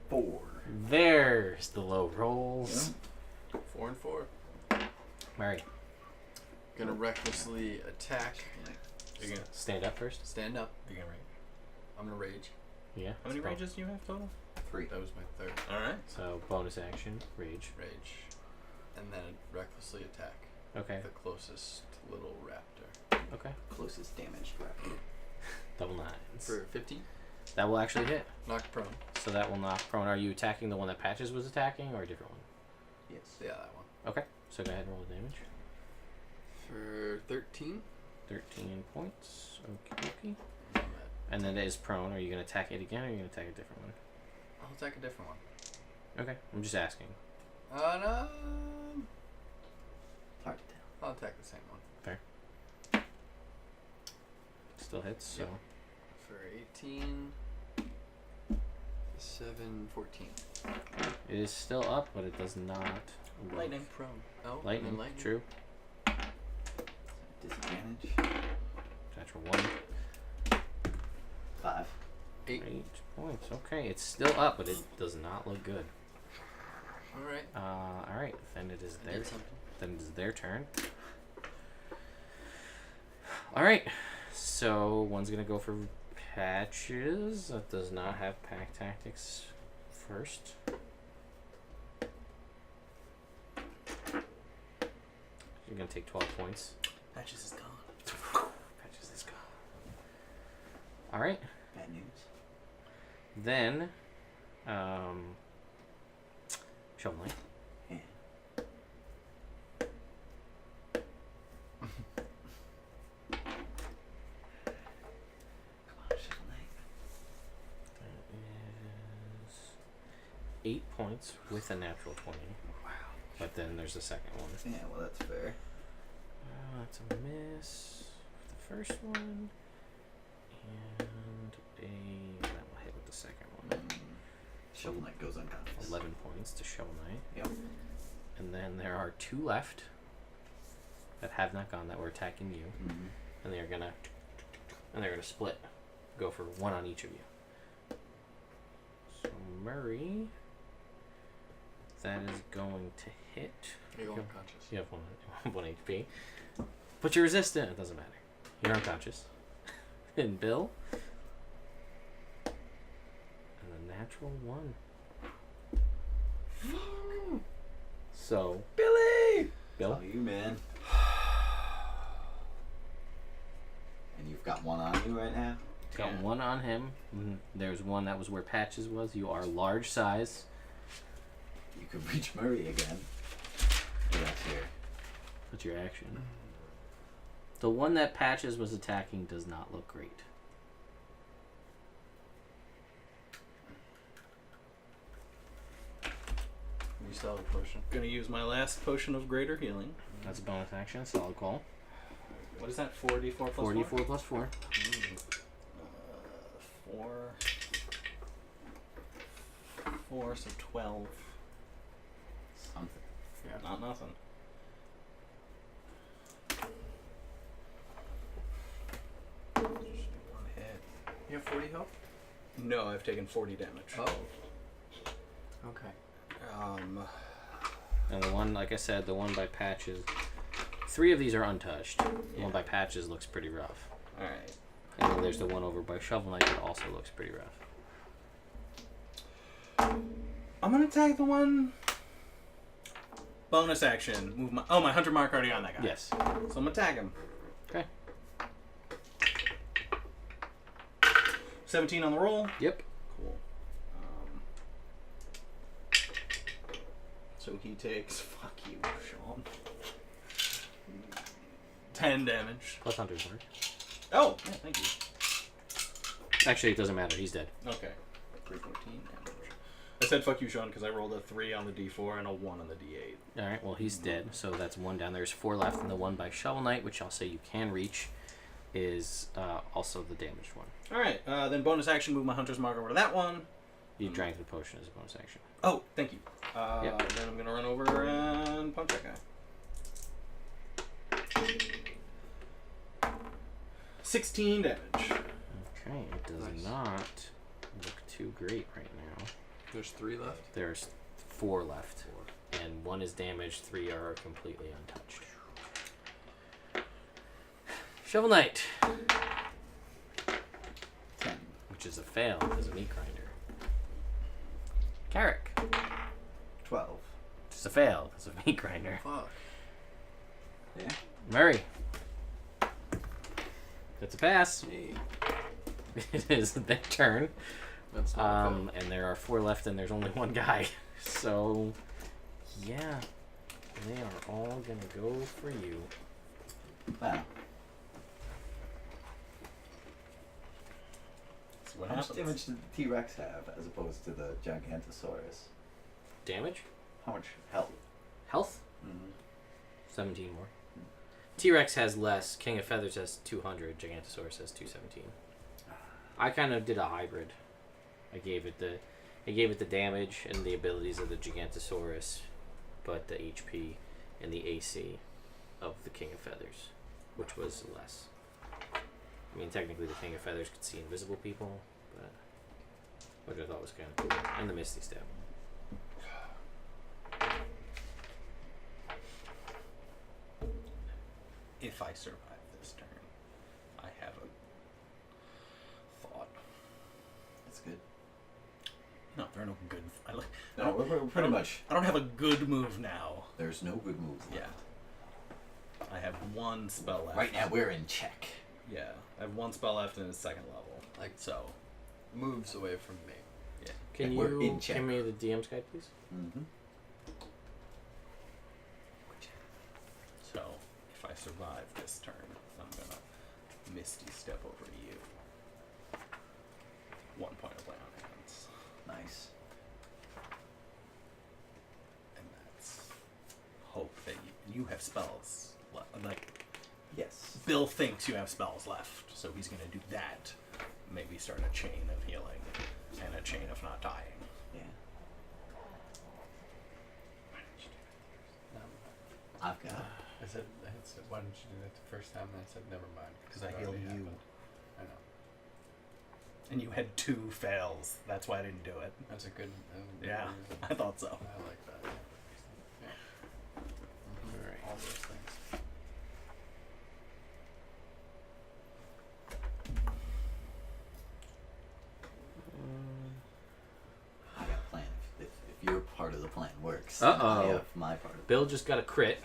B: 4.
A: There's the low rolls.
C: 4 and 4.
A: Mary,
C: Gonna recklessly attack.
D: You're gonna
A: stand up first.
C: Stand up.
D: rage.
C: I'm gonna rage.
A: Yeah.
D: How many
A: it's
D: rages do you have total?
B: 3.
C: That was my third
D: Alright.
A: So bonus action, rage.
C: rage. And then recklessly attack
A: Okay.
C: the closest little raptor.
A: Okay.
B: Closest damaged weapon.
A: Double nines.
C: For 15.
A: That will actually hit.
C: Knocked prone.
A: So that will knock prone. Are you attacking the one that Patches was attacking, or a different one?
B: Yes.
C: Yeah, that one.
A: Okay. So go ahead and roll the damage.
C: For 13.
A: 13 points. Okay.
C: I'm at-
A: And then it is prone. Are you going to attack it again, or are you going to attack a different one?
C: I'll attack a different one.
A: Okay. I'm just asking.
C: No.
B: Hard to tell.
C: I'll attack the same one.
A: Still hits, so...
C: Yep. For 18. 7, 14.
A: It is still up, but it does not... look-
D: Lightning.
C: Prone. Oh,
A: Lightning.
C: and lightning.
A: True.
B: Disadvantage.
A: Natural 1.
B: 5.
C: 8.
A: 8 points. Okay, it's still up, but it does not look good.
C: Alright.
A: Alright, then it is
C: I
A: their
C: did something.
A: then it is their turn. Alright. So one's gonna go for Patches. That does not have pack tactics first. You're gonna take 12 points.
D: Patches is gone.
A: Patches is gone. All right.
B: Bad news.
A: Then, Shovel Knight.
B: Yeah. Come on, Shovel Knight.
A: That is 8 points with a natural 20.
B: Wow.
A: But then there's the second one.
B: Yeah, well, that's fair.
A: That's a miss with the first one. And that will hit with the second one.
B: Shovel Knight goes unconscious.
A: 11 points to Shovel Knight.
B: Yep.
A: And then there are 2 left that have not gone that were attacking you.
B: Mm-hmm.
A: And they're gonna split. Go for 1 on each of you. So Murray, that is going to hit.
C: You're unconscious.
A: You have 1 HP. But you're resistant. It doesn't matter. You're unconscious. And Bill, and the natural 1. So
B: Billy!
A: Bill,
B: Oh, you, man. And you've got 1 on you right now?
A: got 1 on him. There's 1 that was where Patches was. You are large size.
B: You could reach Murray again. Yeah, that's here.
A: What's your action? The one that Patches was attacking does not look great.
C: You still have a potion.
D: Gonna use my last potion of greater healing.
A: That's a bonus action. Solid call.
D: What is that? 4d4 plus 4?
A: 44 plus 4.
D: 4, so 12.
B: Something.
D: Yeah, not nothing. Just 1 hit.
C: You have 40 health?
D: No, I've taken 40 damage.
C: Oh. Okay.
A: And the one, like I said, the one by Patches, 3 of these are untouched. The one by Patches looks pretty rough.
D: Alright.
A: And then there's the one over by Shovel Knight that also looks pretty rough.
D: I'm gonna tag the one. Bonus action. Move my. Oh, my hunter mark already on that guy.
A: Yes.
D: So I'm gonna tag him.
A: Okay.
D: 17 on the roll.
A: Yep.
D: Cool. So he takes. Fuck you, Sean. 10 damage.
A: Plus Hunter's Mark.
D: Oh, yeah, thank you.
A: Actually, it doesn't matter. He's dead.
D: Okay. 314 damage. I said fuck you, Sean, because I rolled a 3 on the d4 and a 1 on the d8.
A: Alright, well, he's dead. So that's 1 down. There's 4 left. And the one by Shovel Knight, which I'll say you can reach, is also the damaged one.
D: Alright, then bonus action, move my hunter's mark over to that one.
A: You drank the potion as a bonus action.
D: Oh, thank you.
A: Yep.
D: Then I'm going to run over and punch that guy. 16 damage.
A: Okay, it does
C: Nice.
A: not look too great right now.
C: There's 3 left?
A: There's 4 left. And 1 is damaged, 3 are completely untouched. Shovel Knight,
B: 10.
A: which is a fail as a meat grinder. Carrick,
B: 12.
A: which is a fail as a meat grinder.
C: Fuck.
B: Yeah.
A: Murray, that's a pass.
C: Hey.
A: It is their turn.
C: That's not a
A: And there are 4 left, and there's only 1 guy. So, yeah, they are all gonna go for you.
B: Wow.
D: See what
B: How much
D: happens.
B: damage did the T-Rex have as opposed to the Gigantosaurus?
A: Damage,
B: How much health?
A: health,
B: Mm-hmm.
A: 17 more. T-Rex has less. King of Feathers has 200. Gigantosaurus has 217. I kind of did a hybrid. I gave it the damage and the abilities of the Gigantosaurus, but the HP and the AC of the King of Feathers, which was less. I mean, technically the King of Feathers could see invisible people, but which I thought was kind of cool. And the Misty Step.
D: If I survive this turn, I have a thought.
B: That's good.
D: No, there are no good. I
B: No, we're pretty much.
D: I don't have a good move now.
B: There's no good moves left.
D: I have 1 spell left.
B: Right now we're in check.
D: Yeah, I have 1 spell left and it's 2nd level.
C: like
D: So,
C: moves away from me.
D: yeah.
A: Can
B: We're
A: you
B: in check.
A: give me the DM's guide, please?
B: Mm-hmm.
D: So, if I survive this turn, I'm gonna Misty Step over to you. 1 point of lay on hands.
B: Nice.
D: And that's hope that you have spells. Like,
B: Yes.
D: Bill thinks you have spells left, so he's gonna do that. Maybe start a chain of healing and a chain of not dying.
B: Yeah.
D: Why didn't you do that?
B: I've got.
C: I said, why didn't you do that the first time? And I said, never mind.
D: 'Cause I
C: it
D: healed
C: already
D: you.
C: happened. I know.
D: And you had 2 fails. That's why I didn't do it.
C: That's a good.
D: Yeah,
C: reason.
D: I thought so.
C: I like that. Yeah. Mhm.
A: Alright.
C: All those things.
B: I got a plan. If your part of the plan works,
A: Uh-oh.
B: I have my part of
A: Bill just got a crit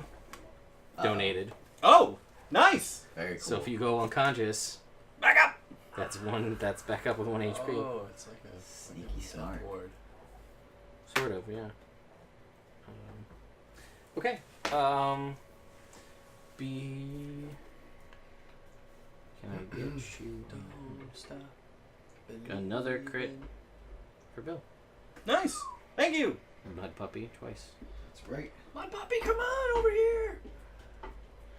A: donated.
D: Oh, nice!
B: Very cool.
A: So if you go unconscious,
D: Back up!
A: that's back up with 1 HP.
C: Oh, it's like a
B: Sneaky smart.
C: Board.
A: Sort of, yeah. Okay. B. Can I get you
C: Don't stop.
A: another crit for Bill?
D: Nice! Thank you!
A: Mud puppy twice.
B: That's right.
C: My puppy, come on over here.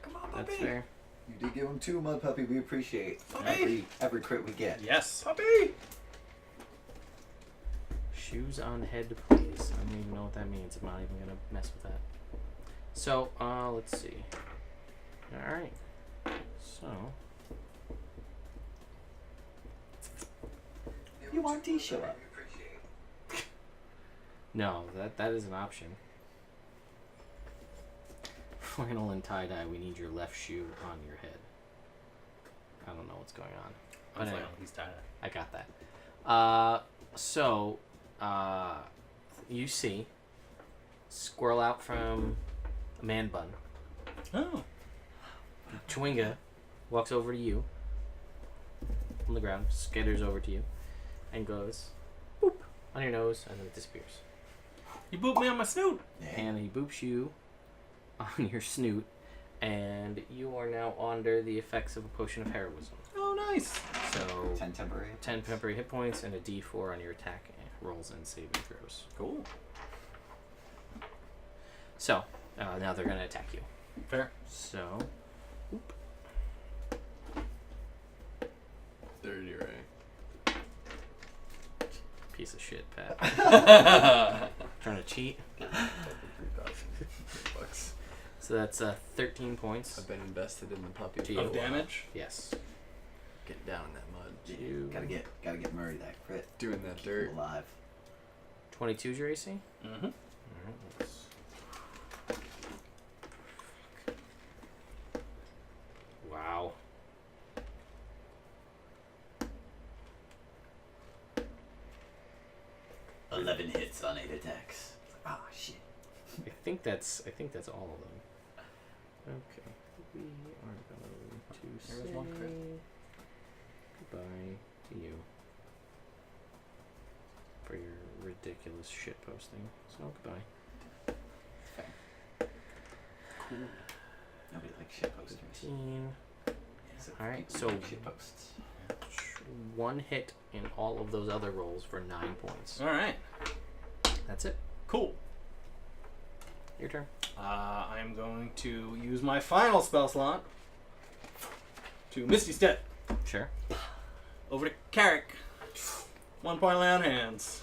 C: Come on, puppy.
A: That's fair.
B: You did give him 2, Mud Puppy. We appreciate
C: Puppy!
B: every crit we get.
D: Yes.
C: Puppy.
A: Shoes on head, please. I don't even know what that means. I'm not even gonna mess with that. So, let's see. All right. So,
B: You want to show up?
A: no, that is an option. Flannel and tie dye. We need your left shoe on your head. I don't know what's going on. But
D: I'm
A: anyway,
D: fine. He's tired.
A: I got that. So, you see, squirrel out from a man bun.
D: Oh.
A: Chewinga walks over to you on the ground, skitters over to you, and goes boop on your nose, and then it disappears.
D: You booped me on my snoot!
B: Yeah.
A: And he boops you on your snoot, and you are now under the effects of a potion of heroism.
D: Oh, nice!
A: So
B: 10 temporary.
A: 10 temporary hit points and a D4 on your attack rolls and saving throws.
D: Cool.
A: So now they're gonna attack you.
D: Fair.
A: So, whoop.
C: 30, right?
A: Piece of shit, Pat. Trying to cheat.
C: $3,000.
A: So that's 13 points.
C: I've been invested in the puppy.
A: To
C: for a
D: Of
A: you.
C: while.
A: Damage?
C: Yeah.
A: Yes.
C: Get down in that mud.
A: Two.
B: Gotta get Murray that crit.
C: Doing that
B: Keep him
C: dirt.
B: alive.
A: 22 is your AC?
D: Mm-hmm.
A: Alright, let's... Wow.
B: Yeah. 11 hits on 8 attacks. Ah, shit.
A: I think that's all of them. Okay. We are going to
C: There was
A: say
C: one crit.
A: goodbye to you for your ridiculous shit posting. So goodbye.
C: Cool.
B: Nobody likes shit posters.
A: 15.
B: So
A: Alright,
B: people
A: so-
B: like shit posts.
A: One hit in all of those other rolls for 9 points.
D: Alright.
A: That's it.
D: Cool.
A: Your turn.
D: I'm going to use my final spell slot to Misty Step
A: Sure.
D: over to Carrick. 1 point lay on hands.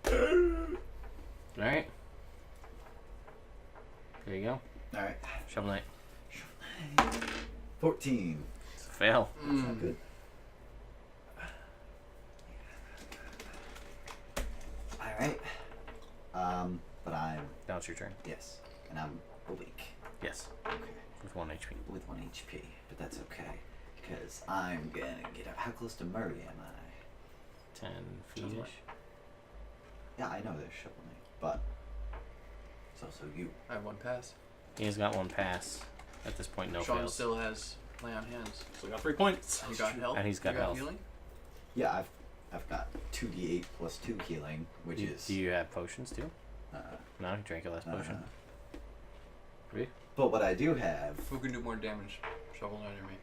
A: Alright. There you go.
B: Alright.
A: Shovel Knight.
B: 14.
A: It's a fail.
B: That's not good. Alright. But I'm.
A: Now it's your turn.
B: Yes. And I'm awake.
A: Yes.
B: Okay.
A: With 1 HP.
B: With 1 HP. But that's okay. Because I'm gonna get out. How close to Murray am I?
A: 10 feet-ish.
B: Yeah, I know there's Shovel Knight. But. It's also you.
C: I have 1 pass.
A: He's got 1 pass. At this point, no
C: Sean
A: fails.
C: still has lay on hands.
D: So I got 3 points.
C: You got health?
A: And he's got
C: you
A: health.
C: Healing?
B: Yeah, I've got 2d8 plus 2 healing, which is.
A: Do you have potions too?
B: Uh,
A: No, you drank a less potion. Really?
B: But what I do have.
C: Who can do more damage? Shovel Knight or me?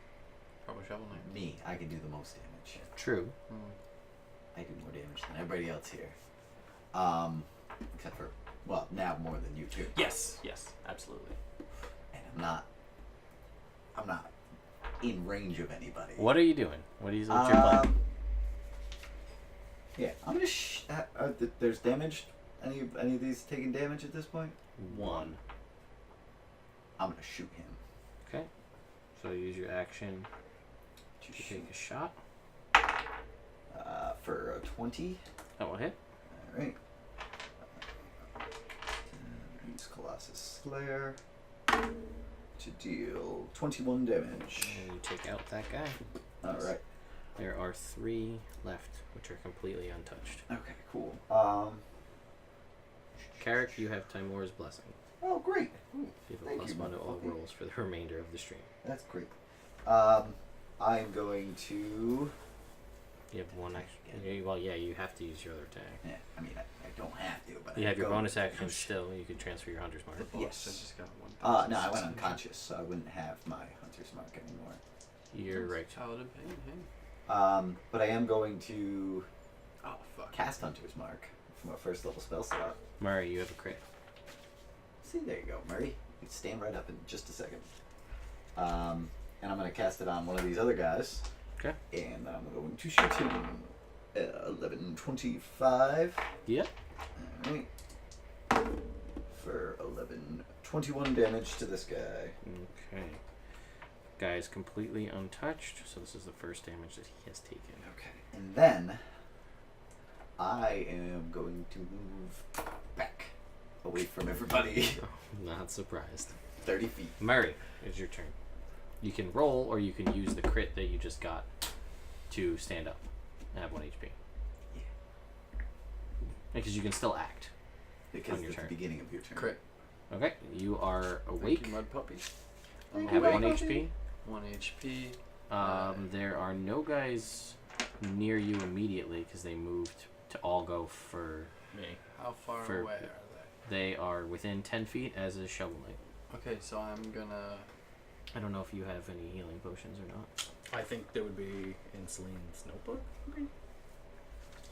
C: Probably Shovel Knight.
B: Me, I can do the most damage.
A: True.
B: I do more damage than everybody else here. Except for, well, now more than you two.
D: Yes, absolutely.
B: And I'm not in range of anybody.
A: What are you doing? What's your plan?
B: Yeah, I'm gonna. There's damage. Any of these taking damage at this point?
A: One.
B: I'm gonna shoot him.
A: Okay. So use your action to take a shot.
B: For a 20.
A: That will hit.
B: All right. Use Colossus Slayer to deal 21 damage.
A: And you take out that guy.
B: All right.
A: There are 3 left, which are completely untouched.
B: Okay, cool.
A: Carrick, you have Timor's Blessing.
B: Oh, great.
A: You have a
B: Thank
A: plus
B: you,
A: 1 to all
B: motherfucker.
A: rolls for the remainder of the stream.
B: That's great. I'm going to.
A: You have one action. Well, yeah, you have to use your other attack.
B: Yeah, I mean, I don't have to, but
A: You
B: I
A: have your
B: go-
A: bonus action still. You could transfer your Hunter's Mark.
C: The boss
B: Yes.
C: has just got 1,000.
B: No, I went unconscious, so I wouldn't have my Hunter's Mark anymore.
A: You're right.
C: Paladin Pain, hey.
B: But I am going to
C: Oh, fuck.
B: cast Hunter's Mark from a first level spell slot.
A: Murray, you have a crit.
B: See, there you go, Murray. You can stand right up in just a second. And I'm going to cast it on one of these other guys.
A: Okay.
B: And I'm going to shoot him 11:25.
A: Yep.
B: Alright. For 21 damage to this guy.
A: Okay. Guy is completely untouched, so this is the first damage that he has taken.
B: Okay. And then I am going to move back away from everybody.
A: Not surprised.
B: 30 feet.
A: Murray, it's your turn. You can roll, or you can use the crit that you just got to stand up and have 1 HP.
B: Yeah.
A: Because you can still act.
B: Because
A: On your
B: it's
A: turn.
B: the beginning of your turn.
C: Crit.
A: Okay, you are
C: Thank
A: awake.
C: you, Mud Puppy.
B: Thank
A: Have
B: you,
A: 1
B: Mud
A: HP.
C: 1 HP.
A: There are no guys near you immediately because they moved to all go for.
D: Me.
C: How far
A: For-
C: away are
A: They are within 10 feet, as is Shovel Knight.
C: they? Okay, so I'm gonna.
A: I don't know if you have any healing potions or not.
D: I think they would be in Celine's notebook, maybe?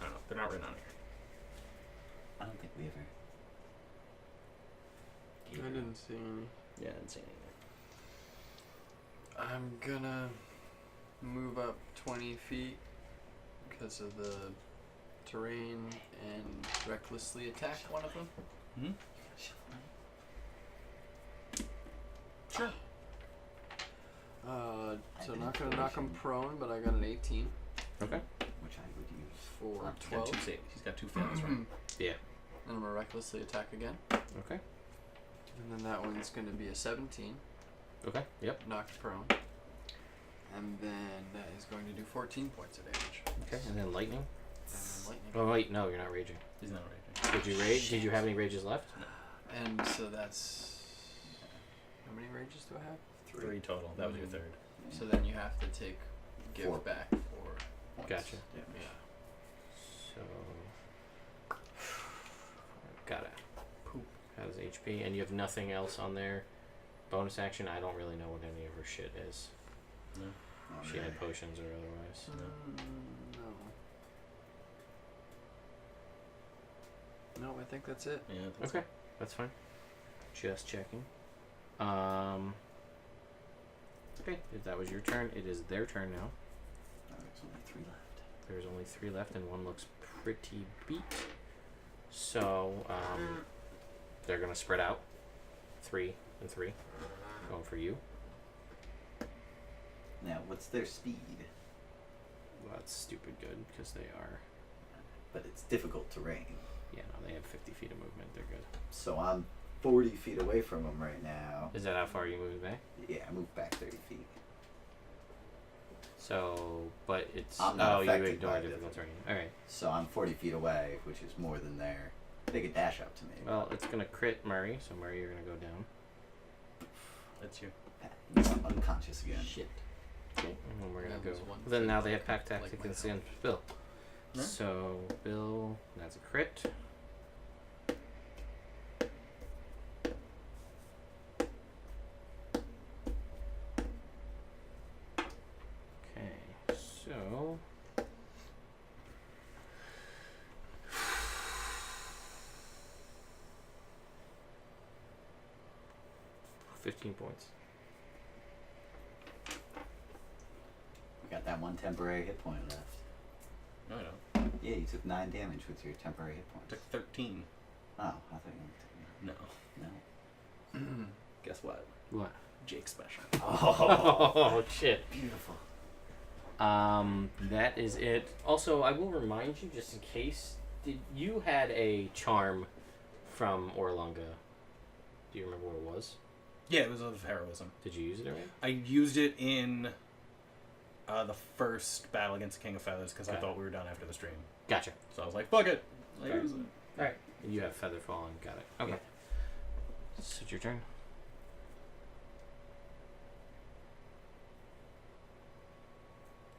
D: I don't know. They're not written on here.
B: I don't think we ever.
C: I didn't see any.
A: Yeah, I didn't see anything.
C: I'm gonna move up 20 feet because of the terrain and recklessly attack one of them.
D: Hmm?
C: Sure. So not gonna knock him prone, but I got an 18
A: Okay.
B: Which I would use.
C: for
D: He's got
C: 12.
D: He's got 2 fails, right?
A: Yeah.
C: And I'm gonna recklessly attack again.
A: Okay.
C: And then that one's gonna be a 17,
A: Okay. Yep.
C: knocked prone. And then that is going to do 14 points of damage.
A: Okay. And then lightning.
C: And then lightning.
A: Oh wait, no, you're not raging.
D: He's not raging.
A: Did you rage? Did you have any rages left?
C: And so that's. How many rages do I have?
D: 3 total. That was your third.
C: So then you have to take give
B: 4
C: back for.
B: points.
A: Gotcha.
B: Yeah.
A: So. Got it. Poop. Has HP, and you have nothing else on there. Bonus action. I don't really know what any of her shit is.
D: No.
A: She had potions or otherwise.
C: No. No, I think that's it.
D: Yeah. That's
A: Okay, that's fine. Just checking. Okay, if that was your turn, it is their turn now.
B: There's only 3 left.
A: There's only 3 left, and one looks pretty beat. So, they're gonna spread out. 3 and 3. Going for you.
B: Now, what's their speed?
A: Well, that's stupid good, because they are...
B: But it's difficult terrain.
A: Yeah, no, they have 50 feet of movement. They're good.
B: So I'm 40 feet away from them right now.
A: Is that how far you move back?
B: Yeah, I moved back 30 feet.
A: So, but it's...
B: I'm not
A: oh, you
B: affected
A: ignore
B: by
A: difficult
B: the-
A: terrain. Alright.
B: So I'm 40 feet away, which is more than their. They could dash up to me.
A: Well, it's gonna crit Murray, so Murray, you're gonna go down.
D: That's you.
B: I'm unconscious again.
A: Shit. Okay, and we're gonna
C: That
A: go.
C: was one
A: Then
C: thing
A: now they have
C: like-
A: pack
C: like
A: tactic
C: my
A: and sand Bill.
D: Yeah.
A: So Bill, that's a crit. Okay, so 15 points.
B: We got that one temporary hit point left.
D: No, I don't.
B: Yeah, you took 9 damage with your temporary hit points.
D: Took 13.
B: Oh, I thought you
D: No.
B: were no.
D: Guess what?
A: What?
D: Jake special.
A: Oh shit.
B: Beautiful.
A: That is it. Also, I will remind you, just in case, you had a charm from Orlunga? Do you remember what it was?
D: Yeah, it was of heroism.
A: Did you use it already?
D: I used it in the first battle against the King of Feathers because I
A: Okay.
D: thought we were done after the stream.
A: Gotcha.
D: So I was like, fuck it. I
A: Fair.
D: use it.
A: Alright. You have Feather Falling. Got it. Okay. So it's your turn.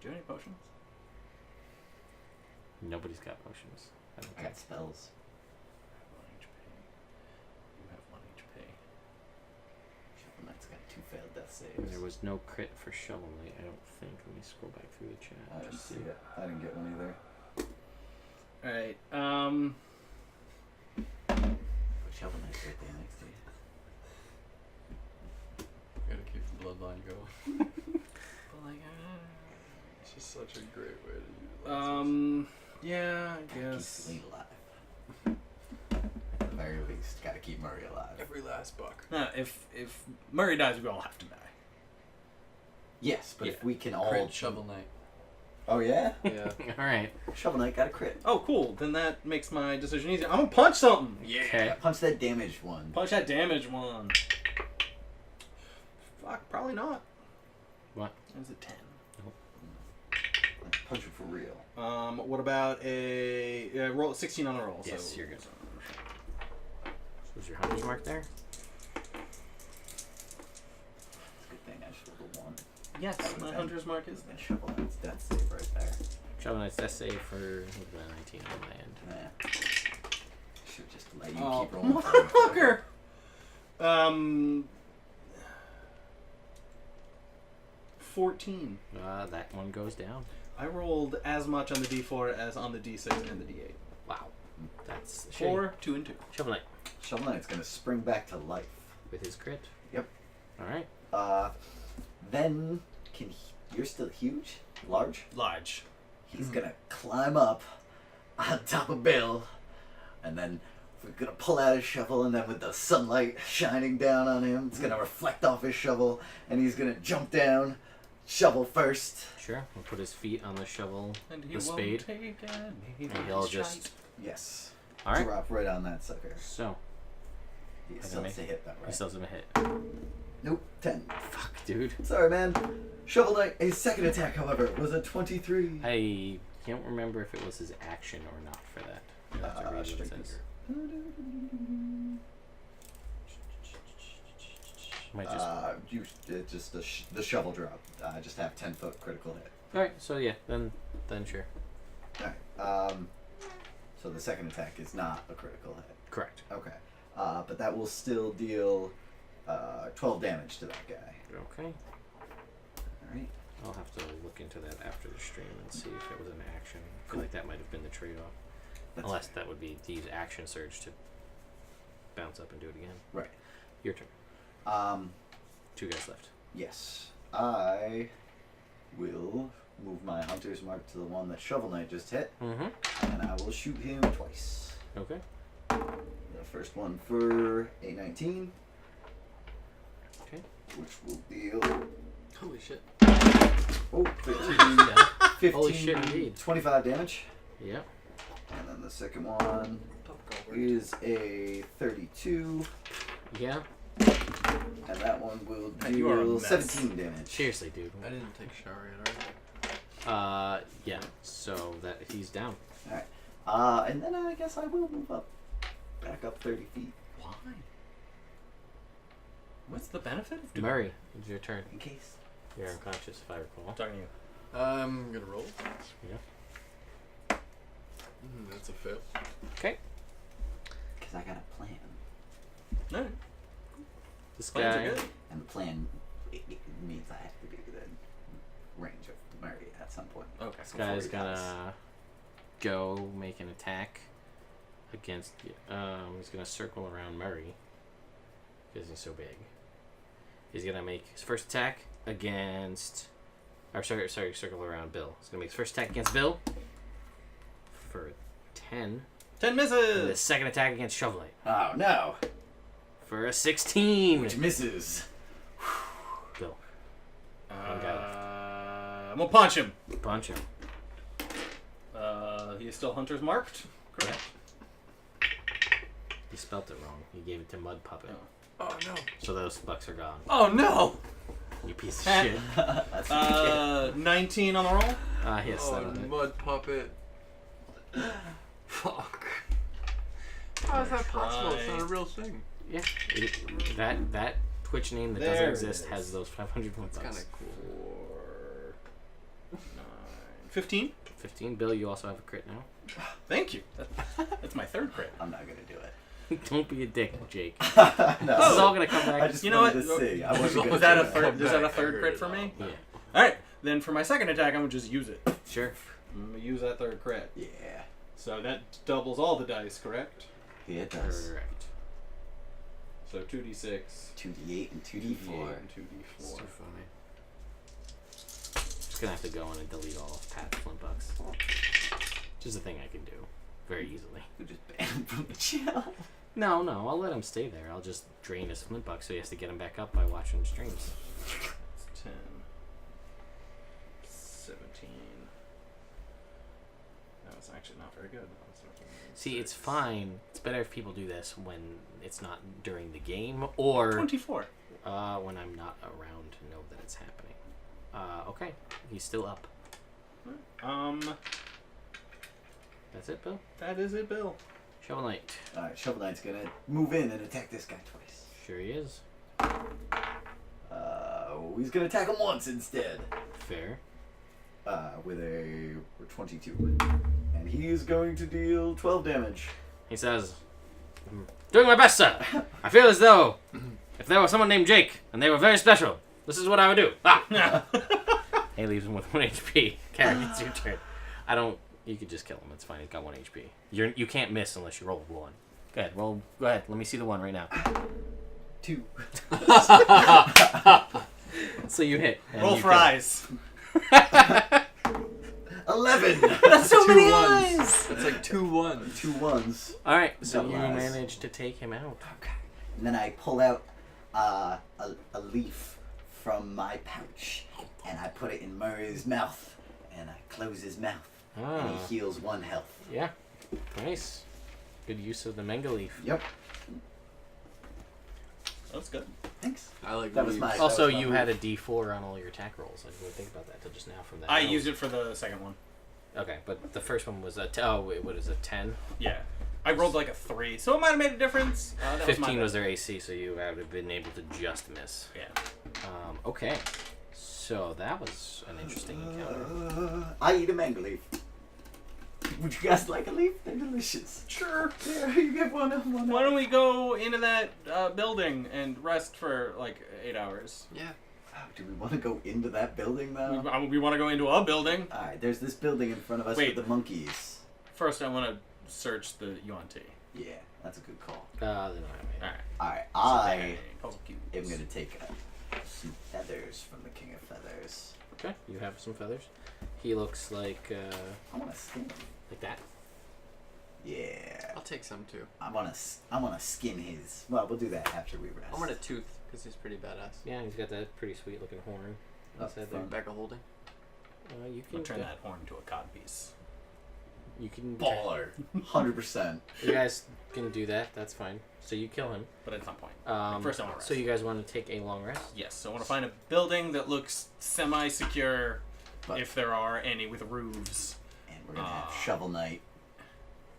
D: Do you have any potions?
A: Nobody's got potions. I don't
B: I
A: think.
B: got spells.
D: I have 1 HP. You have 1 HP.
B: Shovel Knight's got 2 failed death saves.
A: There was no crit for Shovel Knight, I don't think. Let me scroll back through the chat.
B: I didn't
A: Just
B: see it. I didn't get one either.
D: Alright,
B: Put Shovel Knight right there next to you.
C: Gotta keep the bloodline going.
D: but like,
C: It's just such a great way to use it.
D: yeah, I
B: Keep
D: guess.
B: Celine alive. At the very least, gotta keep Murray alive.
C: Every last buck.
D: No, if Murray dies, we all have to die.
B: Yes, but
D: Yeah.
B: if we can all.
C: Crit Shovel Knight.
B: Oh yeah?
C: Yeah.
A: Alright.
B: Shovel Knight got a crit.
D: Oh, cool. Then that makes my decision easier. I'm gonna punch something.
A: Okay.
B: Punch that damaged one.
D: Punch that damage one. Fuck, probably not.
A: What?
D: It was a 10.
B: Punch it for real.
D: What about a roll? 16 on a roll.
A: Yes,
D: so
A: you're good. Was your hunter's mark there?
B: Good thing I shoveled a 1.
D: Yes,
B: That
D: my
B: would've
D: hunter's mark is
B: And Shovel Knight's death save right there.
A: Shovel Knight's death save for 19 on my end.
B: Yeah. Should just let you
D: Oh,
B: keep rolling.
D: motherfucker! 14.
A: That one goes down.
D: I rolled as much on the D4 as on the D6 and the D8.
A: Wow. That's shitty.
D: 4, 2, and 2.
A: Shovel Knight
B: Shovel Knight's gonna spring back to life.
A: with his crit.
B: Yep.
A: Alright.
B: Then you're still huge, large.
D: Large.
B: He's gonna climb up on top of Bill, and then we're gonna pull out his shovel, and then with the sunlight shining down on him, it's gonna reflect off his shovel, and he's gonna jump down, shovel first.
A: Sure. We'll put his feet on the shovel,
D: And he
A: the
D: won't
A: spade,
D: take any
A: and he'll just.
B: Yes.
A: Alright.
B: Drop right on that sucker.
A: So,
B: He
A: can
B: still
A: make-
B: has to hit that,
A: he
B: right?
A: still doesn't hit.
B: Nope, 10.
A: Fuck, dude.
B: Sorry, man. Shovel Knight, his second attack, however, was a 23.
A: I can't remember if it was his action or not for that. You'll have to read what it
B: Strength
A: says.
B: Finger.
A: Might just.
B: Just the shovel drop. I just have 10-foot critical hit.
A: Alright, so yeah, then sure.
B: Alright. So the second attack is not a critical hit.
A: Correct.
B: Okay. But that will still deal 12 damage to that guy.
A: Okay.
B: Alright.
A: I'll have to look into that after the stream and see if it was an action. I feel like that might have been the trade-off.
B: That's
A: Unless
B: fair.
A: that would be to use action surge to bounce up and do it again.
B: Right.
A: Your turn. 2 guys left.
B: Yes. I will move my hunter's mark to the one that Shovel Knight just hit,
A: Mm-hmm.
B: and I will shoot him twice.
A: Okay.
B: The first one for a 19.
A: Okay.
B: Which will deal
C: Holy shit.
B: 15,
A: Yeah.
B: 15
A: Holy shit, indeed.
B: 25 damage.
A: Yep.
B: And then the second one
C: Topical.
B: is a 32,
A: Yeah.
B: and that one will
D: Man, you are a
B: deal
D: mess.
B: 17 damage.
A: Seriously, dude.
C: I didn't take a shower yet, alright?
A: Yeah. So that he's down.
B: Alright. And then I guess I will move up, back up 30 feet,
D: Why? What's the benefit of doing
A: Murray, it's your turn.
B: in case.
A: You're unconscious, if I recall.
D: I'm talking to you.
C: I'm gonna roll.
A: Yeah.
C: That's a fail.
A: Okay.
B: Because I got a plan.
D: No.
A: This
D: Plans
A: guy.
D: are good.
B: And the plan it means I have to be within range of Murray at some point.
D: Okay.
A: This guy's gonna go make an attack against. He's gonna circle around Murray because he's so big. He's gonna make his first attack against. Circle around Bill. He's gonna make his first attack against Bill for 10.
D: 10
A: And the
D: misses.
A: second attack against Shovel Knight
B: Oh no!
A: for a 16.
B: Which misses.
A: Bill,
D: I'm gonna punch him.
A: punch him.
D: He is still Hunter's marked. Correct.
A: You spelt it wrong. You gave it to Mud Puppet.
C: Oh no.
A: So those bucks are gone.
C: Oh no.
A: You piece of shit.
B: That's
D: 19 on the roll.
A: Yes,
C: Oh,
A: that'll hit.
C: mud puppet. Fuck. How is that possible? It's not a real thing.
A: Yeah. That Twitch name that
D: There
A: doesn't
D: it
A: exist
D: is.
A: has those 500
C: It's
A: bucks.
C: kind of cool.
D: 4, 9, 15.
A: 15. Bill, you also have a crit now.
D: Thank you. That's my third crit.
B: I'm not gonna do it.
A: Don't be a dick, Jake.
B: No.
A: This is all gonna come back.
B: I just
D: You know
B: wanted
D: what?
B: to see. I wasn't gonna
D: Was that
B: do
D: a
B: it.
D: third? Is that a
C: I
D: third
C: heard
D: crit
C: it
D: for me?
A: Yeah.
D: All right. Then for my second attack, I'm gonna just use it.
A: Sure.
D: I'm gonna use that third crit.
B: Yeah.
D: So that doubles all the dice, correct?
B: Yeah, it does.
A: Correct.
D: So 2d6,
B: 2d8 and 2d4.
D: 2d8, and
C: It's
D: 2d4.
C: too funny.
A: Just gonna have to go in and delete all of Pat's flint bucks. Which is a thing I can do very easily.
B: We just ban him from the channel.
A: No, I'll let him stay there. I'll just drain his flint bucks so he has to get him back up by watching streams.
D: It's 10, 17. No, it's actually not very good.
A: See, it's fine. It's better if people do this when it's not during the game or
D: 24.
A: when I'm not around to know that it's happening. Okay, he's still up. That's it, Bill.
D: That is it, Bill.
A: Shovel Knight.
B: Alright, Shovel Knight's gonna move in and attack this guy twice.
A: Sure he is.
B: He's gonna attack him once instead.
A: Fair.
B: With a 22. And he is going to deal 12 damage.
A: He says, "I'm doing my best, sir. I feel as though if there was someone named Jake and they were very special, this is what I would do." Ah! He leaves him with 1 HP. Karen, it's your turn. You could just kill him. It's fine. He's got 1 HP. You can't miss unless you roll a 1. Go ahead. Roll. Go ahead. Let me see the 1 right now.
B: 2.
A: So you hit. and
D: Roll
A: you
D: for
A: kill.
D: eyes.
B: 11!
A: That's so
C: Two
A: many
C: ones.
A: eyes.
C: That's like 2 1s.
B: 2 ones.
A: All right. So
B: Double
A: you
B: eyes.
A: managed to take him out.
B: Okay. And then I pull out a leaf from my pouch and I put it in Murray's mouth and I close his mouth and
A: Ah.
B: he heals 1 health.
A: Yeah. Nice. Good use of the manga leaf.
B: Yep.
D: That's good.
B: Thanks.
C: I like
B: That was
C: leaves.
B: my-
A: Also,
B: that was
A: you
B: my
A: had a D4 on all your attack rolls. I didn't think about that till just now from that.
D: I used it for the second one.
A: Okay, but the first one was what is it, 10?
D: Yeah. I rolled like a 3, so it might have made a difference. That
A: 15
D: was
A: was their AC, so you would have been able to just miss.
D: Yeah.
A: Okay. So that was an interesting encounter.
B: I eat a mango leaf. Would you guys like a leaf? They're delicious.
D: Sure.
B: Yeah, you get one.
D: Why don't we go into that building and rest for like 8 hours?
C: Yeah.
B: Oh, do we want to go into that building though?
D: We want to go into a building.
B: Alright, there's this building in front of us
D: Wait.
B: with the monkeys.
D: First, I want to search the yuan tea.
B: Yeah, that's a good call.
A: They don't have any.
D: Alright.
B: Alright, I
D: Puzzle cubes.
B: am going to take some feathers from the King of Feathers.
A: Okay, you have some feathers. He looks like
B: I want to skin him.
A: like that.
B: Yeah.
C: I'll take some too.
B: I want to skin his. Well, we'll do that after we rest.
C: I want a tooth because he's pretty badass.
A: Yeah, he's got that pretty sweet looking horn
B: Up
A: inside there.
B: front.
C: Back of holding.
A: You
D: I'll
A: can
D: turn that horn into a codpiece.
A: You can
B: Baller. 100%.
A: You guys can do that. That's fine. So you kill him.
D: But at some point.
A: First,
D: First, I want to rest.
A: So you guys want to take a long rest?
D: Yes, so I want to find a building that looks semi-secure,
B: But-
D: if there are any, with roofs.
B: And we're going to have Shovel Knight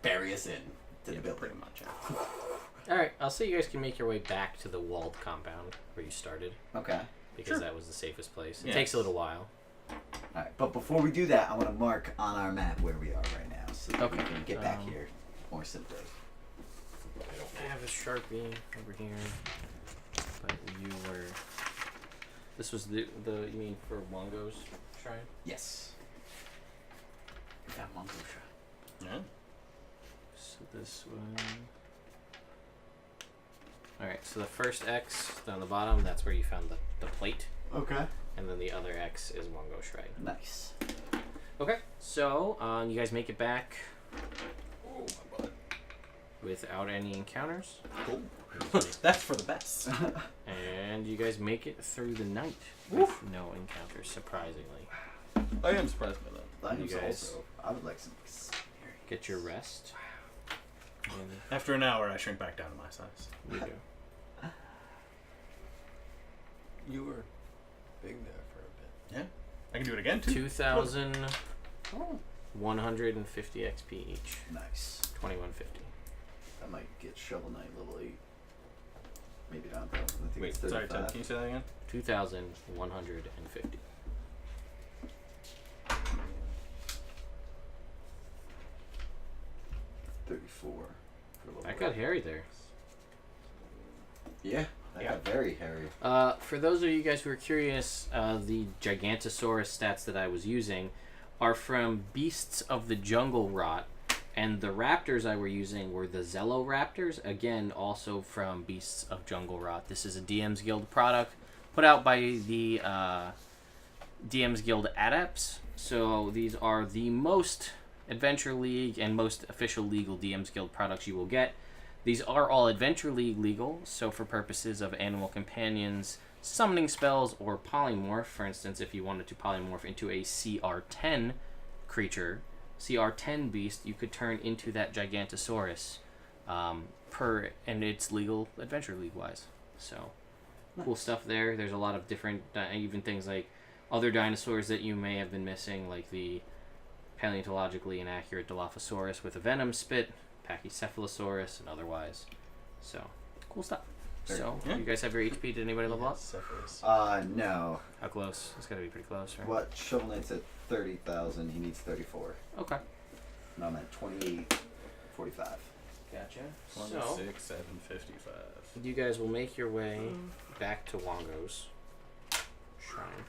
B: bury us in to the building.
D: Pretty much. Yeah.
A: All right. I'll say you guys can make your way back to the walled compound where you started.
B: Okay.
A: because
D: Sure.
A: that was the safest place. It
D: Yes.
A: takes a little while.
B: Alright, but before we do that, I want to mark on our map where we are right now so that we
A: Okay.
B: can get back here more simply.
A: I have a Sharpie over here, but you were. This was the you mean for Wongo's shrine?
B: Yes. We got Mongo Shrine.
D: Yeah.
A: So this one. All right. So the first X down the bottom, that's where you found the plate,
B: Okay.
A: and then the other X is Wongo shrine.
B: Nice.
A: Okay. So you guys make it back
D: Oh my butt.
A: without any encounters,
D: Cool. That's for the best.
A: and you guys make it through the night with no encounters, surprisingly.
D: I am surprised by that.
A: You guys-
B: also. I would like some experience.
A: Get your rest. And
D: After an hour, I shrink back down to my size.
A: you do.
C: You were big there for a bit.
D: Yeah. I can do it again too.
A: 2,150 XP each.
B: Nice.
A: 2150.
B: I might get Shovel Knight level 8. Maybe not though. I think
D: Wait,
B: it's
D: sorry,
B: 35.
D: Ted. Can you say that again?
A: 2,150.
B: $34 for level
A: That got
B: 8.
A: hairy there.
B: Yeah, that
D: Yeah.
B: got very hairy.
A: For those of you guys who are curious, the Gigantosaurus stats that I was using are from Beasts of the Jungle Rot, and the raptors I were using were the Zeloraptors, again, also from Beasts of Jungle Rot. This is a DM's Guild product put out by the DM's Guild Adepts. So these are the most Adventure League and most official legal DM's Guild products you will get. These are all Adventure League legal, so for purposes of animal companions, summoning spells, or polymorph, for instance, if you wanted to polymorph into a CR10 creature, CR10 beast, you could turn into that Gigantosaurus, and it's legal Adventure League wise. So, cool stuff there. There's a lot of different, even things like other dinosaurs that you may have been missing, like the paleontologically inaccurate Dilophosaurus with a venom spit, Pachycephalosaurus, and otherwise. So, cool stuff. So,
D: Yeah.
A: you guys have your HP. Did anybody level up?
B: No.
A: How close? It's got to be pretty close, right?
B: What? Shovel Knight's at 30,000. He needs 34.
A: Okay.
B: And I'm at 2845.
A: Gotcha.
D: 26, 755.
A: You guys will make your way back to Wongo's shrine.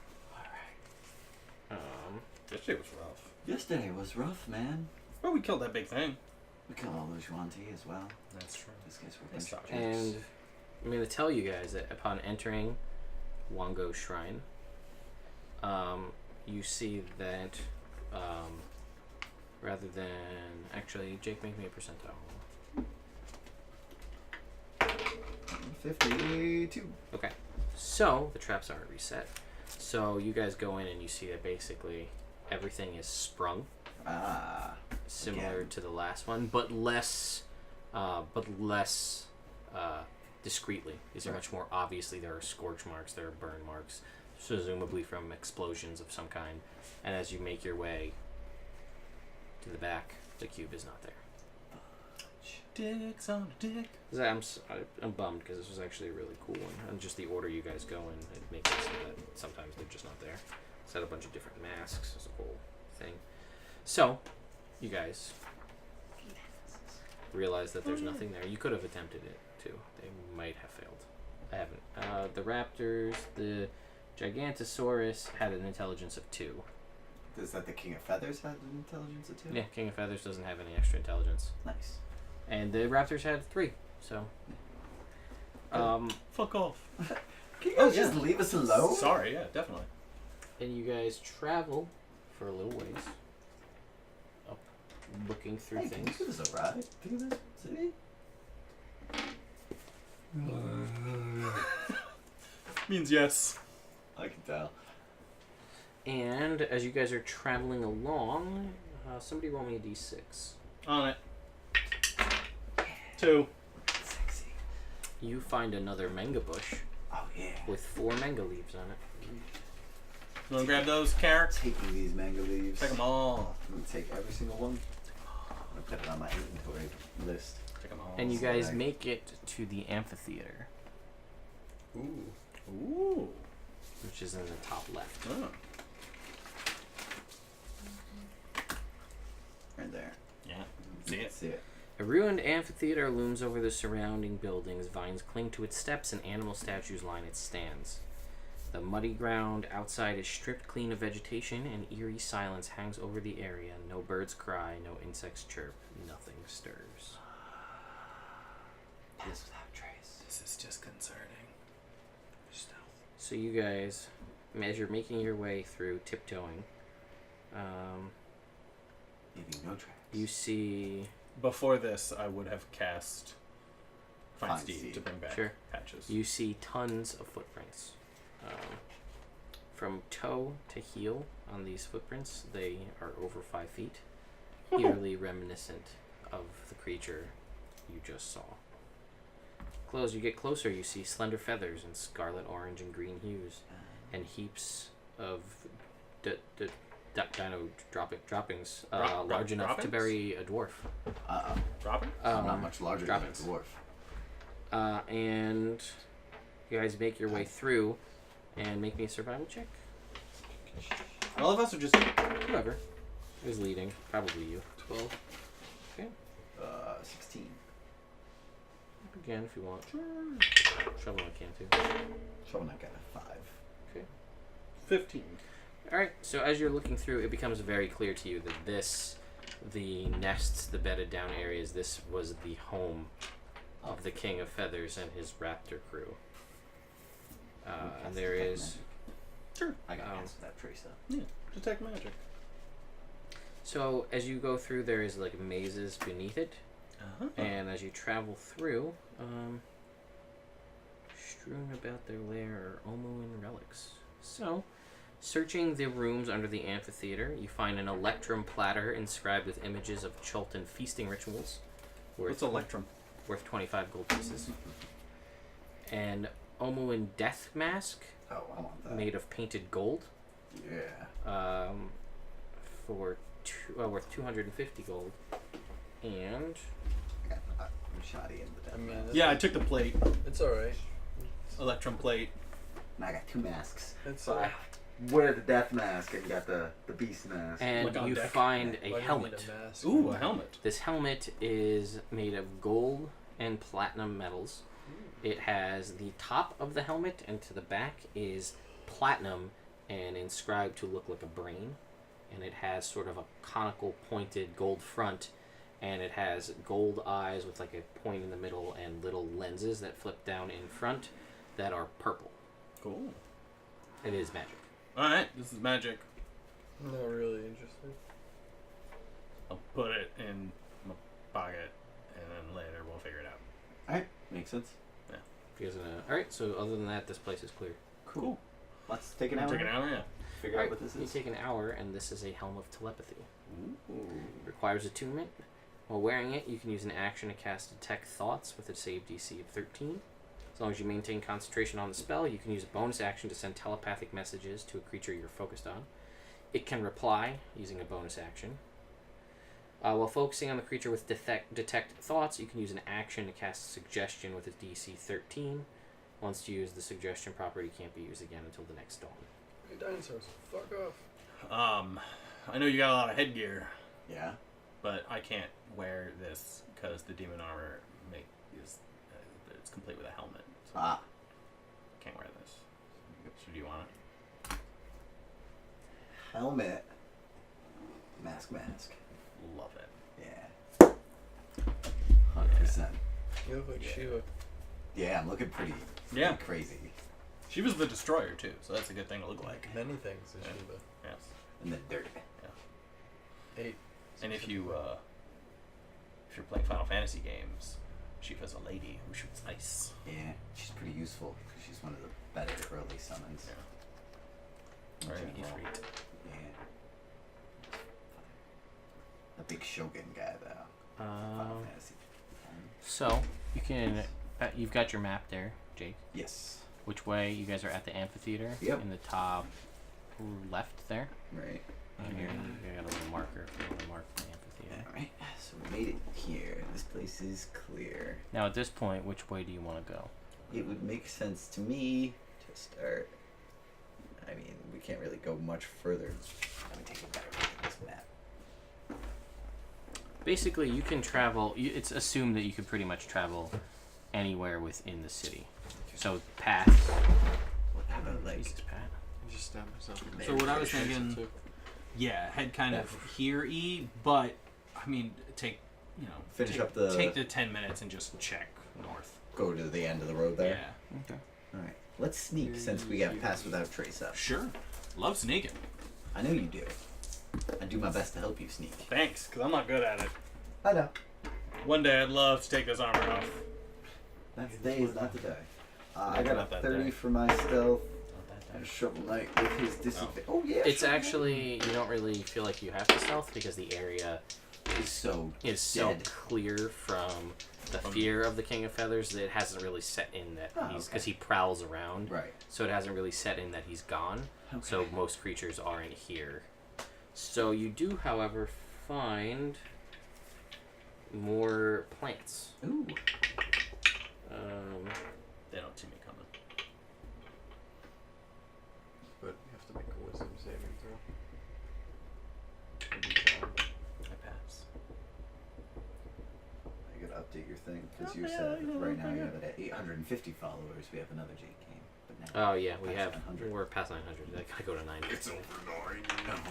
D: Yesterday was rough.
B: Yesterday was rough, man.
D: But we killed that big thing.
B: We killed all those Yuan-Ti as well.
D: That's true.
B: These guys were
D: That's
B: bunch of
D: shocking.
A: And
B: jerks.
A: I'm going to tell you guys that upon entering Wongo's shrine, you see that rather than... Actually, Jake, make me a percentile.
B: 52.
A: Okay. So, the traps aren't reset. So, you guys go in and you see that basically everything is sprung. Similar
B: Again.
A: to the last one, but less discreetly. These are much more obviously. There are scorch marks, there are burn marks, presumably from explosions of some kind. And as you make your way to the back, the cube is not there.
D: Dicks on a dick.
A: I'm bummed because this was actually a really cool one, and just the order you guys go in, it makes it so that sometimes they're just not there. Set a bunch of different masks as a whole thing. So, you guys realize that there's nothing there. You could have attempted it too. They might have failed. I haven't. The raptors, the Gigantosaurus had an intelligence of 2.
B: Is that the King of Feathers had an intelligence of 2?
A: Yeah, King of Feathers doesn't have any extra intelligence.
B: Nice.
A: And the raptors had 3. So,
D: Fuck off.
B: Can you guys just leave us alone?
D: Sorry, yeah, definitely.
A: and you guys travel for a little ways up, looking through
B: Hey, can you
A: things.
B: give us a ride through this city?
D: Means yes.
B: I can tell.
A: And as you guys are traveling along, somebody roll me a d6.
D: On it. 2.
B: Sexy.
A: You find another manga bush
B: Oh yeah.
A: with 4 manga leaves on it.
D: You wanna grab those carrots?
B: Taking these mango leaves.
D: Take them all.
B: I'm gonna take every single one. I'm gonna put it on my inventory list.
D: Take them all.
A: And you guys
B: Swag.
A: make it to the amphitheater.
C: Ooh.
D: Ooh.
A: which is in the top left.
D: Oh.
B: Right there.
D: Yeah. See it?
B: See it.
A: A ruined amphitheater looms over the surrounding buildings. Vines cling to its steps and animal statues line its stands. The muddy ground outside is stripped clean of vegetation, and eerie silence hangs over the area. No birds cry, no insects chirp, nothing stirs.
B: Pass without trace.
D: This is disconcerting. Stealth.
A: So you guys, as you're making your way through, tiptoeing,
B: Leaving no tracks.
A: you see...
D: Before this, I would have cast Find
B: Find
D: Steed
B: Steed.
D: to bring back
A: Sure.
D: patches.
A: You see tons of footprints. From toe to heel on these footprints, they are over 5 feet, eerily reminiscent of the creature you just saw. As you get closer, you see slender feathers in scarlet, orange, and green hues, and heaps of dino droppings large enough to
D: droppings?
A: bury a dwarf.
B: Uh-oh.
D: Dropping?
B: I'm not much larger
A: droppings.
B: than a dwarf.
A: And you guys make your way through and make me a survival check.
D: All of us are just...
A: Whoever is leading, probably you.
C: 12.
B: 16.
A: Again, if you want. Shovel I can too.
B: Shovel Knight got a 5.
D: 15.
A: Alright, so as you're looking through, it becomes very clear to you that the nests, the bedded down areas, this was the home of the King of Feathers and his raptor crew. And there is...
D: Sure.
B: I got pass without trace though.
D: Yeah. Detect magic.
A: So as you go through, there is like mazes beneath it.
D: Uh-huh.
A: And as you travel through, strewn about their lair are Omoan relics. So, searching the rooms under the amphitheater, you find an electrum platter inscribed with images of Chultan feasting rituals.
D: What's Electrum?
A: Worth 25 gold pieces. An Omoan death mask
B: Oh, I want that.
A: made of painted gold.
B: Yeah.
A: For worth 250 gold. And
B: I got I'm shoddy in the death.
D: Yeah, I took the plate.
C: It's alright.
D: Electrum plate.
B: And I got 2 masks.
C: It's
B: So I wear the death mask and got the beast mask.
A: and
D: Like on
A: you
D: deck.
A: find
C: Why
A: a
C: do you need
A: helmet.
C: a mask?
D: Ooh, a helmet.
A: This helmet is made of gold and platinum metals. It has the top of the helmet, and to the back is platinum and inscribed to look like a brain. And it has sort of a conical pointed gold front, and it has gold eyes with like a point in the middle and little lenses that flip down in front that are purple.
D: Cool.
A: It is magic.
D: Alright, this is magic.
C: Not really interested.
D: I'll put it in my pocket, and then later we'll figure it out.
B: Alright, makes sense.
A: Alright, so other than that, this place is clear.
B: Cool. Let's take an hour.
D: Take an hour, yeah.
B: Figure
A: Alright,
B: out what this
A: you
B: is.
A: take an hour, and this is a Helm of Telepathy.
B: Ooh.
A: Requires attunement. While wearing it, you can use an action to cast Detect Thoughts with a save DC of 13. As long as you maintain concentration on the spell, you can use a bonus action to send telepathic messages to a creature you're focused on. It can reply using a bonus action. While focusing on the creature with Detect Thoughts, you can use an action to cast Suggestion with a DC 13. Once used, the Suggestion property can't be used again until the next dawn.
C: Hey, dinosaurs, fuck off.
D: I know you got a lot of headgear,
B: Yeah.
D: but I can't wear this because the demon armor it's complete with a helmet. So
B: Ah.
D: can't wear this. So do you want it?
B: Helmet. Mask.
D: Love it.
B: Yeah. 100%.
C: You look like
D: Yeah.
C: Shiva.
B: Yeah, I'm looking pretty
D: Yeah.
B: crazy.
D: She was the destroyer too, so that's a good thing to look like.
C: Many things is
D: Yeah.
C: Shiva.
D: Yes.
B: And then dirty.
C: 8.
D: And if you're playing Final Fantasy games, Shiva's a lady who shoots ice.
B: Yeah, she's pretty useful because she's one of the better early summons.
D: Yeah. Or an
B: In general.
D: Ifrit.
B: Yeah. A big Shogun guy though. Final Fantasy.
A: So, you can... you've got your map there, Jake.
B: Yes.
A: Which way? You guys are at the amphitheater.
B: Yep.
A: In the top left there.
B: Right.
A: Here, you got a little marker if you want to mark the amphitheater.
B: Alright, so we made it here. This place is clear.
A: Now, at this point, which way do you want to go?
B: It would make sense to me to start I mean, we can't really go much further. Let me take a better look at this map.
A: Basically, you can travel. It's assumed that you could pretty much travel anywhere within the city. So paths.
B: How about like
A: Jesus, Pat.
C: I just stabbed myself.
D: So what I was thinking, yeah, head kind of here-y, but I mean, take
B: up the
D: take the 10 minutes and just check north.
B: go to the end of the road there.
D: Yeah,
A: Okay.
B: All right. Let's sneak since we got pass without trace up.
D: sure. Love sneaking.
B: I know you do. I do my best to help you sneak.
D: Thanks, because I'm not good at it.
B: I know.
D: One day I'd love to take this armor off.
B: That's days, not the day. I
D: Not
B: got a
D: that
B: 30
D: day.
B: for my stealth. And Shovel Knight with his disadvantage. Oh, yeah.
A: It's
B: Shovel Knight.
A: actually, you don't really feel like you have to stealth because the area
B: He's so
A: so
B: dead.
A: clear from the fear of the King of Feathers that it hasn't really set in that he's, because
B: okay.
A: he prowls around.
B: Right.
A: So it hasn't really set in that he's gone.
B: Okay.
A: So most creatures aren't here. So you do, however, find more plants.
B: Ooh.
D: They don't see me coming.
C: But you have to make a wisdom saving throw.
D: I pass.
B: I gotta update your thing because you said right now you have it at 850 followers. We have another Jake game. But now
A: Oh yeah, we
B: past
A: have.
B: 900.
A: We're past 900. I gotta go to 900.
D: It's over 900.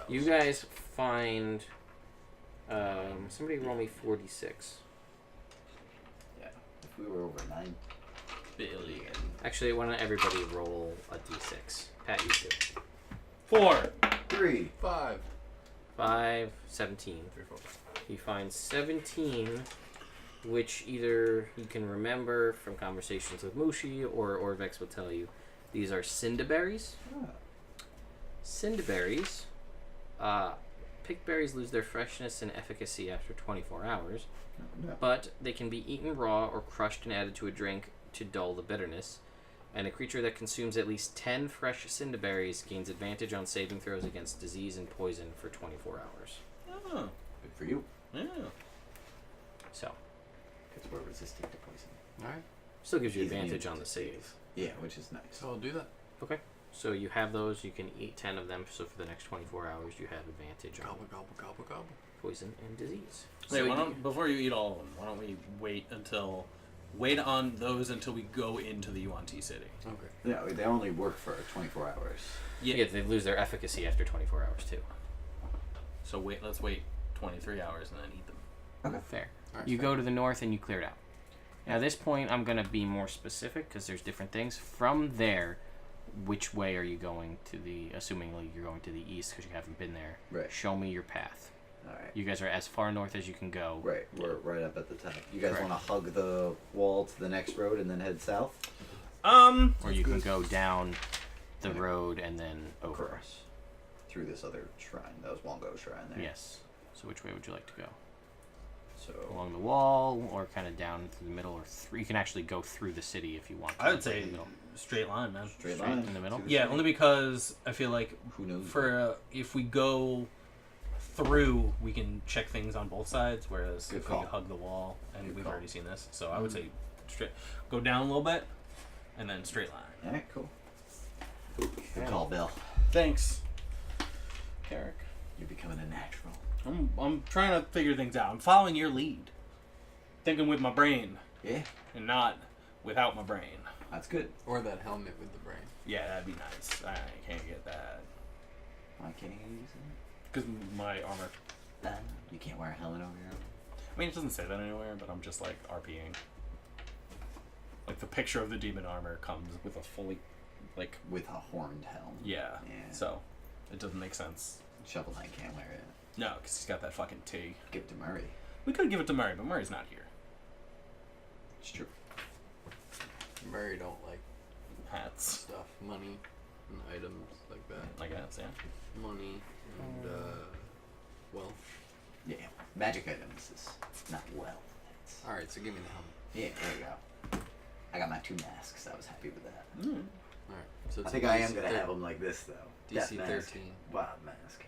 A: You guys find. Somebody roll me 46.
B: Yeah. If we were over 9
D: billion.
A: Actually, why don't everybody roll a d6? Pat, you too.
D: 4.
B: 3.
C: 5.
A: 5, 17.
C: 3, 4, 5.
A: You find 17, which either you can remember from conversations with Mushi or Orvex will tell you. These are cinderberries.
B: Ah.
A: Cinderberries. Pickberries lose their freshness and efficacy after 24 hours,
B: No.
A: but they can be eaten raw or crushed and added to a drink to dull the bitterness. And a creature that consumes at least 10 fresh cinderberries gains advantage on saving throws against disease and poison for 24 hours.
D: Oh,
B: Good for you.
D: yeah.
A: So,
B: Because we're resistant to poison.
C: Alright.
A: still gives you
B: He's
A: advantage
B: immune
A: on
B: to
A: the save.
B: Yeah, which is nice.
C: So I'll do that.
A: Okay. So you have those. You can eat 10 of them. So for the next 24 hours, you have advantage on
C: Gobble, gobble, gobble, gobble.
A: poison and disease.
D: Wait,
A: So
D: why don't, before you eat all of them, why don't we wait on those until we go into the Yuan-Ti city?
C: Okay.
B: Yeah, they only work for 24 hours.
A: yeah, they lose their efficacy after 24 hours too.
D: So let's wait 23 hours and then eat them.
B: Okay.
A: Fair.
C: Alright,
A: You
C: fair.
A: go to the north and you clear it out. Now, at this point, I'm going to be more specific because there's different things. From there, which way are you going to the, assumingly you're going to the east because you haven't been there.
B: Right.
A: Show me your path.
B: Alright.
A: You guys are as far north as you can go.
B: Right, we're right up at the top. You guys
A: Correct.
B: want to hug the wall to the next road and then head south?
A: Or you can go down the road and then over.
B: Across. Through this other shrine. That was Wongo shrine there.
A: Yes. So which way would you like to go?
B: So,
A: Along the wall or kind of down through the middle, or you can actually go through the city if you want to.
D: I would
A: like,
D: say
A: in the middle.
D: straight line, man.
B: straight
A: straight
B: line.
A: in the middle?
B: to
D: Yeah,
B: city.
D: only because I feel like
B: Who knows?
D: if we go through, we can check things on both sides, whereas
B: Good
D: if
B: call.
D: we hug the wall, and
B: Good
D: we've
B: call.
D: already seen this, so I would say straight, go down a little bit, and then straight line.
B: Alright, cool. Good call, Bill.
D: Thanks, Carrick.
B: You're becoming a natural.
D: I'm trying to figure things out. I'm following your lead, thinking with my brain
B: Yeah,
D: and not without my brain.
B: that's good.
C: Or that helmet with the brain.
D: Yeah, that'd be nice. I can't get that
B: Why can't you use it?
D: because my armor.
B: You can't wear a helmet over your
D: I mean, it doesn't say that anywhere, but I'm just like RPing. Like the picture of the demon armor comes with a fully, like,
B: with a horned helm.
D: yeah.
B: Yeah.
D: So it doesn't make sense.
B: Shovel Knight can't wear it.
D: No, because he's got that fucking T.
B: Give it to Murray.
D: We could give it to Murray, but Murray's not here.
B: It's true.
C: Murray don't like
D: Hats,
C: stuff, money, and items like that.
D: I guess, yeah.
C: Money and wealth.
B: Yeah, magic items is not well. It's,
C: Alright, so give me the helmet.
B: yeah, there you go. I got my 2 masks. I was happy with that.
C: Alright. So
B: I
C: it's
B: think
C: a
B: I
C: DC
B: am gonna
C: thir-
B: have them like this though. Death
C: DC
B: mask,
C: 13.
B: Wild mask.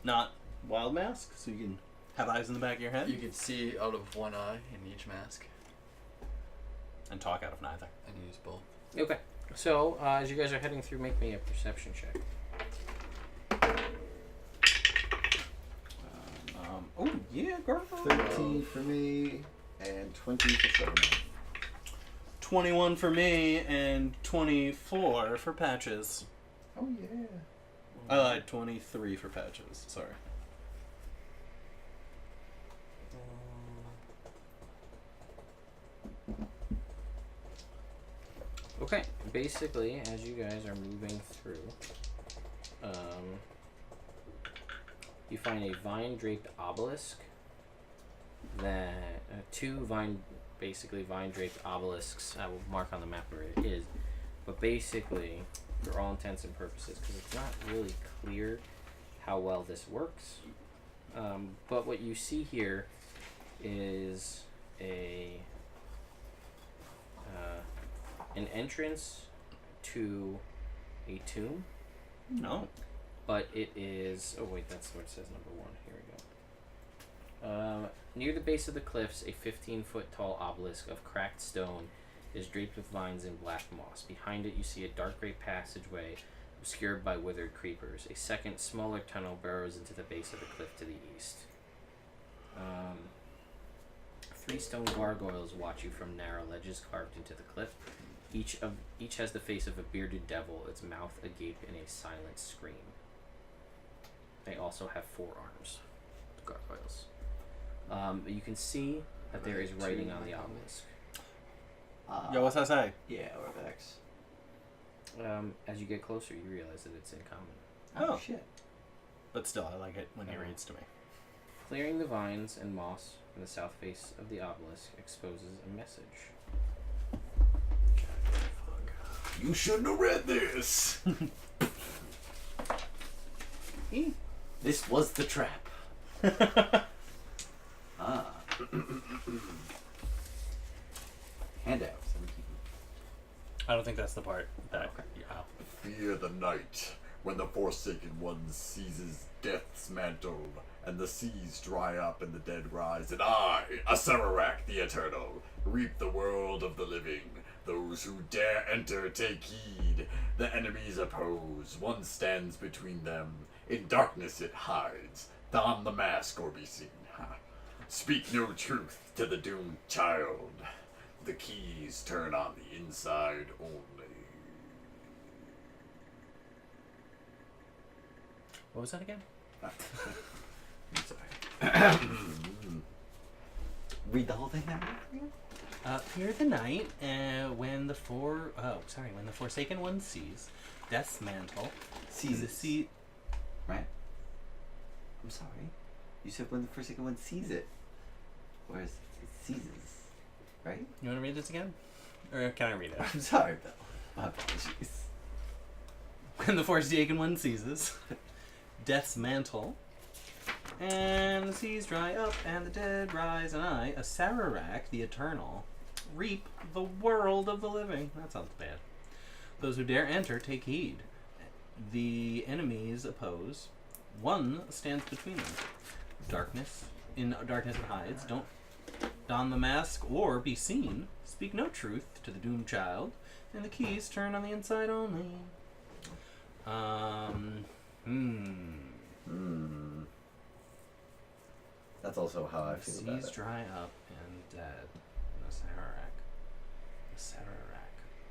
D: Not wild mask, so you can have eyes in the back of your head
C: You can see out of one eye in each mask,
D: and talk out of neither.
C: and use both.
A: Okay. So, as you guys are heading through, make me a perception check.
D: Oh, yeah, girl.
B: 13 for me and 20 for Seven.
D: 21 for me and 24 for Patches.
B: Oh, yeah.
D: I lied, 23 for Patches. Sorry.
A: Okay, basically, as you guys are moving through, you find a vine-draped obelisk. That two vine-draped obelisks. I will mark on the map where it is, but basically, for all intents and purposes, because it's not really clear how well this works. But what you see here is an entrance to a tomb.
D: No.
A: But it is... Oh, wait, that's what it says, number 1. Here we go. Near the base of the cliffs, a 15-foot tall obelisk of cracked stone is draped with vines and black moss. Behind it, you see a dark gray passageway obscured by withered creepers. A second, smaller tunnel burrows into the base of the cliff to the east. 3 stone gargoyles watch you from narrow ledges carved into the cliff. Each has the face of a bearded devil, its mouth agape in a silent scream. They also have 4 arms, the gargoyles. But you can see that there is writing on the obelisk.
D: Yo, what's that say?
B: Yeah, Orvex.
A: As you get closer, you realize that it's in common.
D: Oh.
B: Shit.
D: But still, I like it when he reads to me.
A: Clearing the vines and moss from the south face of the obelisk exposes a message.
B: You shouldn't have read this. This was the trap. Handouts.
D: I don't think that's the part that... Yeah.
E: Fear the night, when the Forsaken One seizes death's mantle, and the seas dry up and the dead rise, and I, Acererak the Eternal, reap the world of the living. Those who dare enter take heed. The enemies oppose. One stands between them. In darkness it hides. Don the mask or be seen. Speak no truth to the doomed child. The keys turn on the inside only.
A: What was that again?
B: I'm sorry. Read the whole thing now?
D: Fear the night, when the Forsaken One sees Death's mantle.
B: Sees it. Right? I'm sorry. You said when the Forsaken One sees it. Whereas it seizes. Right?
D: You want to read this again? Or can I read it?
B: I'm sorry, Bill. My apologies.
D: When the Forsaken One seizes Death's mantle, and the seas dry up, and the dead rise, and I, Acererak the Eternal, reap the world of the living. That sounds bad. Those who dare enter take heed. The enemies oppose. One stands between them. In darkness it hides. Don't don the mask or be seen. Speak no truth to the doomed child. And the keys turn on the inside only.
B: That's also how I feel about
D: Seas
B: it.
D: dry up and dead. Acererak.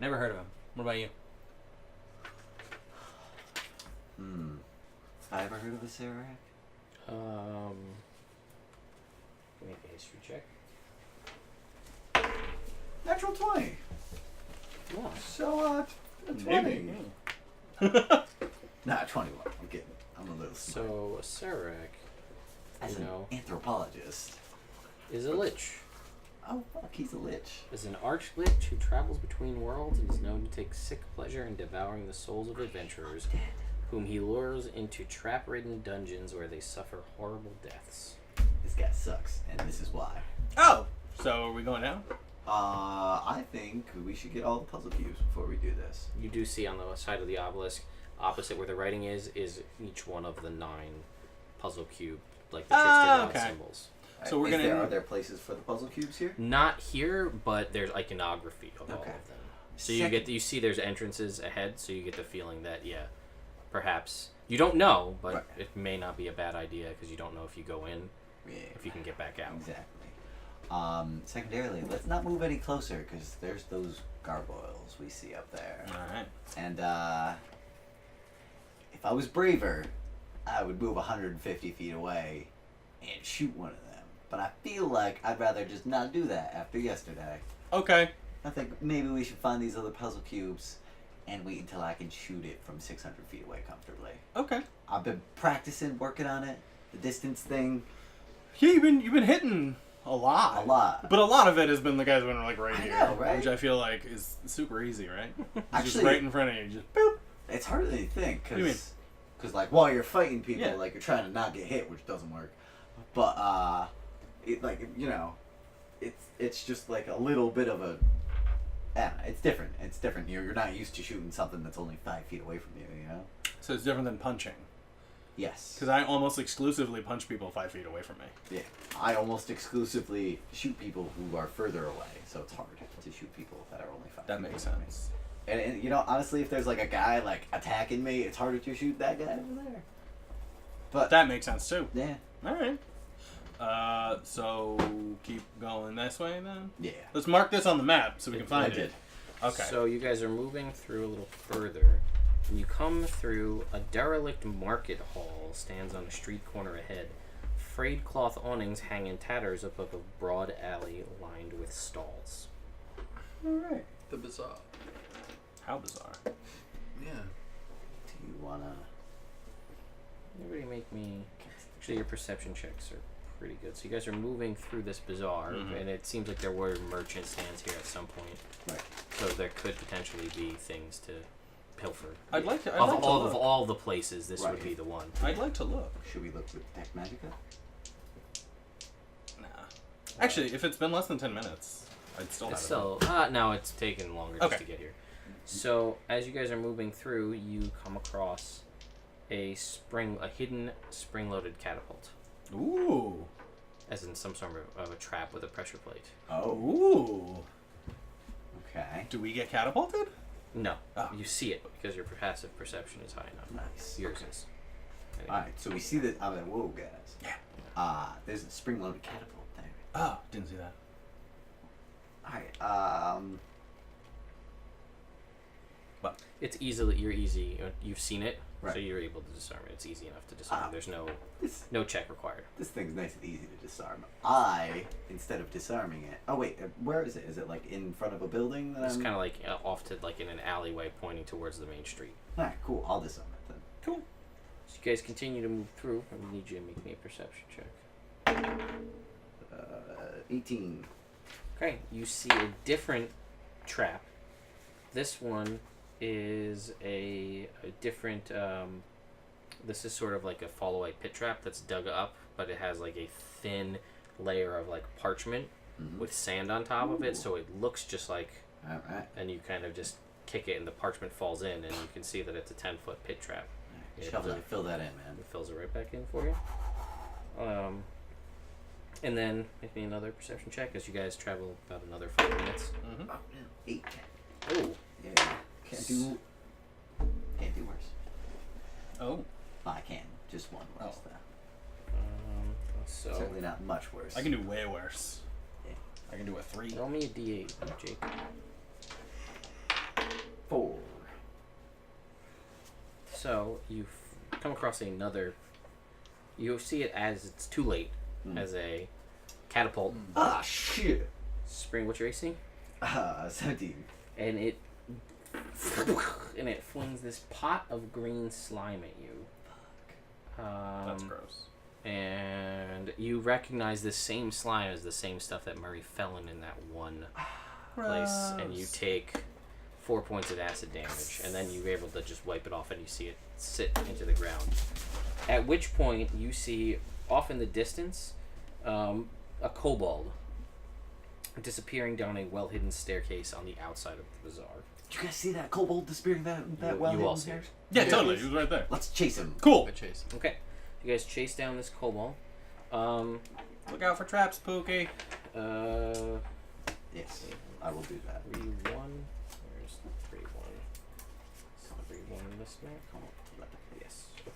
D: Never heard of him. What about you?
B: I ever heard of a Acererak?
A: Make a history check.
B: Natural 20.
A: Yeah.
B: So, a 20.
D: Maybe.
B: Nah, 21. I'm kidding. I'm a little smart.
A: So, Acererak,
B: As
A: you
B: an
A: know,
B: anthropologist.
A: is a lich.
B: Oh, fuck, he's a lich.
A: Is an arch-lich who travels between worlds and is known to take sick pleasure in devouring the souls of adventurers, whom he lures into trap-ridden dungeons where they suffer horrible deaths.
B: This guy sucks, and this is why.
D: Oh! So are we going down?
B: I think we should get all the puzzle cubes before we do this.
A: You do see on the side of the obelisk, opposite where the writing is each one of the 9 puzzle cube, like the Trickster
D: okay.
A: symbols.
D: So we're
B: Are there places for the puzzle cubes here?
A: Not here, but there's iconography of all of
B: Okay.
A: them. So you see there's entrances ahead, so you get the feeling that perhaps you don't know, but it may not be a bad idea because you don't know if you go in, if you can get back out.
B: Exactly. Secondarily, let's not move any closer because there's those gargoyles we see up there.
D: All right.
B: And if I was braver, I would move 150 feet away and shoot one of them. But I feel like I'd rather just not do that after yesterday.
D: Okay.
B: I think maybe we should find these other puzzle cubes and wait until I can shoot it from 600 feet away comfortably.
D: Okay.
B: I've been practicing, working on it, the distance thing.
D: Yeah, you've been hitting a lot.
B: A lot.
D: But a lot of it has been the guys been like right
B: I
D: here,
B: know, right?
D: which I feel like is super easy, right?
B: Actually,
D: just right in front of you, just boop.
B: It's harder than you think,
D: What do you mean?
B: because like while you're fighting people,
D: Yeah.
B: like you're trying to not get hit, which doesn't work. But it like it's just like a little bit of a. Yeah, it's different. It's different. You're not used to shooting something that's only 5 feet away from you. You know.
D: So it's different than punching.
B: Yes.
D: Because I almost exclusively punch people 5 feet away from me.
B: Yeah, I almost exclusively shoot people who are further away, so it's hard to shoot people that are only 5
D: That
B: feet
D: makes
B: away from me.
D: sense.
B: And you know, honestly, if there's like a guy like attacking me, it's harder to shoot that guy over there. But
D: That makes sense too.
B: yeah,
D: All right. So keep going this way then.
B: yeah.
D: Let's mark this on the map so we can find
B: I
D: it.
B: did.
D: Okay.
A: So you guys are moving through a little further, and you come through a derelict market hall stands on a street corner ahead. Frayed cloth awnings hang in tatters above a broad alley lined with stalls.
B: All right.
C: The bazaar.
D: How bizarre.
C: Yeah.
B: Do you wanna?
A: Everybody make me... Actually, your perception checks are pretty good. So you guys are moving through this bazaar, and it seems like there were merchant stands here at some point.
B: Right.
A: So there could potentially be things to pilfer.
D: I'd like to.
A: Of all the places, this would
B: Right.
A: be the one.
D: I'd like to look.
B: Should we look with Tech Magica?
D: Nah. Actually, if it's been less than 10 minutes, I'd still have
A: It's
D: it.
A: still no, it's taken longer just
D: Okay.
A: to get here. So as you guys are moving through, you come across a hidden spring-loaded catapult,
D: Ooh.
A: as in some sort of a trap with a pressure plate.
B: Oh.
D: Ooh.
B: Okay.
D: Do we get catapulted?
A: No,
D: Ah.
A: you see it because your passive perception is high enough.
B: Nice.
A: Yours is. Anyway.
B: All right. So we see that. I'm like, whoa, guys.
D: Yeah.
B: There's a spring-loaded catapult there.
D: Oh, didn't see that.
B: All right.
A: It's you've seen it, so
B: Right.
A: you're able to disarm it. It's easy enough to disarm. There's
B: This
A: no check required.
B: this thing's nice and easy to disarm. I, instead of disarming it. Oh wait, where is it? Is it like in front of a building? That
A: It's
B: I'm...
A: kind of like off to like in an alleyway pointing towards the main street.
B: All right, cool. I'll disarm it then.
D: Cool.
A: So you guys continue to move through. I need you to make me a perception check.
B: 18.
A: Okay, you see a different trap. This one is a different. This is sort of like a fall-away pit trap that's dug up, but it has like a thin layer of like parchment with sand on top of it, so it looks just like.
B: All right.
A: And you kind of just kick it, and the parchment falls in, and you can see that it's a 10-foot pit trap.
B: Shovel it, fill that in, man.
A: It fills it right back in for you. And then make me another perception check as you guys travel about another 5 minutes.
B: Oh, no. 8.
A: Oh,
B: Yeah. Can't do worse.
D: Oh.
B: Well, I can. Just one worse,
D: Oh.
B: though.
A: so
B: Certainly not much worse.
D: I can do way worse.
B: Yeah.
D: I can do a 3.
A: roll me a d8, Jake.
B: 4.
A: So you come across another. You see it as it's too late as a catapult
B: Ah, shit.
A: spring. What's your AC?
B: 17.
A: And it flings this pot of green slime at you.
D: That's gross.
A: And you recognize this same slime as the same stuff that Murray fell in that one place, and you take 4 points of acid damage, and then you're able to just wipe it off, and you see it sit into the ground. At which point you see off in the distance a kobold disappearing down a well-hidden staircase on the outside of the bazaar.
B: Did you guys see that kobold disappearing that well
A: you
B: hidden
A: all see
B: stairs?
D: Yeah, totally. He was right there.
B: Let's chase him.
D: Cool.
C: I chase him.
A: Okay, you guys chase down this kobold.
D: Look out for traps, Pookie.
B: Yes, I will do that.
A: 3-1. Where's this map? Yes. Okay.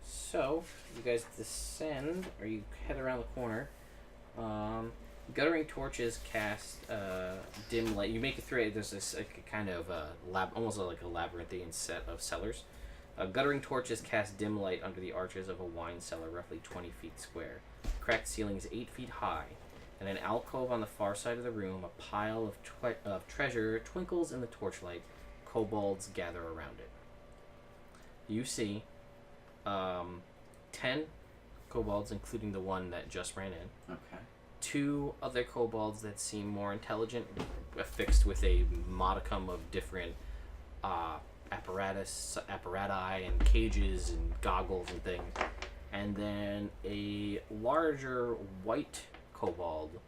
A: So you guys descend, or you head around the corner. Guttering torches cast dim light. You make it through. There's this like, kind of almost like a labyrinthine set of cellars. Guttering torches cast dim light under the arches of a wine cellar, roughly 20 feet square. Cracked ceiling is 8 feet high. In an alcove on the far side of the room, a pile of treasure twinkles in the torchlight. Kobolds gather around it. You see 10 kobolds, including the one that just ran in.
B: Okay.
A: 2 other kobolds that seem more intelligent, affixed with a modicum of different apparati and cages and goggles and things. And then a larger white kobold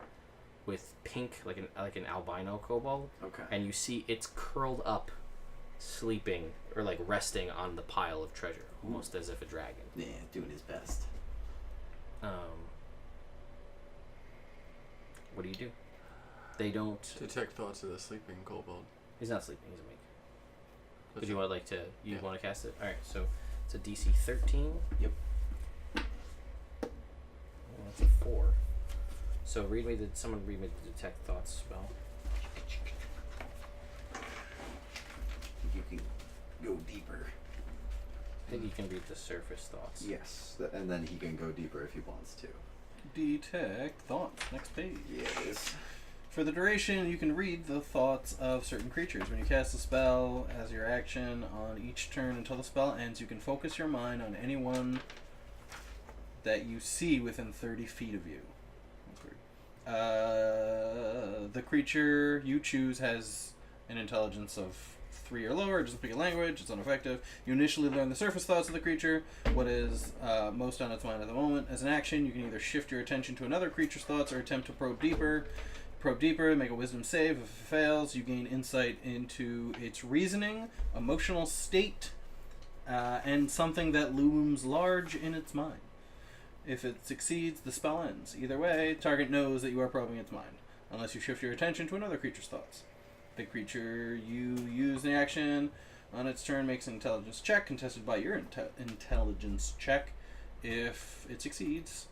A: with pink, like an albino kobold.
B: Okay.
A: And you see it's curled up, sleeping, or like resting on the pile of treasure, almost as if a dragon.
B: Yeah, doing his best.
A: What do you do? They don't...
C: Detect thoughts of the sleeping kobold.
A: He's not sleeping, he's awake. But
C: That's
A: you
C: it.
A: want to
C: Yeah.
A: want to cast it? Alright, so it's a DC 13.
B: Yep.
A: Oh, that's a 4. So someone read me the detect thoughts spell.
B: You can go deeper.
A: I think you can read the surface thoughts.
B: Yes, and then he can go deeper if he wants to.
D: Detect thoughts. Next page.
B: Yes.
D: For the duration, you can read the thoughts of certain creatures. When you cast a spell as your action on each turn until the spell ends, you can focus your mind on anyone that you see within 30 feet of you. The creature you choose has an intelligence of 3 or lower. It doesn't speak a language. It's ineffective. You initially learn the surface thoughts of the creature, what is most on its mind at the moment. As an action, you can either shift your attention to another creature's thoughts or attempt to probe deeper. Make a wisdom save. If it fails, you gain insight into its reasoning, emotional state, and something that looms large in its mind. If it succeeds, the spell ends. Either way, target knows that you are probing its mind, unless you shift your attention to another creature's thoughts. The creature you use the action on its turn makes an intelligence check, contested by your intelligence check. If it succeeds,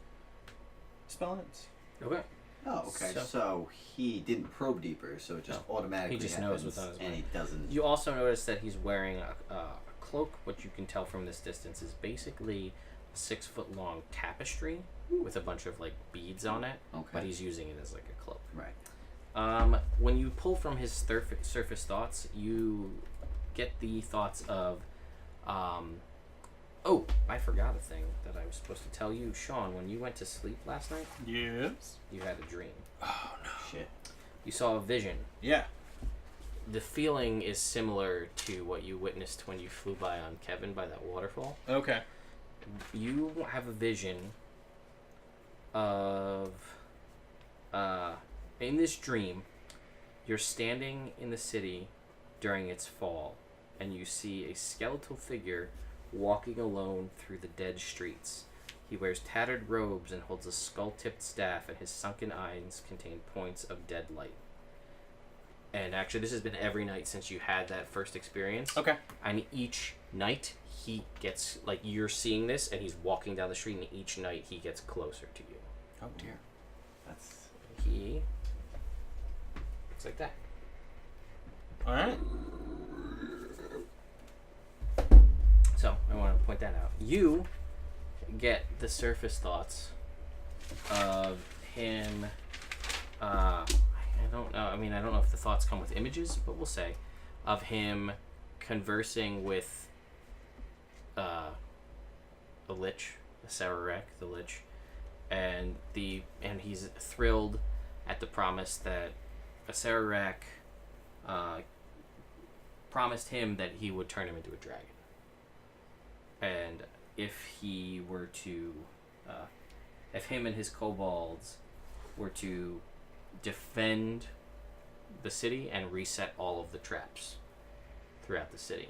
D: spell ends.
A: Okay.
B: Oh, okay. So he didn't probe deeper, so it just automatically
A: He just
B: happens,
A: knows what's on his
B: and
A: mind.
B: he doesn't.
A: You also notice that he's wearing a cloak. What you can tell from this distance is basically a 6-foot-long tapestry with a bunch of like beads on it.
B: Okay.
A: But he's using it as like a cloak.
B: Right.
A: When you pull from his surface thoughts, you get the thoughts of, oh, I forgot a thing that I was supposed to tell you. Sean, when you went to sleep last night,
D: Yes.
A: you had a dream.
D: Oh no.
B: Shit.
A: You saw a vision.
D: Yeah.
A: The feeling is similar to what you witnessed when you flew by on Kevin by that waterfall.
D: Okay.
A: You have a vision of, in this dream, you're standing in the city during its fall, and you see a skeletal figure walking alone through the dead streets. He wears tattered robes and holds a skull-tipped staff, and his sunken eyes contain points of dead light. And actually, this has been every night since you had that first experience.
D: Okay.
A: And each night, he gets, like, you're seeing this, and he's walking down the street, and each night he gets closer to you.
D: Oh dear.
B: That's.
A: He looks like that.
D: All right.
A: So, I want to point that out. You get the surface thoughts of him. I don't know. I mean, I don't know if the thoughts come with images, but we'll say of him conversing with the lich, the Sararek, the lich, and he's thrilled at the promise that a Sararek promised him that he would turn him into a dragon. And if he were to, if him and his kobolds were to defend the city and reset all of the traps throughout the city,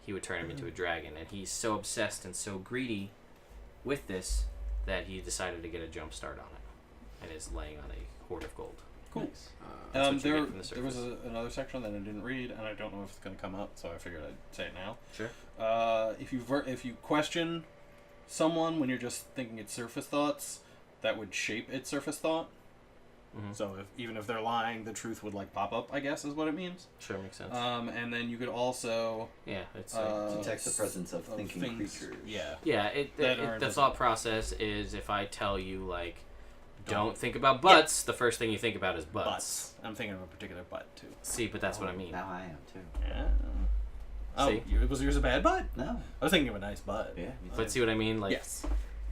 A: he would turn him into a dragon. And he's so obsessed and so greedy with this that he decided to get a jump start on it and is laying on a hoard of gold.
D: Cool.
B: Nice.
A: That's what you
D: There,
A: get from the
D: there was
A: surface.
D: another section that I didn't read, and I don't know if it's going to come up, so I figured I'd say it now.
A: Sure.
D: If you question someone when you're just thinking it's surface thoughts, that would shape its surface thought.
A: Mm-hmm.
D: So even if they're lying, the truth would like pop up, I guess, is what it means.
A: Sure, makes sense.
D: And then you could also
A: yeah, it's
B: Detect the presence of thinking
D: things-
B: creatures.
D: Yeah.
A: yeah.
D: that are
A: The
D: invisible.
A: thought process is if I tell you like, don't think about butts. The first thing you think about is butts.
D: Butts. I'm thinking of a particular butt too.
A: See, but that's what I mean.
B: Now I am too.
D: Yeah. Oh,
A: See?
D: was yours a bad butt?
B: No.
D: I was thinking of a nice butt.
B: Yeah.
A: But see what I mean? Like,
D: Yes.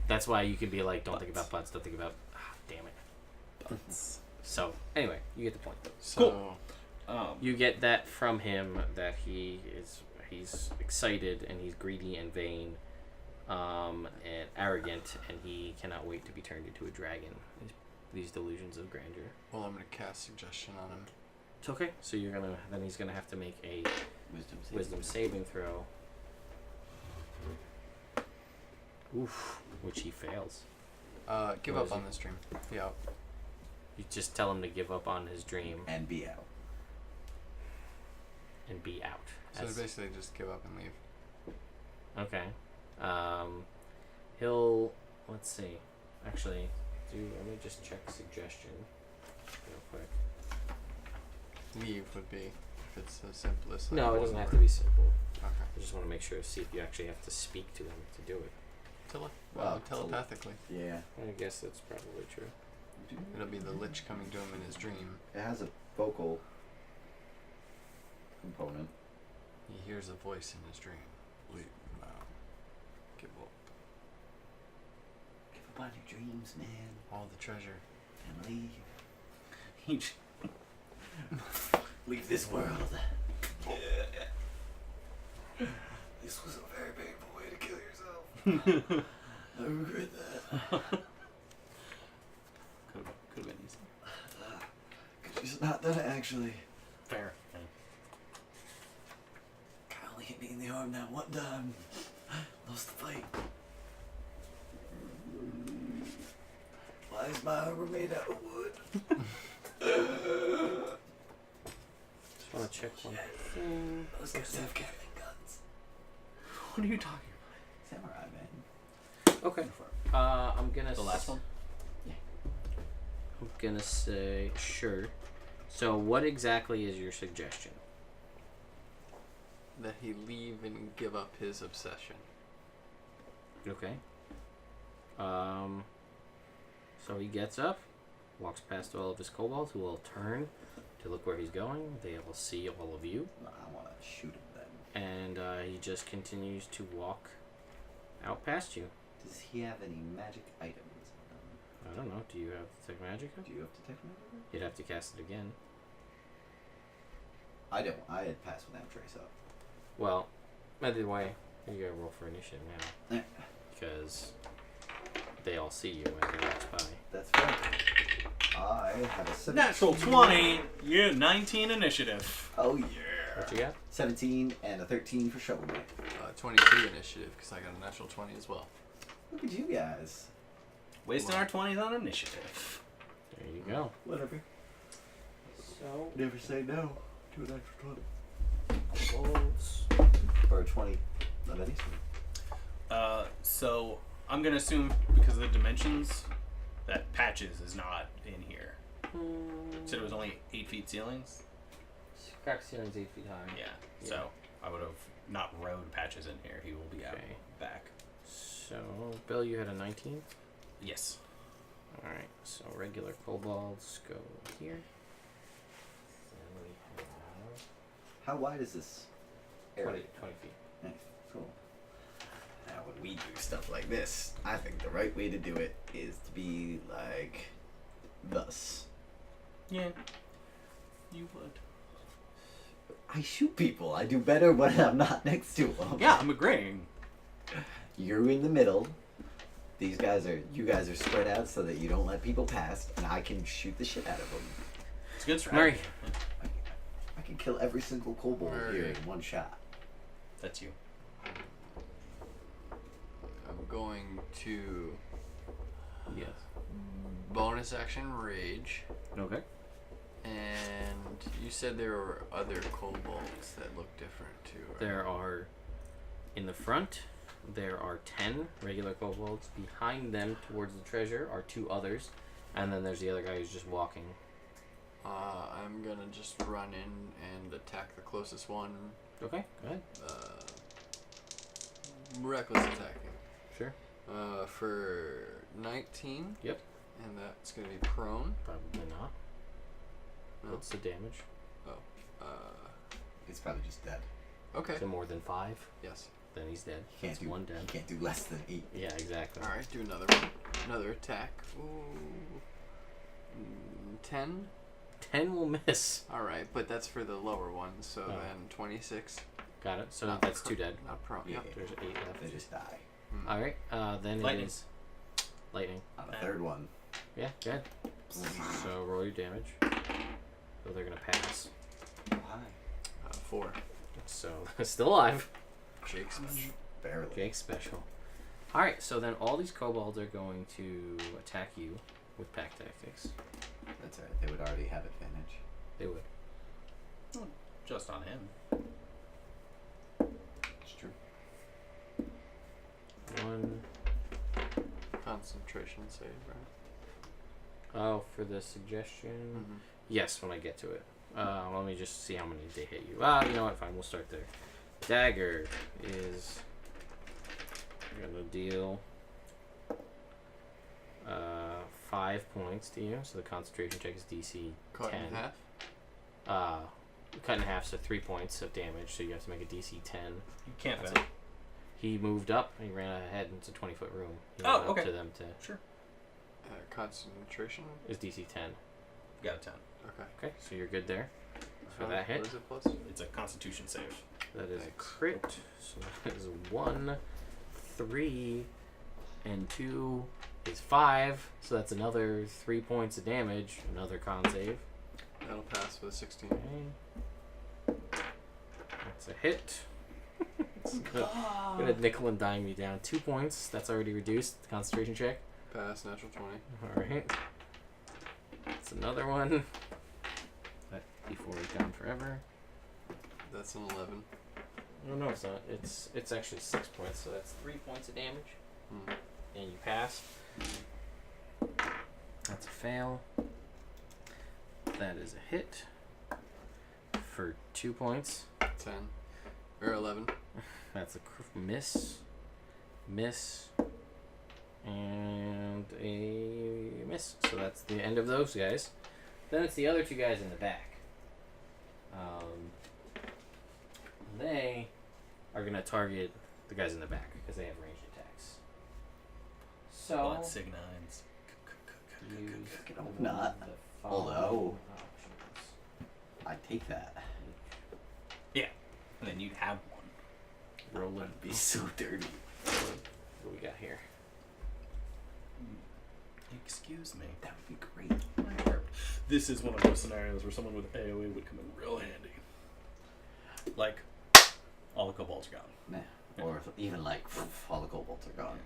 A: that's why you could be like, don't think
D: Butts.
A: about butts. Don't think about. Damn it.
D: Butts.
A: So anyway, you get the point.
C: So,
A: You get that from him that he's excited and he's greedy and vain, and arrogant, and he cannot wait to be turned into a dragon. These delusions of grandeur.
C: well, I'm gonna cast suggestion on him.
A: It's okay. So he's gonna have to make a
B: Wisdom.
A: wisdom saving throw. Oof, which he fails.
C: Give
A: What
C: up
A: is
C: on
A: it?
C: this dream. Yeah.
A: You just tell him to give up on his dream
B: And be out.
A: and be out.
C: So
A: That's-
C: basically, just give up and leave.
A: Okay. He'll. Let's see. Actually, let me just check suggestion real quick.
C: Leave would be if it's the simplest.
A: No,
C: like
A: it doesn't
C: one
A: have to
C: word.
A: be simple.
C: Okay.
A: I just want to make sure, see if you actually have to speak to him to do it.
C: Telepathically.
B: Yeah.
A: I guess that's probably true.
C: It'll be the lich coming to him in his dream.
B: It has a vocal component.
C: He hears a voice in his dream. Leave now. Give up.
B: Give up on your dreams, man.
C: All the treasure.
B: And leave.
D: He j-
B: Leave this world. This was a very painful way to kill yourself. I regret that.
D: Could have been easy.
B: Because she's not done it, actually.
D: Fair.
B: Guy only hit me in the arm that one time. Lost the fight. Why is my armor made out of wood?
A: Just want to check one thing.
B: Those guys have Gatling guns.
D: What are you talking
B: Samurai, man.
A: Okay. I'm gonna.
D: about? The last one?
A: I'm gonna say sure. So, what exactly is your suggestion?
C: That he leave and give up his obsession.
A: Okay. So he gets up, walks past all of his kobolds, who will turn to look where he's going. They will see all of you,
B: I want to shoot him then.
A: and he just continues to walk out past you.
B: Does he have any magic items?
A: I don't know. Do you have Detect Magic?
B: Do you have detect magic?
A: You'd have to cast it again.
B: I don't. I had passed with that trace up.
A: Well, either way, you gotta roll for initiative now.
B: Eh.
A: Because they all see you as they walk by.
B: That's fine. I have a 17.
D: Natural 20. Yeah, 19 initiative.
B: Oh yeah.
A: What you got?
B: 17 and a 13 for Shovel Knight.
C: 22 initiative because I got a natural 20 as well.
B: Look at you guys.
D: Wasting our 20s on initiative.
A: There you go.
B: Whatever.
A: So,
B: Never say no to an extra 20.
A: kobolds.
B: Or a 20 of any sort.
D: So I'm gonna assume because of the dimensions that Patches is not in here. Said it was only 8 feet ceilings.
A: Crack ceiling's 8 feet high.
D: Yeah.
A: Yeah.
D: So I would have not rode Patches in here. He will be out
A: Okay.
D: back.
A: So, Bill, you had a 19?
D: Yes.
A: Alright, so regular kobolds go here. And we have
B: How wide is this
A: 20,
B: area?
A: 20 feet.
B: Nice. Cool. Now, when we do stuff like this, I think the right way to do it is to be like thus.
D: Yeah. You would.
B: I shoot people. I do better when I'm not next to them.
D: Yeah, I'm agreeing.
B: You're in the middle. You guys are spread out so that you don't let people pass, and I can shoot the shit out of them.
D: It's a good strategy.
A: Murray.
B: I can kill every single kobold
C: Murray.
B: here in one shot.
D: That's you.
C: I'm going to
A: Yes.
C: bonus action rage
A: Okay.
C: And you said there were other kobolds that look different too, right?
A: There are, in the front, there are 10 regular kobolds. Behind them, towards the treasure, are 2 others. And then there's the other guy who's just walking.
C: I'm gonna just run in and attack the closest one.
A: Okay, go ahead.
C: Reckless attacking.
A: Sure.
C: For 19.
A: Yep.
C: And that's gonna be prone.
A: Probably not.
C: No.
A: What's the damage?
B: He's probably just dead.
C: Okay.
A: So more than 5?
C: Yes.
A: Then he's dead.
B: He can't
A: That's
B: do
A: 1 dead.
B: He can't do less than 8.
A: Yeah, exactly.
C: All right. Do another one. Another attack. Ooh. 10.
A: 10 will miss.
C: All right, but that's for the lower one. So
A: Oh.
C: then 26.
A: Got it. So
C: Not
A: that's
C: pr-
A: 2 dead.
C: Not prone.
B: Yeah.
C: Yep.
A: There's 8 left.
B: They just die.
A: Alright, then
D: Lightning.
A: it is lightning.
B: On the third one.
A: Yeah, good. So roll your damage. So they're gonna pass.
B: Why?
C: 4.
A: So still alive.
C: Jake special.
B: Barely.
A: Jake's special. Alright, so then all these kobolds are going to attack you with pack tactics.
B: That's alright. They would already have advantage.
A: They would.
D: Just on him.
C: It's true.
A: 1.
C: Concentration save, right?
A: Oh, for the suggestion.
C: Mm-hmm.
A: Yes, when I get to it. Let me just see how many they hit you. You know what? Fine, we'll start there. Dagger is gonna deal 5 points to you. So the concentration check is DC
C: Cut
A: 10.
C: in half.
A: Cut in half, so 3 points of damage. So you have to make a DC 10.
D: You can't
A: That's
D: fail.
A: it. He moved up. He ran ahead. And it's a 20-foot room. He
D: Oh,
A: went up
D: okay.
A: to them to
D: Sure.
C: Concentration.
A: is DC 10.
D: Got a 10.
C: Okay.
A: Okay, so you're good there. For
C: How-
A: that hit.
C: What is it plus?
D: It's a Constitution save.
A: That is a
C: Thanks.
A: crit. So that is 1, 3, and 2 is 5. So that's another 3 points of damage. Another con save.
C: That'll pass with a 16.
A: Okay. That's a hit. It's gonna nickel and dime you down 2 points. That's already reduced. Concentration check.
C: Pass, natural 20.
A: Alright. That's another one. That D4 is gone forever.
C: That's an 11.
A: Oh no, it's not. It's actually 6 points, so that's 3 points of damage.
C: Mm.
A: And you pass. That's a fail. That is a hit. For 2 points.
C: 10. Or 11.
A: That's a miss. Miss. And a miss. So that's the end of those guys. Then it's the other 2 guys in the back. They are going to target the guys in the back because they have ranged attacks. So,
D: Blood sig 9s.
A: use
B: I hope not.
A: the
B: Although-
A: following options.
B: I'd take that.
D: And then you'd have one.
A: Roll it.
B: That'd be so dirty.
A: What do we got here?
D: Excuse me.
B: That would be great.
D: This is one of those scenarios where someone with AoE would come in real handy. Like, all the kobolds are gone.
B: Nah. Or even like all the kobolds are gone.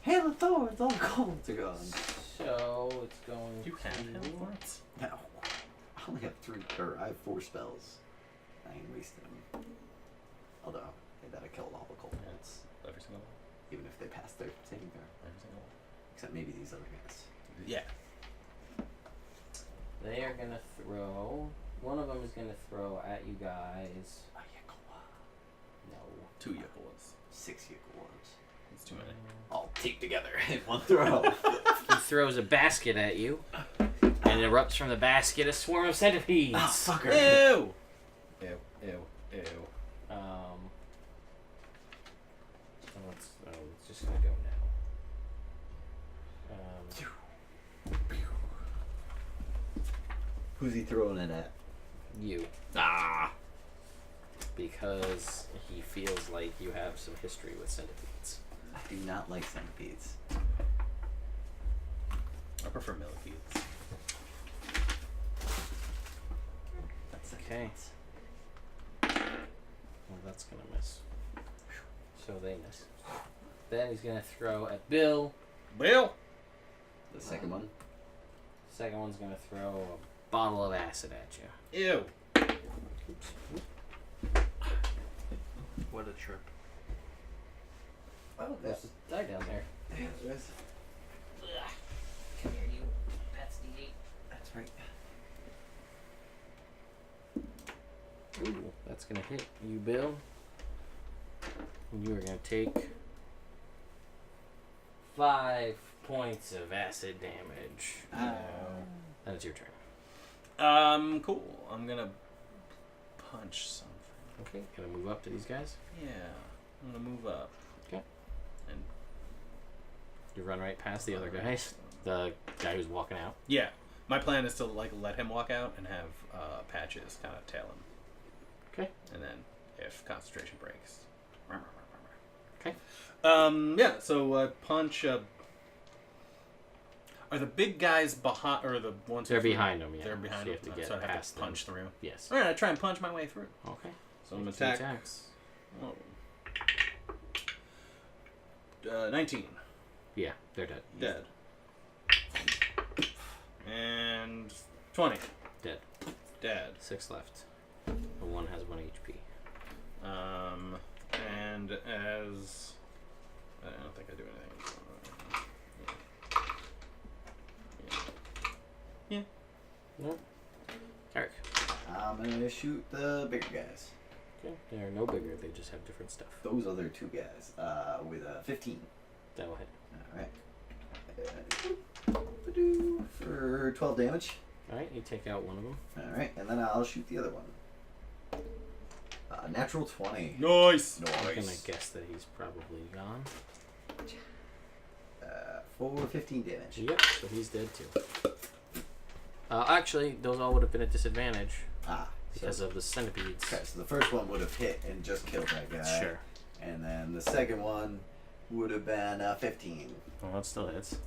B: Hail of Thorns, all the kobolds are gone.
A: So it's going
D: You have
A: to...
D: him once?
B: No. I only have 4 spells. I ain't wasting them. Although, they gotta kill all the kobolds.
D: That's every single one.
B: Even if they pass their saving throw.
D: Every single one.
B: Except maybe these other guys.
D: Yeah.
A: They are going to throw... One of them is going to throw at you guys.
B: A Yekoa.
A: No.
D: 2 Yekoas.
B: 6 Yekoas.
D: It's too many.
B: All taped together in one throw.
A: He throws a basket at you. And erupts from the basket a swarm of centipedes.
B: Ah, fucker.
D: Ew! Ew, ew, ew.
A: It's just gonna go now.
B: Who's he throwing it at?
A: You.
D: Ah!
A: Because he feels like you have some history with centipedes.
B: I do not like centipedes.
D: I prefer millipedes.
B: That's
A: Okay. Well, that's gonna miss. So they miss. Then he's gonna throw at Bill.
D: Bill!
B: The second one.
A: Second one's gonna throw a bottle of acid at you.
D: Ew.
C: What a trip.
B: Oh,
A: There's a die down there.
B: Yeah, there is.
A: Come here, you. That's D8.
B: That's right.
A: Ooh, that's gonna hit you, Bill. And you are gonna take 5 points of acid damage. Then it's your turn.
D: Cool. I'm gonna punch something.
A: Okay, gonna move up to these guys.
D: Yeah, I'm gonna move up.
A: Okay.
D: And
A: You run right past the other guys. The guy who's walking out.
D: yeah, my plan is to like let him walk out and have Patches kind of tail him.
A: Okay.
D: And then if concentration breaks.
A: Okay.
D: Yeah. So punch. Are the big guys behind, or the ones?
A: They're
D: who-
A: behind them, yeah.
D: They're behind
A: So you
D: them.
A: have to get
D: so I have
A: past
D: to
A: them.
D: punch through.
A: Yes.
D: All right, I try and punch my way through.
A: Okay.
D: So I'm
A: Make
D: gonna
A: some
D: attack.
A: attacks.
D: Oh. 19.
A: Yeah, they're dead.
D: Dead. And 20.
A: Dead.
D: Dead.
A: 6 left. The one has 1 HP.
D: And as I don't think I do anything. Yeah.
A: Nope. Eric.
B: I'm gonna shoot the bigger guys.
A: Okay. They're no bigger. They just have different stuff.
B: Those other 2 guys. With a 15.
A: That will hit.
B: Alright. For 12 damage.
A: Alright, you take out one of them.
B: Alright, and then I'll shoot the other one. Natural 20.
D: Nice.
A: I'm gonna guess that he's probably gone.
B: For 15 damage.
A: Yep, so he's dead too. Actually, those all would have been at disadvantage because of the centipedes.
B: Okay, so the first one would have hit and just killed that guy.
A: Sure.
B: And then the second one would have been 15.
A: Well, that still hits.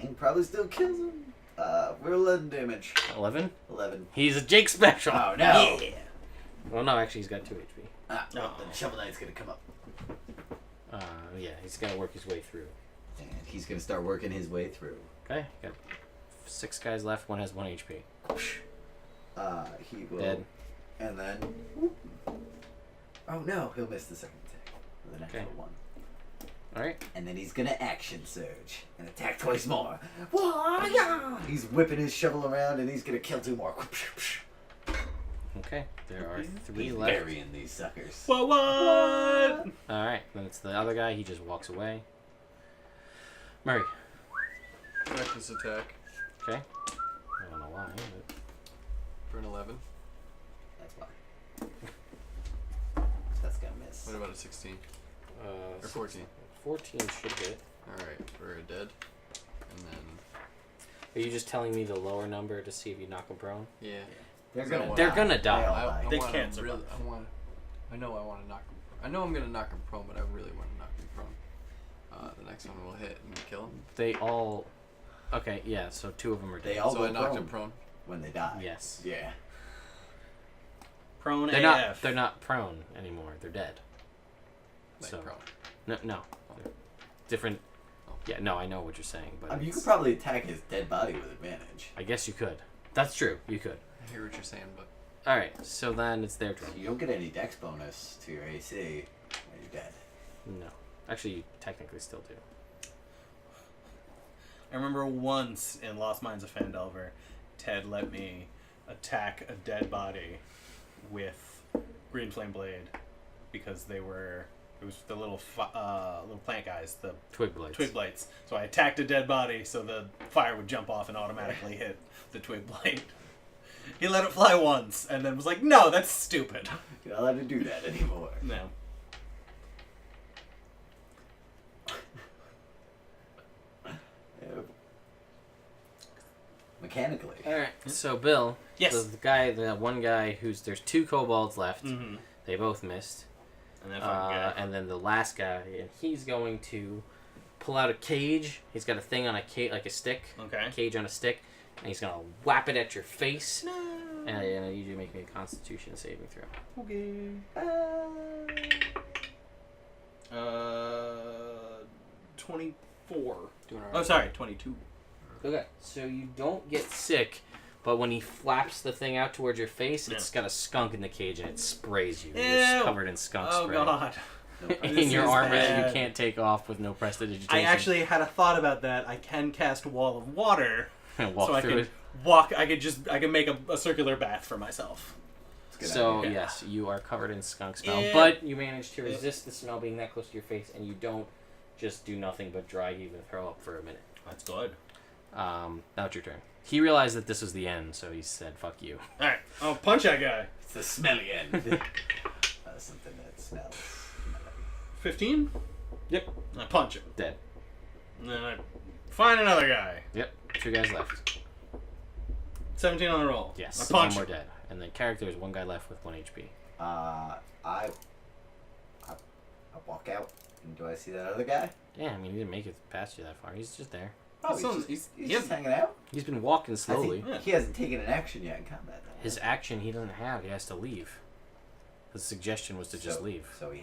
B: And probably still kills him. We're 11 damage.
A: 11?
B: 11.
A: He's a Jake special.
B: Oh, no.
A: Yeah. Well, no, actually, he's got 2 HP.
B: Well, then Shovel Knight's gonna come up.
A: Yeah, he's gonna work his way through.
B: And he's gonna start working his way through.
A: Okay, got 6 guys left. One has 1 HP.
B: He will.
A: Dead.
B: And then. Oh no, he'll miss the second attack. The natural one.
A: Alright.
B: And then he's gonna action surge and attack twice more. Wah-ya! He's whipping his shovel around and he's gonna kill 2 more.
A: Okay, there are 3
B: He's
A: left.
B: burying these suckers.
D: What?
A: Alright, then it's the other guy. He just walks away. Murray.
C: Reckless attack
A: Okay. I don't know why, but...
C: for an 11.
B: That's why. That's gonna miss.
C: What about a 16? Or 14?
A: 14 should hit.
C: Alright, for a dead. And then,
A: Are you just telling me the lower number to see if you knock him prone?
C: yeah.
B: They're
C: So
B: gonna
C: what?
A: They're
B: die.
A: gonna die.
B: They all die.
D: They
C: wanna
D: can't survive.
C: really, I know I want to knock him. I know I'm gonna knock him prone, but I really want to knock him prone. The next one will hit and kill him.
A: They all... Okay, yeah, so 2 of them are dead.
B: They all
C: So
B: go
C: I knocked
B: prone
C: him prone.
B: when they die.
A: Yes.
B: Yeah.
D: Prone
A: They're not,
D: AF.
A: they're not prone anymore. They're dead.
C: Like
A: So-
C: prone.
A: No. They're different... Yeah, no, I know what you're saying, but
B: I mean, you
A: it's-
B: could probably attack his dead body with advantage.
A: I guess you could. That's true. You could.
C: I hear what you're saying, but
A: Alright, so then it's their turn.
B: You don't get any dex bonus to your AC when you're dead.
A: No. Actually, you technically still do.
D: I remember once in Lost Mines of Phandelver, Ted let me attack a dead body with Green Flame Blade because it was the little plant guys, the
A: Twig blades.
D: twig blights. So I attacked a dead body so the fire would jump off and automatically hit the twig blade. He let it fly once and then was like, no, that's stupid.
B: You're not allowed to do that anymore.
D: No.
B: Mechanically.
A: Alright, so Bill,
D: Yes.
A: the one guy there's 2 kobolds left.
D: Mm-hmm.
A: They both missed.
D: And then fucking guy.
A: And then the last guy, and he's going to pull out a cage. He's got a thing on a cage, like a stick.
D: Okay.
A: Cage on a stick. And he's going to whap it at your face.
D: No.
A: And I need you to make me a Constitution saving throw.
D: Okay. 24.
C: doing
D: Oh,
C: alright.
D: sorry, 22.
A: Okay, so you don't get sick, but when he flaps the thing out towards your face, it's got a skunk in the cage and it sprays you. You're just covered in skunk spray.
D: Oh god.
A: In your armor that you
D: bad.
A: can't take off with no prestidigitation.
D: I actually had a thought about that. I can cast Wall of Water.
A: And walk
D: so
A: through it.
D: I can make a circular bath for myself.
A: So,
D: idea.
A: yes, you are covered in skunk smell,
D: Yeah.
A: but you manage to resist the smell being that close to your face, and you don't just do nothing but dry heave and throw up for a minute.
D: That's good.
A: Now it's your turn. He realized that this was the end, so he said, fuck you.
D: Alright, I'll punch that guy.
B: It's the smelly end. Something that smells.
D: 15?
A: Yep.
D: I punch him.
A: Dead.
D: And then I find another guy.
A: Yep. 2 guys left.
D: 17 on the roll.
A: Yes.
D: I punch
A: One
D: him.
A: more dead. And the character is 1 guy left with 1 HP.
B: I walk out, and do I see that other guy?
A: Yeah, I mean, he didn't make it past you that far. He's just there.
B: Oh,
D: Sounds-
B: he's
D: he
B: just
D: hasn't-
B: hanging out?
A: He's been walking
B: I
A: slowly.
B: think
D: Yeah.
B: he hasn't taken an action yet in combat. Though.
A: His action he doesn't have. He has to leave. His suggestion was to just leave.
B: So he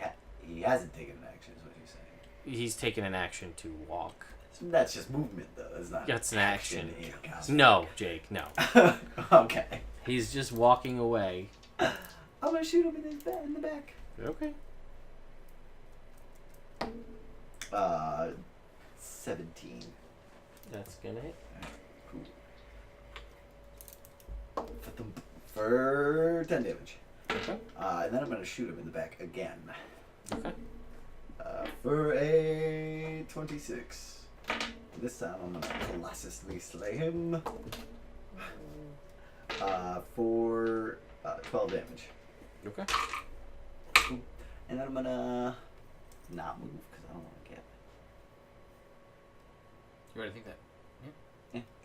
B: hasn't taken an action, is what you're saying.
A: He's taken an action to walk.
B: That's just movement, though. That's not.
A: That's an action.
B: in combat.
A: No, Jake, no.
B: Okay.
A: He's just walking away.
B: I'm gonna shoot him in the back.
A: Okay.
B: 17.
A: That's gonna hit.
B: Cool. For 10 damage.
A: Okay.
B: And then I'm gonna shoot him in the back again.
A: Okay.
B: For a 26. This time I'm gonna colossusly slay him. For 12 damage.
A: Okay.
B: And then I'm gonna not move because I don't want to get.
D: You ready to think that?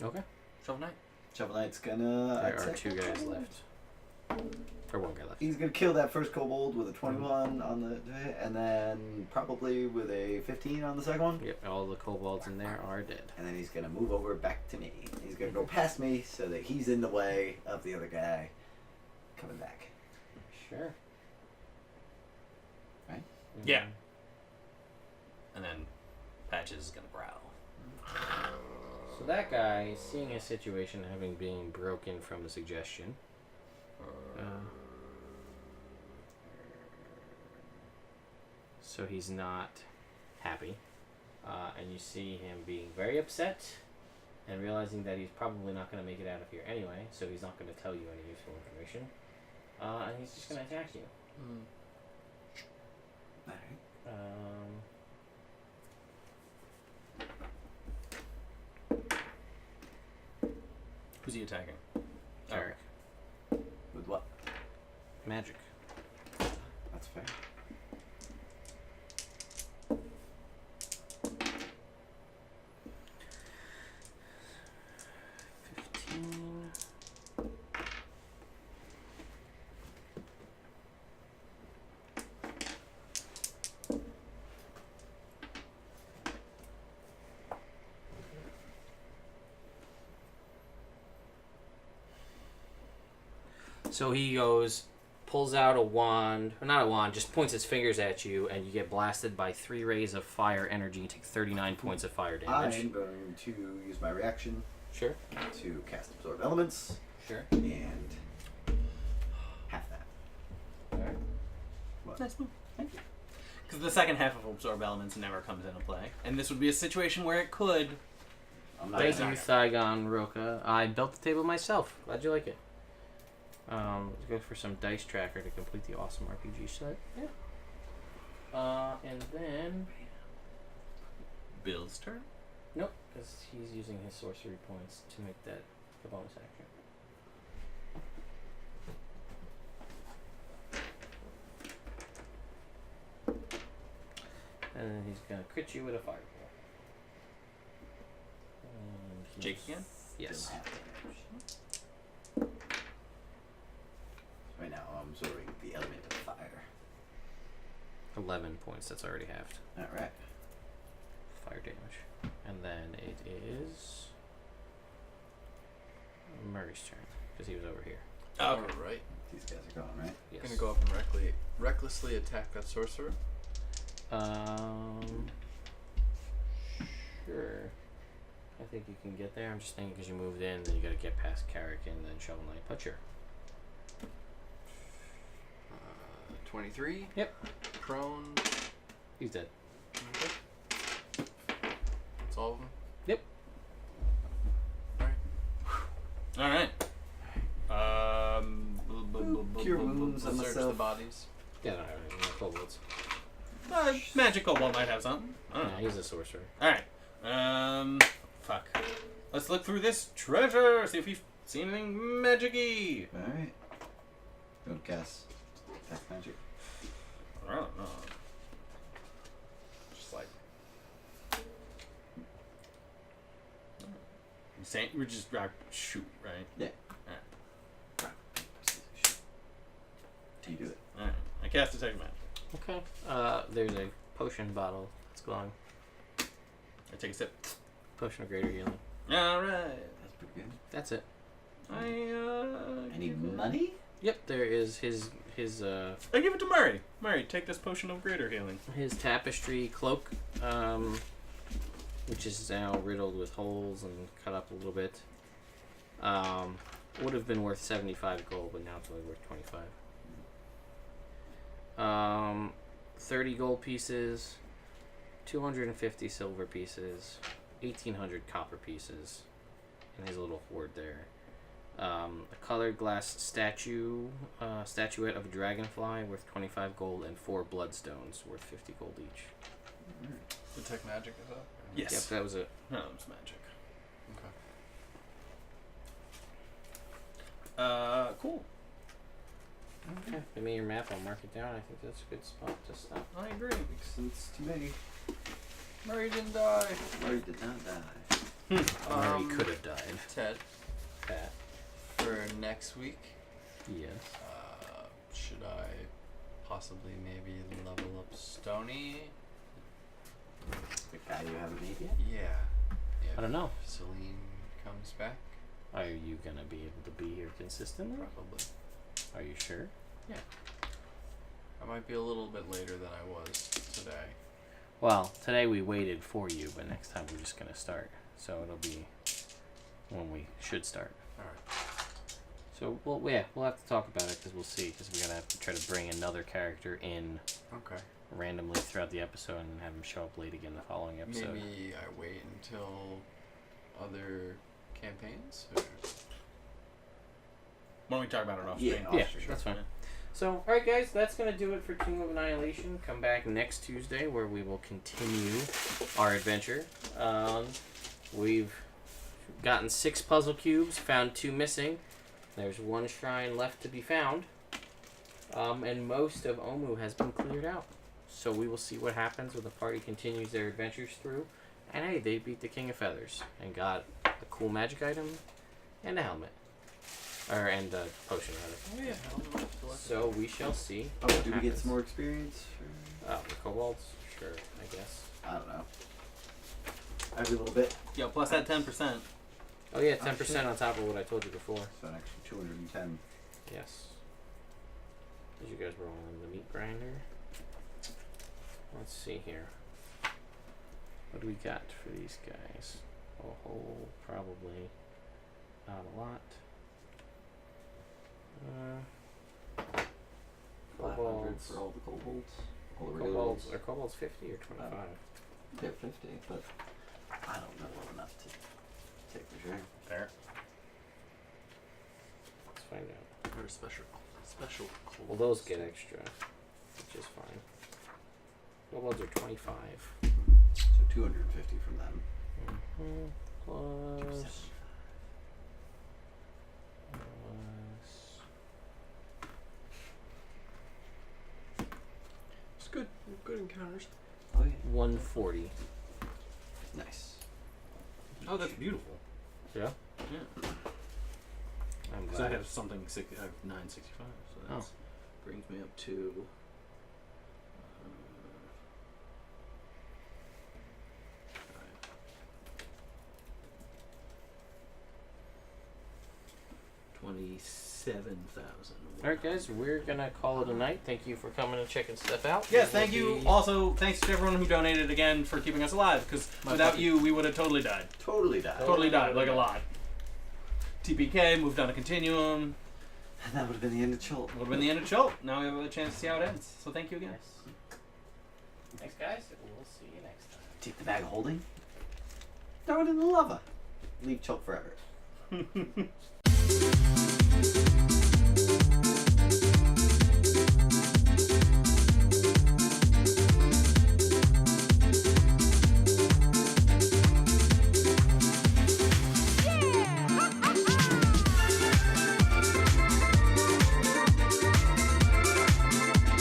A: Okay.
D: Shovel Knight.
B: Shovel Knight's gonna.
A: There are
B: attack
A: 2
B: that
A: guys
B: kobold.
A: left. Or 1 guy left.
B: He's gonna kill that first kobold with a 21 on the, and then probably with a 15 on the second one.
A: Yep, all the kobolds in there are dead.
B: And then he's gonna move over back to me. He's gonna go past me so that he's in the way of the other guy coming back.
A: Sure.
B: Right?
D: Yeah. And then Patches is gonna growl.
A: So that guy, seeing his situation, having been broken from the suggestion, so he's not happy, and you see him being very upset and realizing that he's probably not going to make it out of here anyway, so he's not going to tell you any useful information, and he's just going to attack you.
B: Alright.
D: Who's he attacking?
A: Eric.
B: With what?
A: Magic.
B: That's fair.
A: So he goes, pulls out a wand, or not a wand, just points his fingers at you, and you get blasted by 3 rays of fire energy and take 39 points of fire damage.
B: I'm going to use my reaction
A: Sure.
B: to cast Absorb Elements,
A: Sure.
B: and half that.
A: Alright.
B: What?
D: Nice move. Thank you. Because the second half of Absorb Elements never comes into play. And this would be a situation where it could.
B: I'm not
A: Thank you,
B: gonna-
A: Thygon Roka. I built the table myself. Glad you like it. Let's go for some dice tracker to complete the awesome RPG set. Yeah. And then
D: Bill's turn?
A: nope, because he's using his sorcery points to make that the bonus action. And then he's gonna crit you with a fireball. And he's-
D: Jake again?
A: Yes.
B: Still half damage. Right now I'm absorbing the element of fire.
A: 11 points. That's already halved.
B: Alright.
A: Fire damage. And then it is Murray's turn, because he was over here.
D: Oh,
C: Alright.
B: These guys are gone, right?
A: Yes.
C: Gonna go up and recklessly attack that sorcerer.
A: Sure. I think you can get there. I'm just thinking because you moved in, then you got to get past Carrick and then Shovel Knight Butcher.
C: 23.
A: Yep.
C: Prone.
A: He's dead.
C: Okay. That's all of them?
A: Yep.
D: Alright.
B: Cure wounds on
C: Search the
B: myself.
C: bodies.
A: Yeah, I don't have any more kobolds.
D: Magic Kobold might have something. I don't know.
A: Yeah, he's a sorcerer.
D: Alright. Fuck. Let's look through this treasure, see if we've seen anything magic-y.
B: Alright. Don't cast Detect Magic.
D: I don't know. Just like. Saying we're just shoot, right?
B: Yeah.
D: Alright.
B: Do you do it?
D: Alright. I cast Detect Magic.
A: Okay. There's a potion bottle that's glowing.
D: I take a sip.
A: Potion of greater healing.
D: Alright.
B: That's pretty good.
A: That's it.
B: Any money?
A: Yep, there is his
D: I give it to Murray. Murray, take this potion of greater healing.
A: his tapestry cloak, which is now riddled with holes and cut up a little bit. Would have been worth 75 gold, but now it's only worth 25. 30 gold pieces, 250 silver pieces, 1,800 copper pieces, and his little hoard there. A colored glass statuette of a dragonfly worth 25 gold, and 4 bloodstones worth 50 gold each.
C: Detect magic is up?
D: Yes.
A: Yep, that was it.
D: No, it's magic.
C: Okay.
D: Cool.
A: Okay. Give me your map. I'll mark it down. I think that's a good spot to stop.
D: I agree.
B: Makes sense to me.
C: Murray didn't die.
B: Murray did not die.
A: Murray could have died.
C: Ted,
A: Pat.
C: for next week,
A: Yes.
C: should I possibly maybe level up Stony?
B: The guy you haven't made yet?
C: Yeah.
A: I don't know.
C: If Celine comes back,
A: Are you gonna be able to be here consistently?
C: probably.
A: Are you sure?
C: I might be a little bit later than I was today.
A: Well, today we waited for you, but next time we're just gonna start. So it'll be when we should start.
C: Alright.
A: So we'll have to talk about it because we'll see. Because we're gonna have to try to bring another character in
C: Okay.
A: randomly throughout the episode and have him show up late again the following episode.
C: Maybe I wait until other campaigns? Or...
D: When we talk about it off
B: Yeah,
D: screen.
B: off
A: Yeah,
B: screen.
A: that's fine. So, alright guys, that's going to do it for Tomb of Annihilation. Come back next Tuesday where we will continue our adventure. We've gotten 6 puzzle cubes, found 2 missing. There's 1 shrine left to be found. And most of Omu has been cleared out. So we will see what happens when the party continues their adventures through. And hey, they beat the King of Feathers and got a cool magic item and a helmet. And a potion, rather.
C: Oh yeah.
A: So we shall see.
B: Oh,
A: what
B: do we get
A: happens.
B: some more experience? Or...
A: Oh, the kobolds? Sure, I guess.
B: I don't know. Every little bit.
D: Yo, plus that 10%.
A: Oh yeah,
B: Oh,
A: 10%
B: shit.
A: on top of what I told you before.
B: So an extra 210.
A: Yes. Did you guys roll on the meat grinder? Let's see here. What do we got for these guys? A whole, probably not a lot.
B: 500
A: Kobolds.
B: for all the kobolds. All the
A: Kobolds.
B: regulars.
A: Are kobolds 50 or 25?
B: They're 50, but I don't know well enough to take for sure.
D: Fair.
A: Let's find out.
C: Or special.
A: Well, those get extra, which is fine. Kobolds are 25.
B: So 250 from them.
A: Plus.
B: 275.
C: It's good. Good encounters.
B: Oh yeah.
A: 140.
B: Nice.
D: Oh, that's beautiful.
A: Yeah?
D: Yeah.
A: I'm
D: Because I
A: glad.
D: have something 965, so that brings me up to. 27. 7,000.
A: Alright, guys, we're gonna call it a night. Thank you for coming and checking stuff out.
D: Yes, thank you. Also, thanks to everyone who donated again for keeping us alive, because without you, we would have totally died.
B: Totally died.
D: Totally died, like a lot. TPK, moved on to Continuum.
B: And that would have been the end of Chult.
D: Would have been the end of Chult. Now we have a chance to see how it ends. So thank you again.
A: Thanks, guys. We'll see you next time.
B: Take the bag of holding. Throw it in the lava. Leave Chult forever.